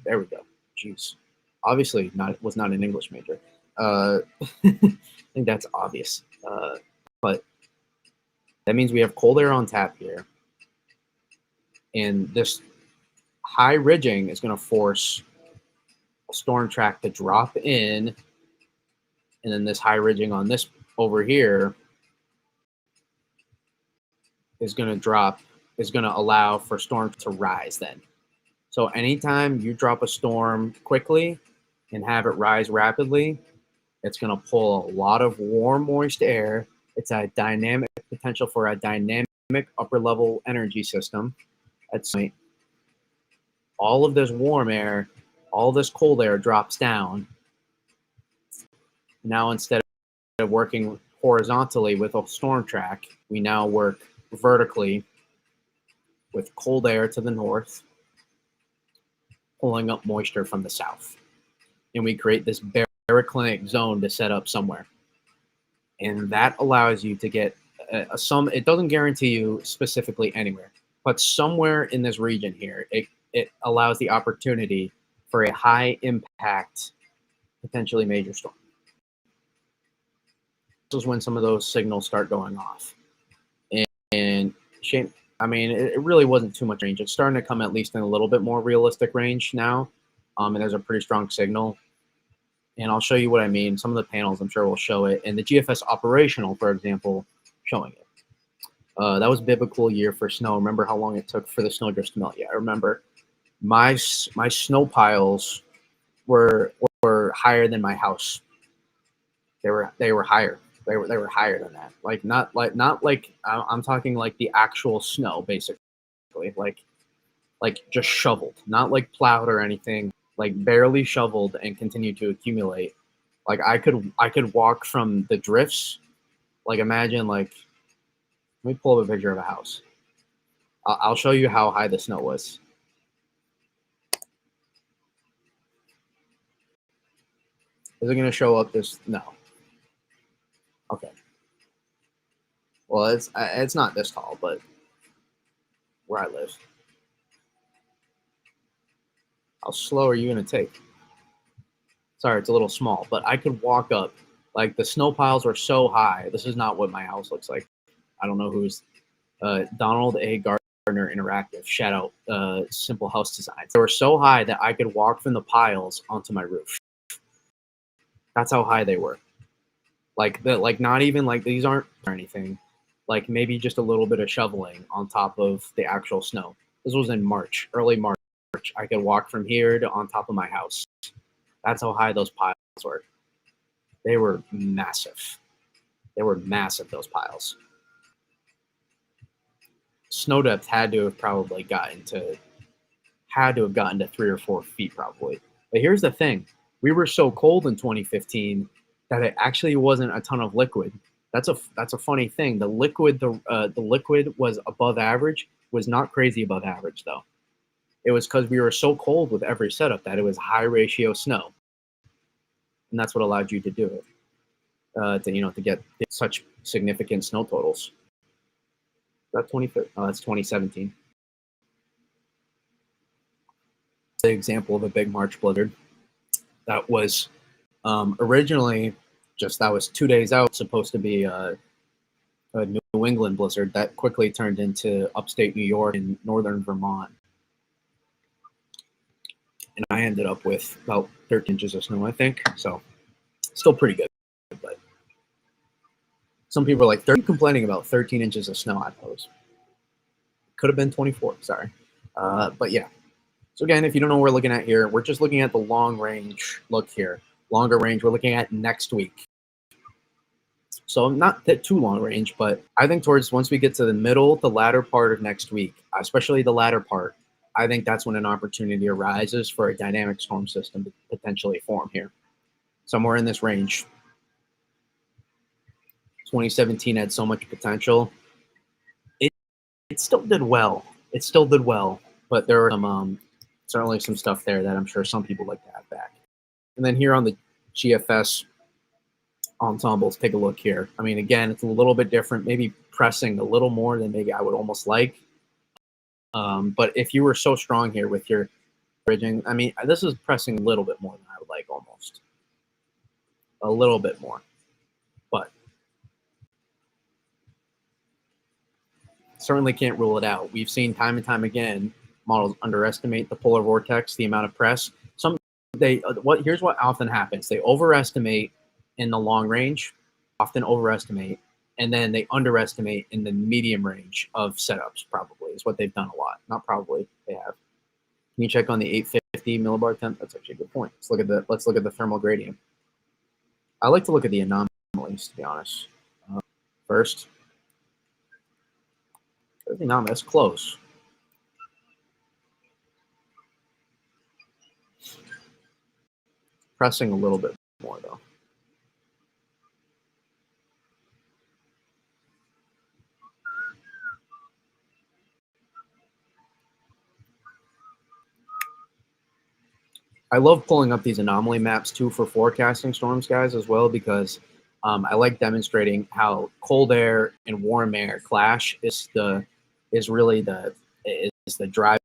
there we go. Jeez, obviously was not an English major. I think that's obvious. But that means we have cold air on tap here, and this high ridging is going to force a storm track to drop in, and then this high ridging on this over here is going to allow for storms to rise then. So anytime you drop a storm quickly and have it rise rapidly, it's going to pull a lot of warm, moist air. It's a dynamic potential for a dynamic upper level energy system. That's all of this warm air, all this cold air drops down. Now, instead of working horizontally with a storm track, we now work vertically with cold air to the north, pulling up moisture from the south. And we create this baroclinic zone to set up somewhere. And that allows you to get it doesn't guarantee you specifically anywhere, but somewhere in this region here, it allows the opportunity for a high impact, potentially major storm. This is when some of those signals start going off. And shame, I mean, it really wasn't too much range. It's starting to come at least in a little bit more realistic range now. And there's a pretty strong signal. And I'll show you what I mean. Some of the panels, I'm sure, will show it. And the GFS operational, for example, showing it. That was a biblical year for snow. Remember how long it took for the snowdrifts to melt? Yeah, I remember. My snow piles were higher than my house. They were higher. They were higher than that. Like not like I'm talking like the actual snow, basically. Like just shoveled, not like plowed or anything. Like barely shoveled and continued to accumulate. Like I could walk from the drifts. Like imagine like, let me pull up a picture of a house. I'll show you how high the snow was. Is it going to show up this? No. Okay. Well, it's not this tall, but where I live. How slow are you going to take? Sorry, it's a little small, but I could walk up. Like the snow piles were so high. This is not what my house looks like. I don't know who's Donald A. Gardner Interactive. Shout out Simple House Designs. They were so high that I could walk from the piles onto my roof. That's how high they were. Like not even like these aren't or anything. Like maybe just a little bit of shoveling on top of the actual snow. This was in March, early March. I could walk from here to on top of my house. That's how high those piles were. They were massive. They were massive, those piles. Snow depth had to have gotten to 3 or 4 feet probably. But here's the thing: we were so cold in 2015 that it actually wasn't a ton of liquid. That's a funny thing. The liquid was above average. Was not crazy above average though. It was because we were so cold with every setup that it was high ratio snow, and that's what allowed you to do it. To get such significant snow totals. That 2013? Oh, that's 2017. The example of a big March blizzard that was originally that was 2 days out, supposed to be a New England blizzard that quickly turned into upstate New York and northern Vermont. And I ended up with about 13 inches of snow, I think. So still pretty good. But some people are like, "Are you complaining about 13 inches of snow?" I suppose. Could have been 24, sorry. But yeah. So again, if you don't know what we're looking at here, we're just looking at the long range look here. Longer range, we're looking at next week. So not that too long range, but I think once we get to the latter part of next week, especially the latter part, I think that's when an opportunity arises for a dynamic storm system to potentially form here. Somewhere in this range. 2017 had so much potential. It still did well. But there were certainly some stuff there that I'm sure some people like to have back. And then here on the GFS ensembles, take a look here. I mean, again, it's a little bit different, maybe pressing a little more than maybe I would almost like. But if you were so strong here with your bridging, I mean, this is pressing a little bit more than I would like, almost. A little bit more. But certainly can't rule it out. We've seen time and time again models underestimate the polar vortex, the amount of press. Here's what often happens: they overestimate in the long range, often overestimate, and then they underestimate in the medium range of setups. Probably is what they've done a lot. Not probably, they have. Can you check on the 850 millibar temp? That's actually a good point. Let's look at the thermal gradient. I like to look at the anomalies, to be honest. First, the anomaly, that's close. Pressing a little bit more though. I love pulling up these anomaly maps too for forecasting storms, guys, as well, because I like demonstrating how cold air and warm air clash is the driving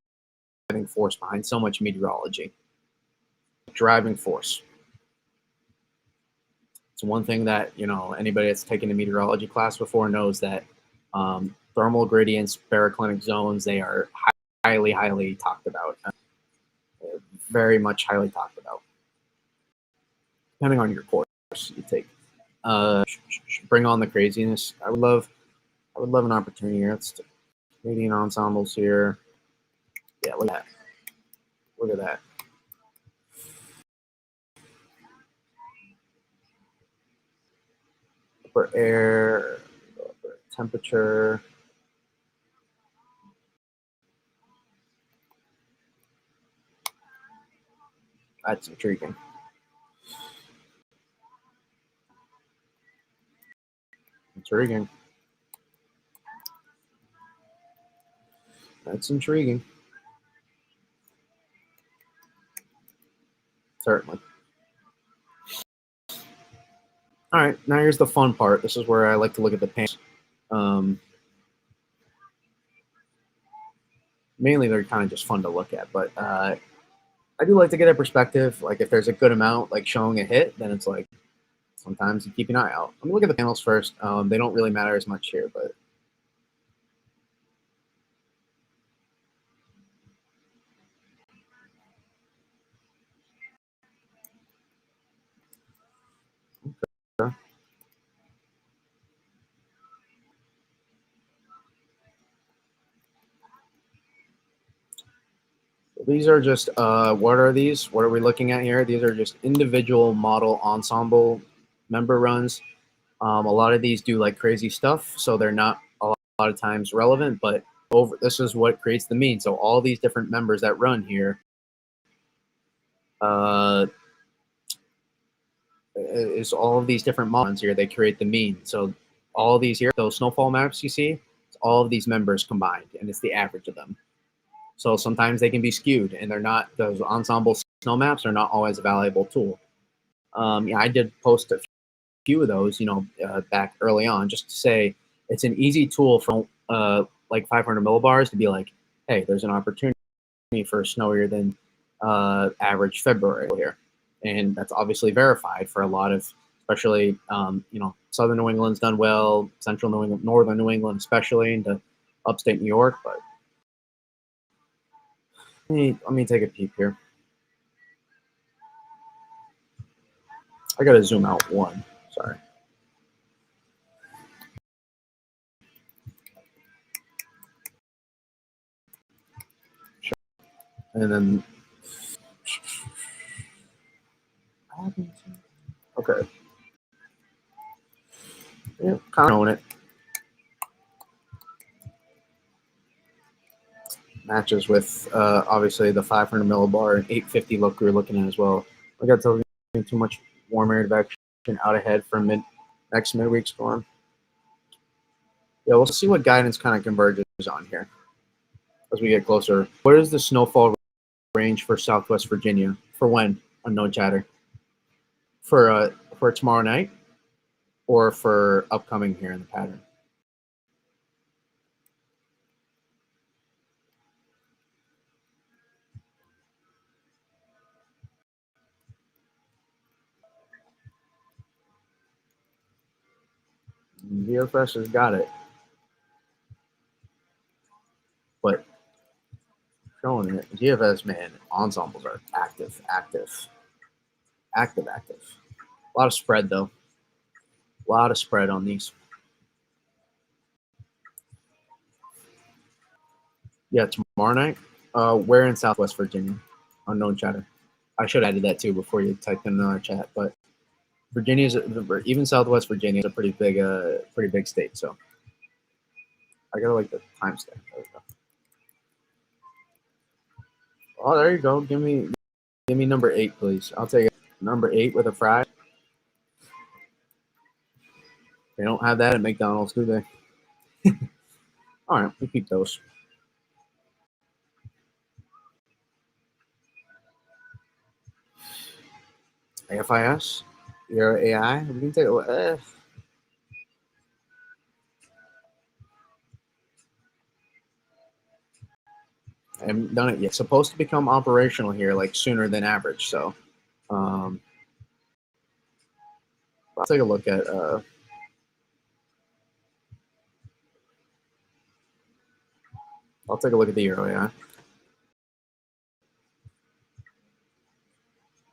force behind so much meteorology. Driving force. It's one thing that anybody that's taken a meteorology class before knows that thermal gradients, baroclinic zones, they are highly, highly talked about. Very much highly talked about, depending on your course you take. Bring on the craziness. I would love an opportunity here. Let's Canadian ensembles here. Yeah, look at that. Look at that. Upper air, upper temperature. That's intriguing. Intriguing. That's intriguing. Certainly. All right, now here's the fun part. This is where I like to look at the panels. Mainly they're kind of just fun to look at, but I do like to get a perspective. Like if there's a good amount like showing a hit, then it's like sometimes you keep an eye out. Let me look at the panels first. They don't really matter as much here, but okay. These are just what are these? What are we looking at here? These are just individual model ensemble member runs. A lot of these do like crazy stuff, so they're not a lot of times relevant, but this is what creates the mean. So all these different members that run here is all of these different models here, they create the mean. So all these here, those snowfall maps you see, it's all of these members combined, and it's the average of them. So sometimes they can be skewed, and they're not, those ensemble snow maps are not always a valuable tool. Yeah, I did post a few of those, back early on, just to say it's an easy tool for like 500 millibars to be like, hey, there's an opportunity for snowier than average February here. And that's obviously verified for a lot of, especially, southern New England's done well, central New England, northern New England, especially into upstate New York. But let me take a peek here. I got to zoom out one. Sorry. And then, okay. Yeah, kind of own it. Matches with obviously the 500 millibar and 850 look we were looking at as well. I got too much warm area advection out ahead for next midweek storm. Yeah, we'll see what guidance kind of converges on here as we get closer. What is the snowfall range for Southwest Virginia? For when? Unknown chatter. For tomorrow night or for upcoming here in the pattern? VFS has got it. But showing it, GFS, man, ensembles are active. A lot of spread, though. A lot of spread on these. Yeah, tomorrow night. Where in Southwest Virginia? Unknown chatter. I should have added that too before you typed in another chat. But Virginia's, even Southwest Virginia is a pretty big state. So I gotta like the timestamp. There we go. Oh, there you go. Give me number 8, please. I'll take it. Number 8 with a fry. They don't have that at McDonald's, do they? All right, we keep those. AFIS, your AI. We can take a. I haven't done it yet. Supposed to become operational here like sooner than average. So, I'll take a look at. I'll take a look at the Euro AI.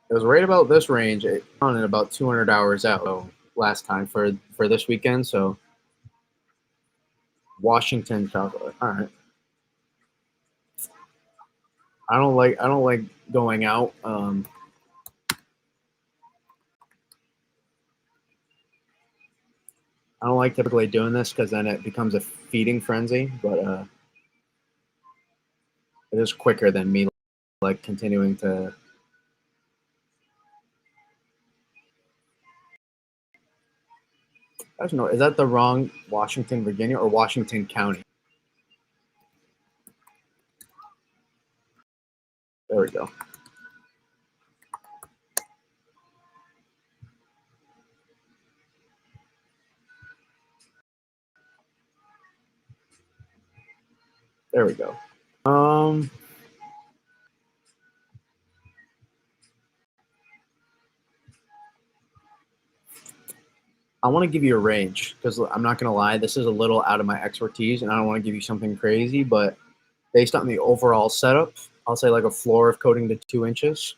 It was right about this range, on about 200 hours out last time for this weekend. So Washington, chocolate. All right. I don't like going out. I don't like typically doing this because then it becomes a feeding frenzy. But it is quicker than me like continuing to. I don't know. Is that the wrong Washington, Virginia, or Washington County? There we go. There we go. I want to give you a range because I'm not going to lie, this is a little out of my expertise, and I don't want to give you something crazy, but based on the overall setup, I'll say like a floor of coating to 2 inches,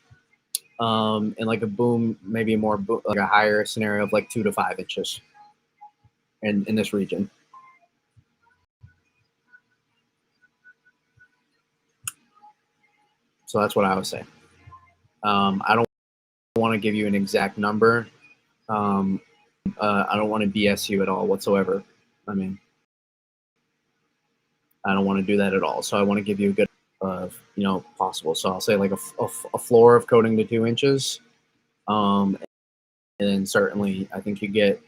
and like a boom, maybe more like a higher scenario of like 2 to 5 inches in this region. So that's what I would say. I don't want to give you an exact number. I don't want to BS you at all whatsoever. I mean, I don't want to do that at all. So I want to give you a good, possible. So I'll say like a floor of coating to 2 inches. And then certainly I think you get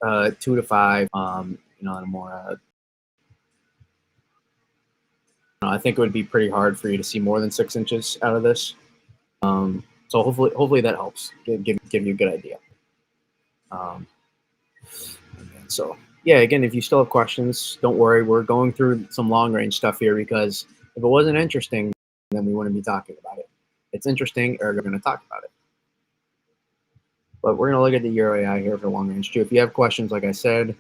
2 to 5. And more. I think it would be pretty hard for you to see more than 6 inches out of this. So hopefully that helps give you a good idea. So yeah, again, if you still have questions, don't worry. We're going through some long range stuff here because if it wasn't interesting, then we wouldn't be talking about it. It's interesting, or we're going to talk about it. But we're going to look at the Euro AI here for long range too. If you have questions, like I said,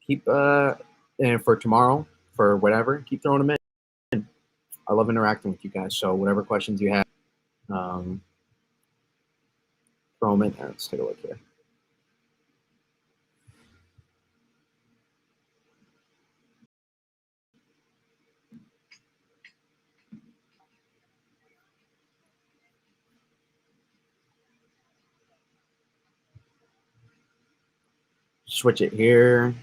keep and for tomorrow, for whatever, keep throwing them in. I love interacting with you guys. So whatever questions you have, throw them in there. Let's take a look here. Switch it here.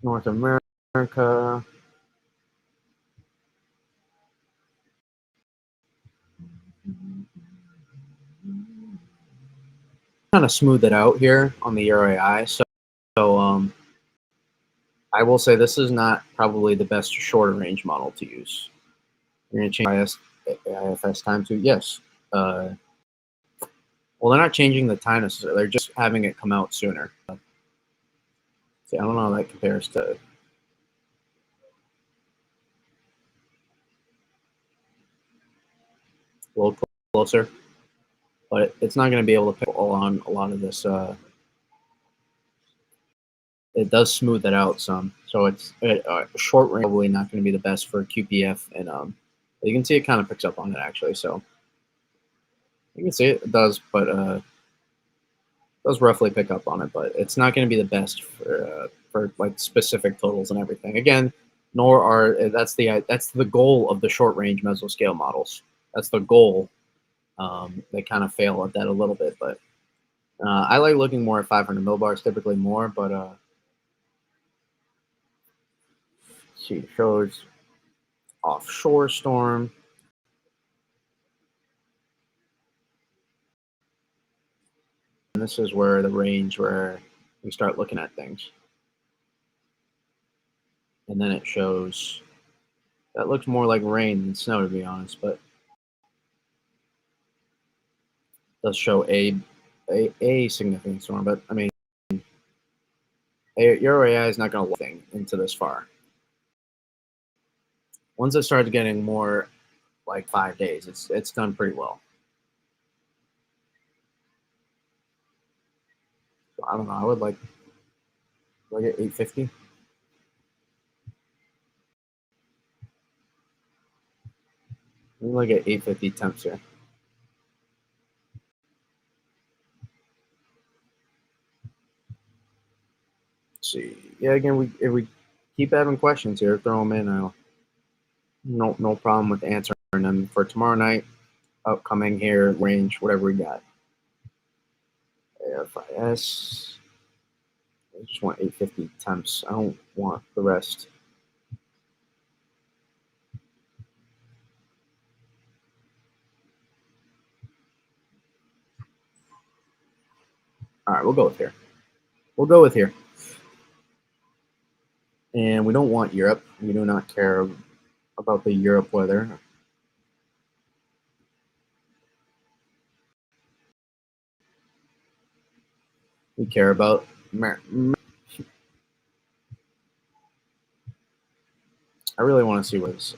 North America. Kind of smooth it out here on the Euro AI. So I will say this is not probably the best shorter range model to use. You're going to change IFS time to yes. Well, they're not changing the time necessarily. They're just having it come out sooner. See, I don't know how that compares to a little closer, but it's not going to be able to pick on a lot of this. It does smooth it out some, so it's short range probably not going to be the best for QPF, and you can see it kind of picks up on it actually. So you can see it does, but does roughly pick up on it, but it's not going to be the best for like specific totals and everything. Again, nor are that's the goal of the short range mesoscale models. That's the goal. They kind of fail at that a little bit, but I like looking more at 500 millibars, typically more, but see, it shows offshore storm. And this is where the range where we start looking at things. And then it shows, that looks more like rain than snow to be honest, but it does show a significant storm. But I mean, your AI is not going to look into this far. Once it starts getting more like 5 days, it's done pretty well. So I don't know. I would like at 850. Let me look at 850 temps here. Let's see. Yeah, again, if we keep having questions here, throw them in. No problem with answering them for tomorrow night. Upcoming here, range, whatever we got. AFIS. I just want 850 temps. I don't want the rest. All right, we'll go with here. We'll go with here. And we don't want Europe. We do not care about the Europe weather. We care about I really want to see what it's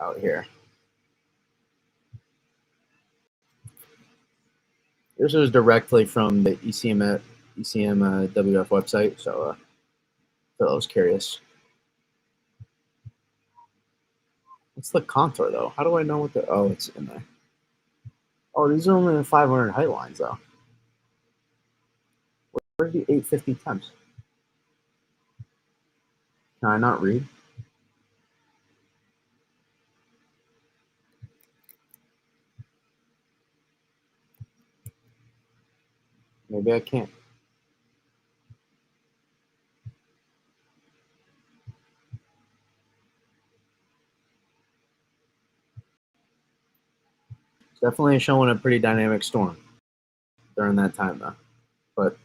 out here. This is directly from the ECM WF website, so I was curious. What's the contour though? How do I know what the? Oh, it's in there. Oh, these are only the 500 height lines though. Where's the 850 temps? Can I not read? Maybe I can't. It's definitely showing a pretty dynamic storm during that time, though. But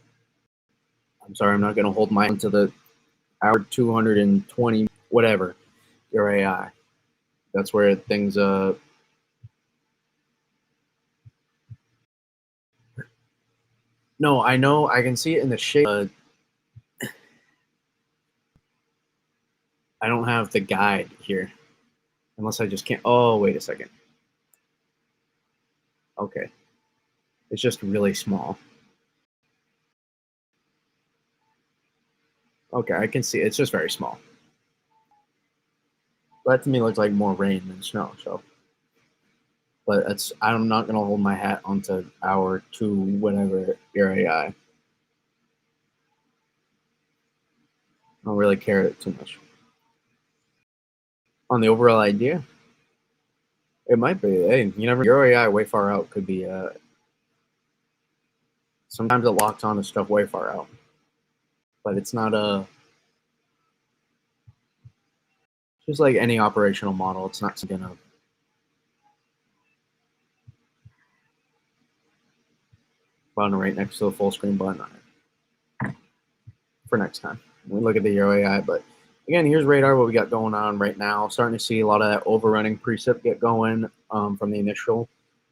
I'm sorry, I'm not going to hold my to the hour 220, whatever, your AI. That's where things, no, I know, I can see it in the shape. I don't have the guide here. Unless I just can't. Oh, wait a second. Okay. It's just really small. Okay, I can see it. It's just very small. That to me looks like more rain than snow. So, but it's I'm not gonna hold my hat onto hour 2 whatever your AI. I don't really care too much. On the overall idea, it might be. Hey, you never. Your AI way far out could be. Sometimes it locks on to stuff way far out, but it's not a. Just like any operational model, it's not gonna button right next to the full screen button on it for next time. We look at the Euro AI, but again, here's radar, what we got going on right now. Starting to see a lot of that overrunning precip get going from the initial,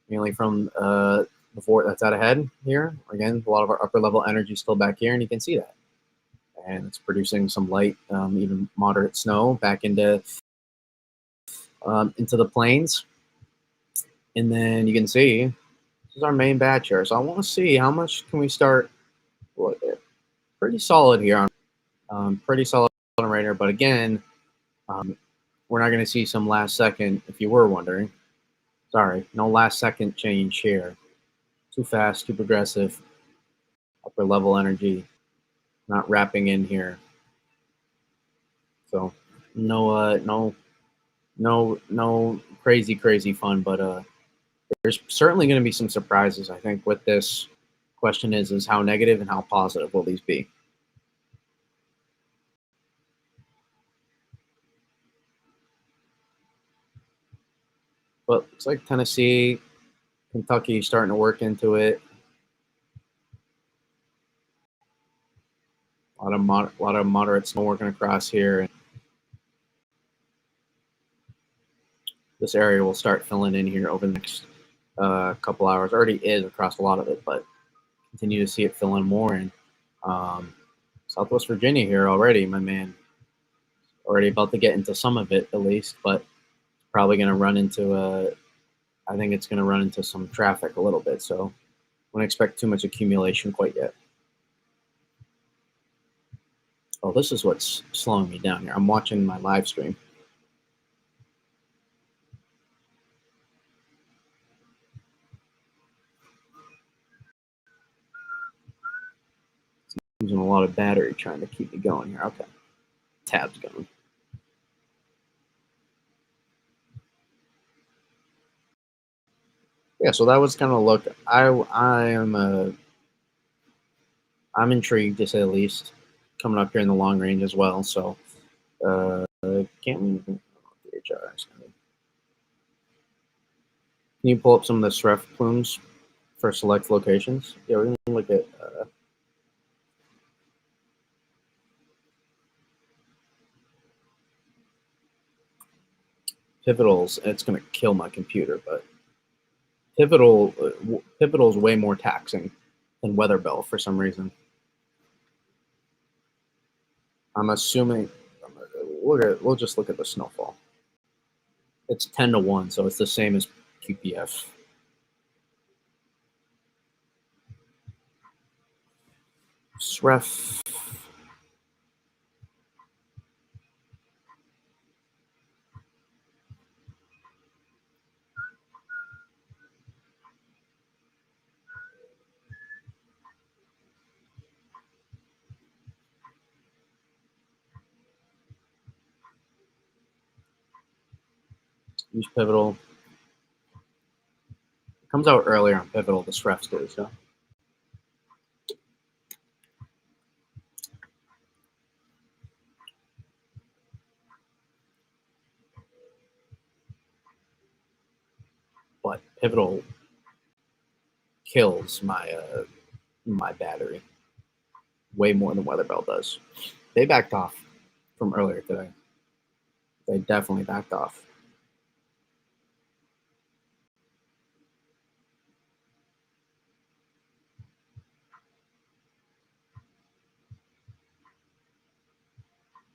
mainly from before that's out ahead here. Again, a lot of our upper level energy still back here, and you can see that. And it's producing some light, even moderate snow back into the plains. And then you can see this is our main batch here. So I want to see how much can we start. Well, pretty solid here on pretty solid on radar, but again, we're not going to see some last second. If you were wondering, sorry, no last second change here. Too fast, too progressive. Upper level energy, not wrapping in here. So no crazy fun, but there's certainly going to be some surprises. I think with this question is how negative and how positive will these be? But looks like Tennessee, Kentucky starting to work into it. A lot of moderate snow working across here. This area will start filling in here over the next couple hours. Already is across a lot of it, but continue to see it fill in more. And Southwest Virginia here already, my man. Already about to get into some of it at least, but probably going to run into I think it's going to run into some traffic a little bit. So wouldn't expect too much accumulation quite yet. Oh, this is what's slowing me down here. I'm watching my live stream. Using a lot of battery trying to keep me going here. Okay. Tab's going. Yeah, so that was kind of a look. I'm intrigued to say the least. Coming up here in the long range as well. So can't we can you pull up some of the SREF plumes for select locations? Yeah, we're gonna look at pivotals. It's gonna kill my computer, but pivotal is way more taxing than weather bell for some reason. I'm assuming we'll just look at the snowfall. It's 10-1, so it's the same as QPF. SREF. use pivotal. It comes out earlier on pivotal, the refs do, so. But pivotal kills my battery way more than Weatherbell does. They backed off from earlier today. They definitely backed off.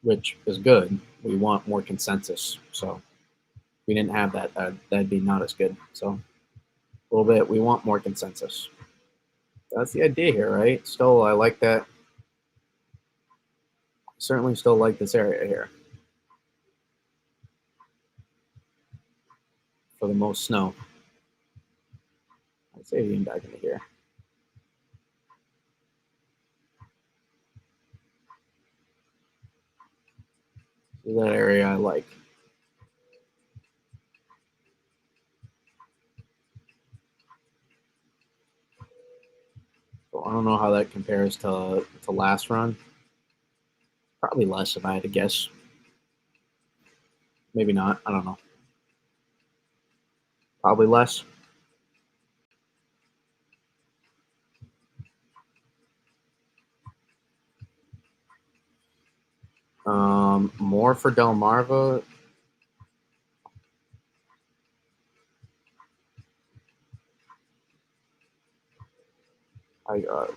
Which is good. We want more consensus. So if we didn't have that, that'd be not as good. So a little bit, we want more consensus. That's the idea here, right? Still, I like that. Certainly still like this area here for the most snow. I'd say getting back into here. This is that area I like. So I don't know how that compares to last run. Probably less if I had to guess. Maybe not. I don't know. Probably less. More for Delmarva.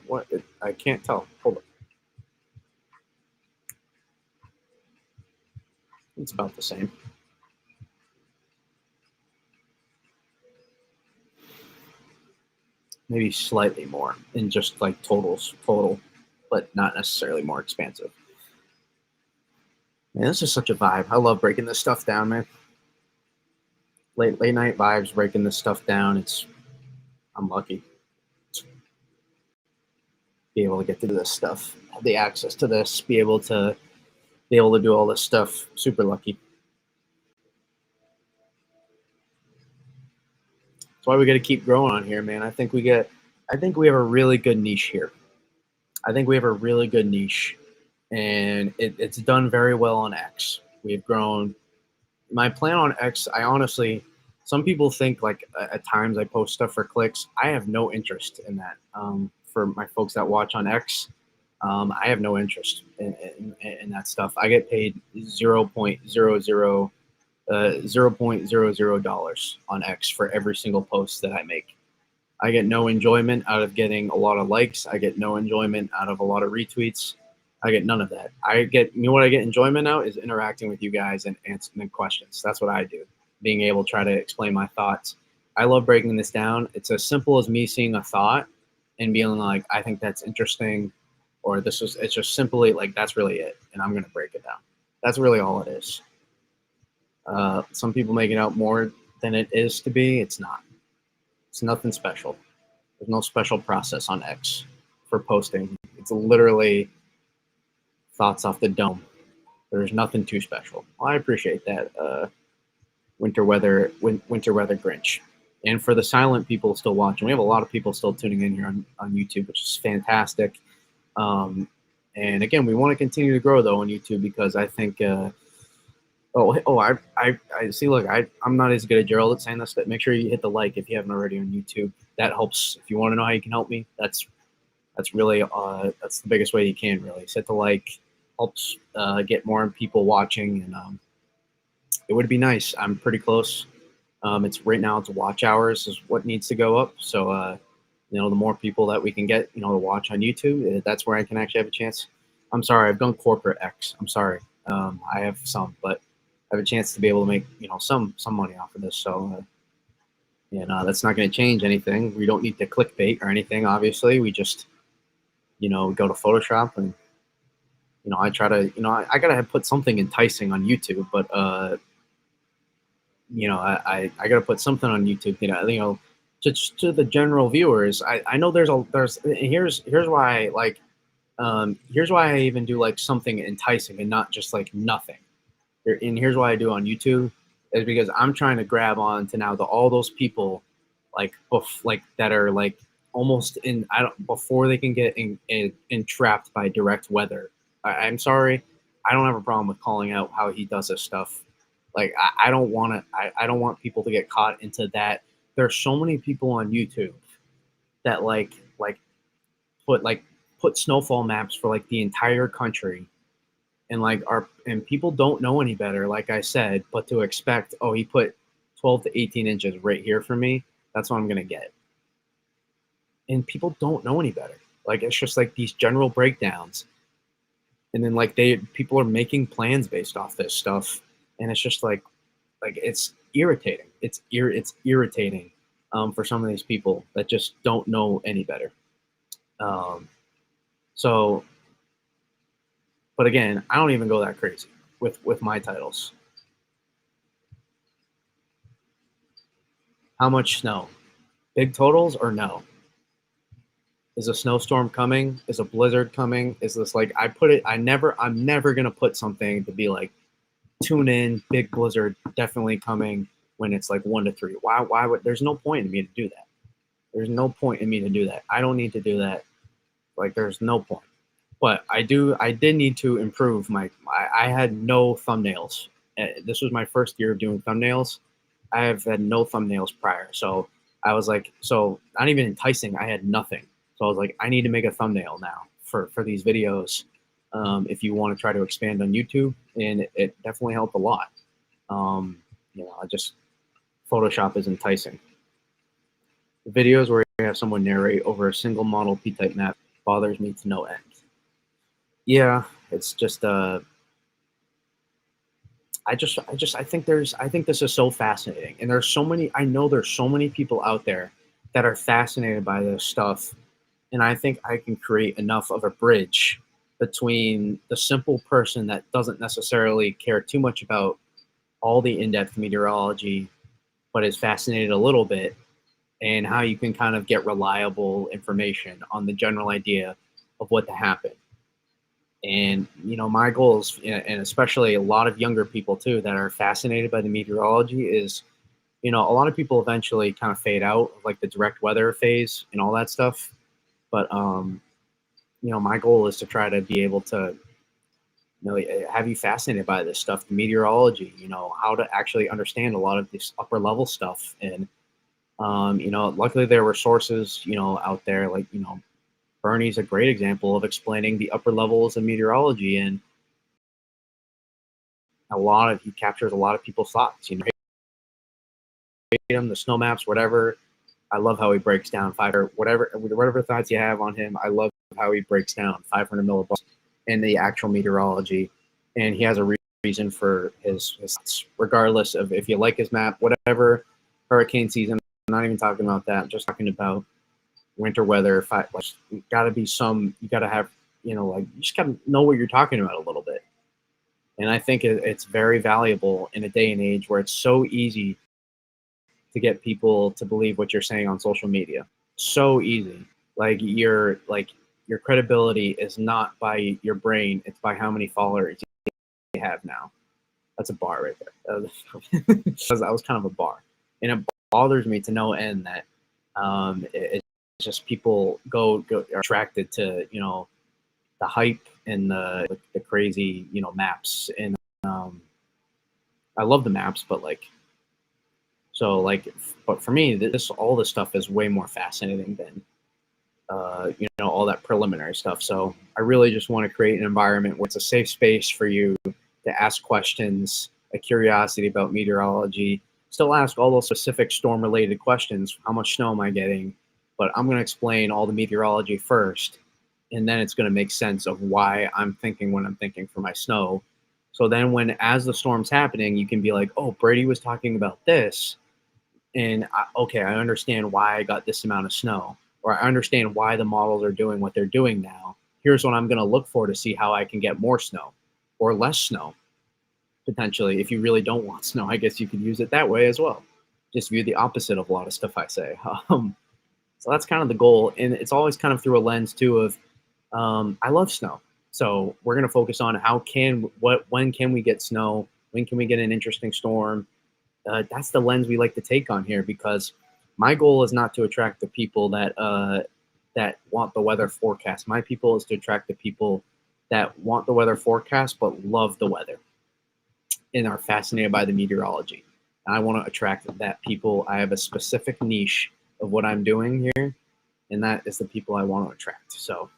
What? I can't tell. Hold on. It's about the same. Maybe slightly more in just like total, but not necessarily more expansive. Man, this is such a vibe. I love breaking this stuff down, man. Late night vibes, breaking this stuff down. I'm lucky to be able to get to this stuff, have the access to this, be able to do all this stuff. Super lucky. That's why we got to keep growing on here, man. I think we have a really good niche here. I think we have a really good niche, and it's done very well on X. We've grown. My plan on X, I honestly, some people think like at times I post stuff for clicks. I have no interest in that. For my folks that watch on X, I have no interest in that stuff. I get paid $0.00 on X for every single post that I make. I get no enjoyment out of getting a lot of likes. I get no enjoyment out of a lot of retweets. I get none of that. You know what I get enjoyment out is interacting with you guys and answering questions. That's what I do. Being able to try to explain my thoughts. I love breaking this down. It's as simple as me seeing a thought and being like, I think that's interesting, or it's just simply like, that's really it. And I'm going to break it down. That's really all it is. Some people make it out more than it is to be. It's not. It's nothing special. There's no special process on X for posting. It's literally thoughts off the dome. There's nothing too special. Well, I appreciate that, winter weather Grinch. And for the silent people still watching, we have a lot of people still tuning in here on YouTube, which is fantastic. And again, we want to continue to grow though on YouTube because I think. I see. Look, I'm not as good at Gerald at saying this, but make sure you hit the like if you haven't already on YouTube. That helps. If you want to know how you can help me, that's really that's the biggest way you can really. Hit the like, helps get more people watching, and it would be nice. I'm pretty close. It's right now. It's watch hours is what needs to go up. So the more people that we can get, to watch on YouTube, that's where I can actually have a chance. I'm sorry, I've done corporate X. I'm sorry. I have some, but I have a chance to be able to make some money off of this. So that's not going to change anything. We don't need to clickbait or anything. Obviously, we just go to Photoshop and I try to I gotta put something enticing on YouTube, but I gotta put something on YouTube. To the general viewers. I know here's why here's why I even do like something enticing and not just like nothing. And here's why I do on YouTube is because I'm trying to grab on to now all those people like that are like almost in I don't before they can get entrapped by direct weather. I'm sorry, I don't have a problem with calling out how he does this stuff. Like I don't want to. I don't want people to get caught into that. There's so many people on YouTube that put like put snowfall maps for like the entire country, and people don't know any better, like I said, but to expect, oh, he put 12 to 18 inches right here for me, that's what I'm gonna get. And people don't know any better. Like it's just like these general breakdowns, and then like people are making plans based off this stuff, and it's just like it's irritating. It's irritating for some of these people that just don't know any better. Um, so, but again, I don't even go that crazy with my titles. How much snow? Big totals or no? Is a snowstorm coming? Is a blizzard coming? Is this like I'm never gonna put something to be like, tune in, big blizzard definitely coming when it's like 1 to 3. Why would there's no point in me to do that. There's no point in me to do that. I don't need to do that. Like there's no point. But I did need to improve I had no thumbnails. This was my first year of doing thumbnails. I have had no thumbnails prior. So I was like, so not even enticing. I had nothing. So I was like, I need to make a thumbnail now for these videos. If you want to try to expand on YouTube, and it definitely helped a lot. I just Photoshop is enticing. The videos where you have someone narrate over a single model P-type map bothers me to no end. Yeah, it's just I think this is so fascinating, and I know there's so many people out there that are fascinated by this stuff, and I think I can create enough of a bridge between the simple person that doesn't necessarily care too much about all the in-depth meteorology, but is fascinated a little bit, and how you can kind of get reliable information on the general idea of what to happen. And my goal is, and especially a lot of younger people too that are fascinated by the meteorology, is a lot of people eventually kind of fade out, like the direct weather phase and all that stuff. But my goal is to try to be able to have you fascinated by this stuff, the meteorology, how to actually understand a lot of this upper level stuff. And luckily there were sources out there like Bernie's a great example of explaining the upper levels of meteorology, and he captures a lot of people's thoughts. The snow maps, whatever. I love how he breaks down whatever thoughts you have on him. I love how he breaks down 500 millibars and the actual meteorology, and he has a reason for his regardless of if you like his map, whatever. Hurricane season. I'm not even talking about that. I'm just talking about winter weather. You gotta have, you just gotta know what you're talking about a little bit. And I think it's very valuable in a day and age where it's so easy to get people to believe what you're saying on social media. So easy. Your credibility is not by your brain, it's by how many followers you have now. That's a bar right there. That was kind of a bar. And it bothers me to no end that it's just people are attracted to the hype and the crazy maps. And I love the maps, but but for me all this stuff is way more fascinating than all that preliminary stuff. So I really just want to create an environment where it's a safe space for you to ask questions, a curiosity about meteorology. Still ask all those specific storm related questions. How much snow am I getting? But I'm going to explain all the meteorology first, and then it's going to make sense of why I'm thinking when I'm thinking for my snow. So then as the storm's happening, you can be like, oh, Brady was talking about this, and okay, I understand why I got this amount of snow, or I understand why the models are doing what they're doing now. Here's what I'm going to look for to see how I can get more snow or less snow. Potentially, if you really don't want snow, I guess you could use it that way as well. Just view the opposite of a lot of stuff I say. So that's kind of the goal, and it's always kind of through a lens too of I love snow. So we're going to focus on when can we get snow? When can we get an interesting storm? that's the lens we like to take on here, because my goal is not to attract the people that that want the weather forecast. My people is to attract the people that want the weather forecast but love the weather and are fascinated by the meteorology. And I want to attract that people. I have a specific niche of what I'm doing here, and that is the people I want to attract. So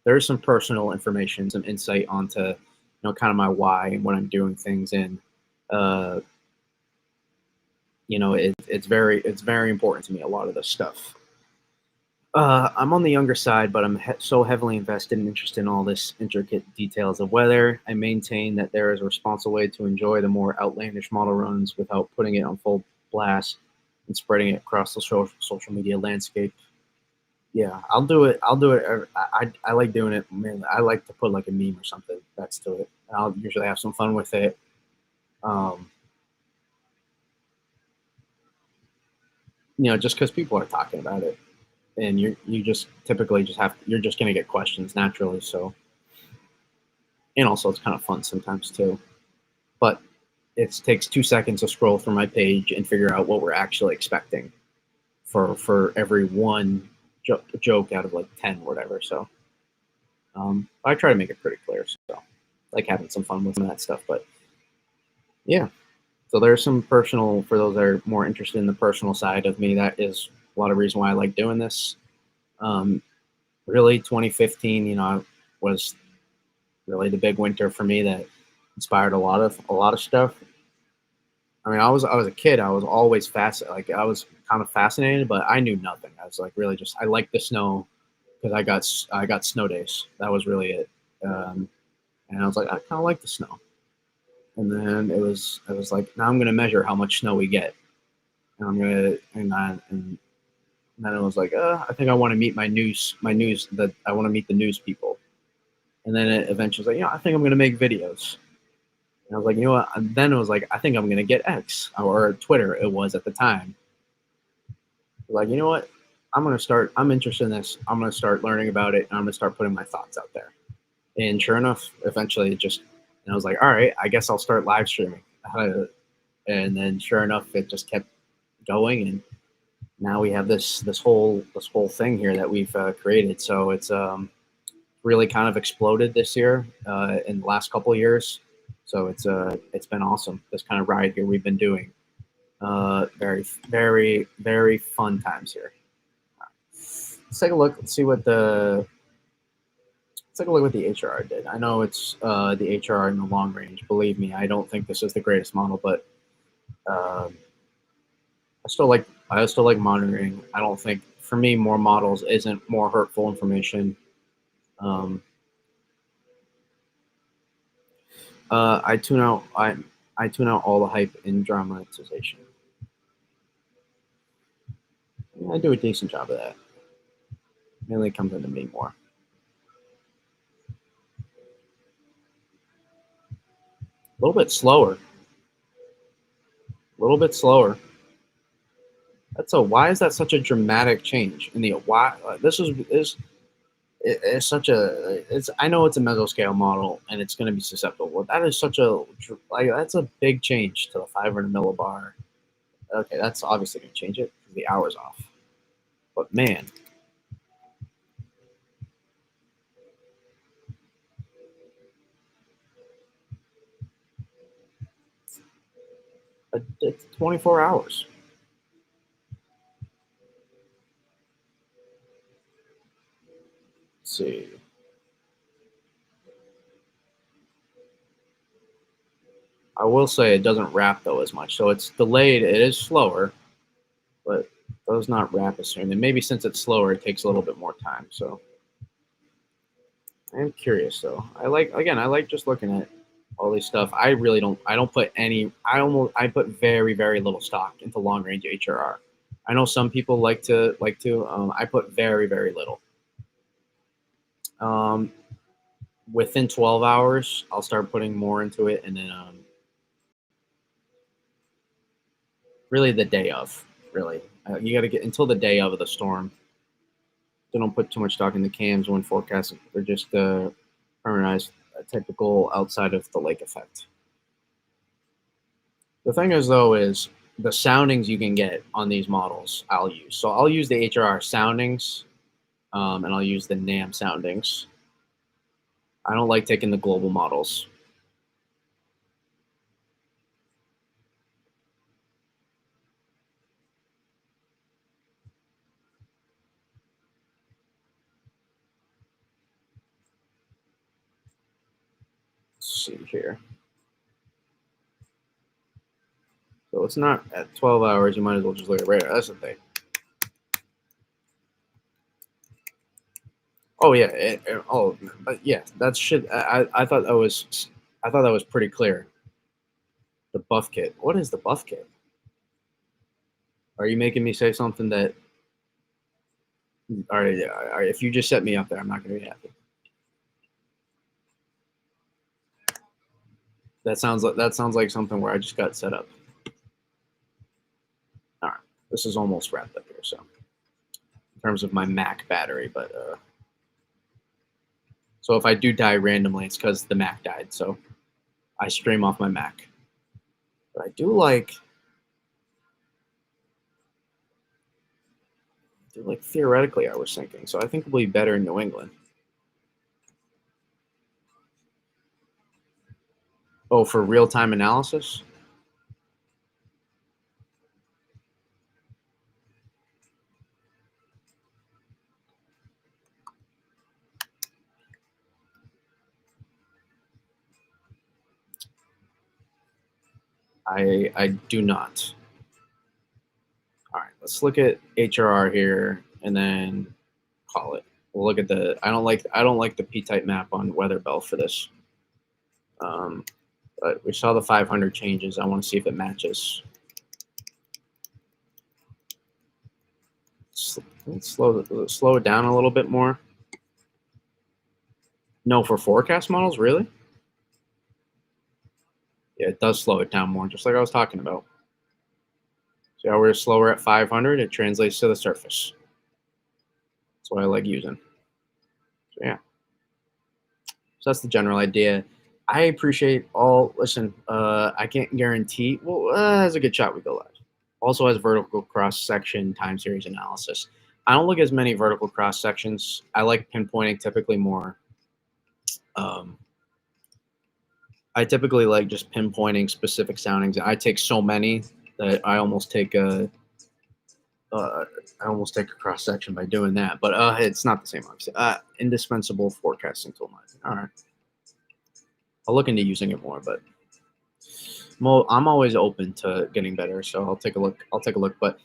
there's some personal information, some insight onto, kind of my why and what I'm doing things in. Uh, it's very important to me, a lot of this stuff. I'm on the younger side, but I'm so heavily invested and interested in all this intricate details of weather. I maintain that there is a responsible way to enjoy the more outlandish model runs without putting it on full blast and spreading it across the social media landscape. Yeah, I'll do it. I'll do it. I like doing it. Man, I like to put like a meme or something next to it. I'll usually have some fun with it. Um, just because people are talking about it, and you just typically you're just gonna get questions naturally. So, and also it's kind of fun sometimes too. But it takes 2 seconds to scroll through my page and figure out what we're actually expecting for every one joke out of like 10 or whatever. So I try to make it pretty clear. So like having some fun with some of that stuff. But yeah, so there's some personal, for those that are more interested in the personal side of me, that is a lot of reason why I like doing this. Really 2015, was really the big winter for me that inspired a lot of stuff. I mean, I was a kid. I was always like I was kind of fascinated, but I knew nothing. I was like really just I liked the snow because I got snow days. That was really it. And I was like, I kind of like the snow. And then I was like, now I'm gonna measure how much snow we get, and I'm gonna and then it was like, I think I want to meet that I want to meet the news people. And then it eventually was like, I think I'm gonna make videos. And I was like, you know what? And then it was like, I think I'm gonna get X or Twitter. It was at the time. Like, you know what? I'm interested in this. I'm gonna start learning about it, and I'm gonna start putting my thoughts out there. And sure enough, eventually and I was like, all right, I guess I'll start live streaming. And then sure enough, it just kept going, and now we have this whole thing here that we've created. So it's really kind of exploded this year in the last couple of years. So it's been awesome, this kind of ride here we've been doing. Very, very, very fun times here. Let's take a look. Let's take a look what the HRR did. I know it's the HRR in the long range. Believe me, I don't think this is the greatest model, but I still like monitoring. I don't think, for me, more models isn't more hurtful information. I tune out all the hype and dramatization. Yeah, I do a decent job of that. Mainly comes into me more. A little bit slower. A little bit slower. Why is that such a dramatic change in the why? It's such a I know it's a mesoscale model and it's going to be susceptible. That is that's a big change to the 500 millibar. Okay, that's obviously going to change it because the hour's off. But man, it's 24 hours. Let's see. I will say it doesn't wrap though as much, so it's delayed. It is slower, but it does not wrap as soon. And maybe since it's slower, it takes a little bit more time. So I am curious though. I like just looking at all these stuff. I really don't. I don't put any. I put very very little stock into long range HRR. I know some people like to. I put very very little. Um, Within 12 hours, I'll start putting more into it, and then really the day of. Really, you got to get until the day of the storm. So don't put too much stock in the cams when forecasting. They're just harmonized, typical outside of the lake effect. The thing is, though, is the soundings you can get on these models I'll use. So I'll use the HRR soundings, and I'll use the NAM soundings. I don't like taking the global models. Let's see here. So it's not at 12 hours. You might as well just look at radar. That's the thing. Oh yeah. But yeah. That shit. I thought that was. I thought that was pretty clear. The buff kit. What is the buff kit? Are you making me say something that? All right. All right. If you just set me up there, I'm not going to be happy. That sounds like something where I just got set up. All right. This is almost wrapped up here. So, in terms of my Mac battery, but so if I do die randomly, it's because the Mac died. So I stream off my Mac. But I do like theoretically, I was thinking. So I think it'll be better in New England. Oh, for real-time analysis? I do not. All right, let's look at HRR here and then call it. We'll look at the. I don't like the P-type map on Weather Bell for this. But we saw the 500 changes. I want to see if it matches. Let's slow it down a little bit more. No, for forecast models, really? Yeah, it does slow it down more, just like I was talking about. See how we're slower at 500? It translates to the surface. That's what I like using. So yeah. So that's the general idea. I appreciate all. Listen, I can't guarantee. Well, there's a good shot we go live. Also has vertical cross section time series analysis. I don't look at as many vertical cross sections. I like pinpointing typically more. I typically like just pinpointing specific soundings. I take so many that I almost take a cross section by doing that. But it's not the same, obviously. Indispensable forecasting tool. All right. I'll look into using it more, but I'm always open to getting better, so I'll take a look. But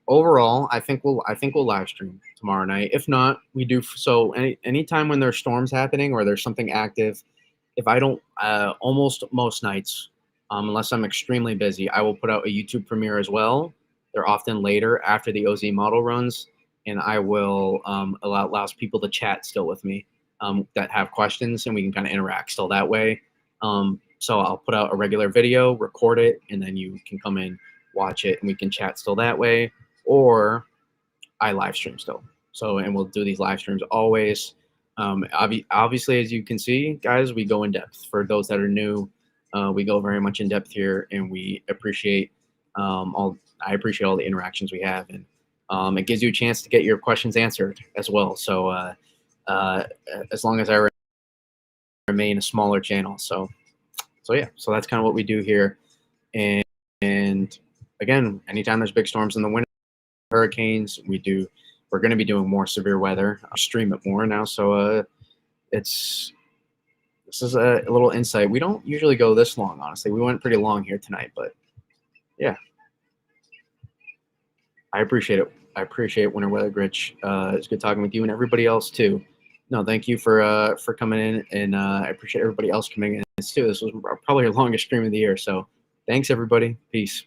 overall, I think we'll live stream tomorrow night. If not, we do so anytime when there's storms happening or there's something active. If I don't, almost most nights, unless I'm extremely busy, I will put out a YouTube premiere as well. They're often later after the OZ model runs, and I will allows people to chat still with me that have questions, and we can kind of interact still that way. So I'll put out a regular video, record it, and then you can come in, watch it, and we can chat still that way. Or I live stream still. So, and we'll do these live streams always. Obviously, as you can see, guys, we go in depth. For those that are new, we go very much in depth here, and we appreciate I appreciate all the interactions we have, and it gives you a chance to get your questions answered as well. So, as long as I remain a smaller channel, so yeah, so that's kind of what we do here, and again, anytime there's big storms in the winter, hurricanes, we're going to be doing more severe weather. I'll stream it more now, so this is a little insight. We don't usually go this long, honestly. We went pretty long here tonight, but yeah, I appreciate it. I appreciate Winter Weather Gritch. It's good talking with you and everybody else too. No, thank you for coming in, and I appreciate everybody else coming in too. This was probably our longest stream of the year, so thanks everybody. Peace.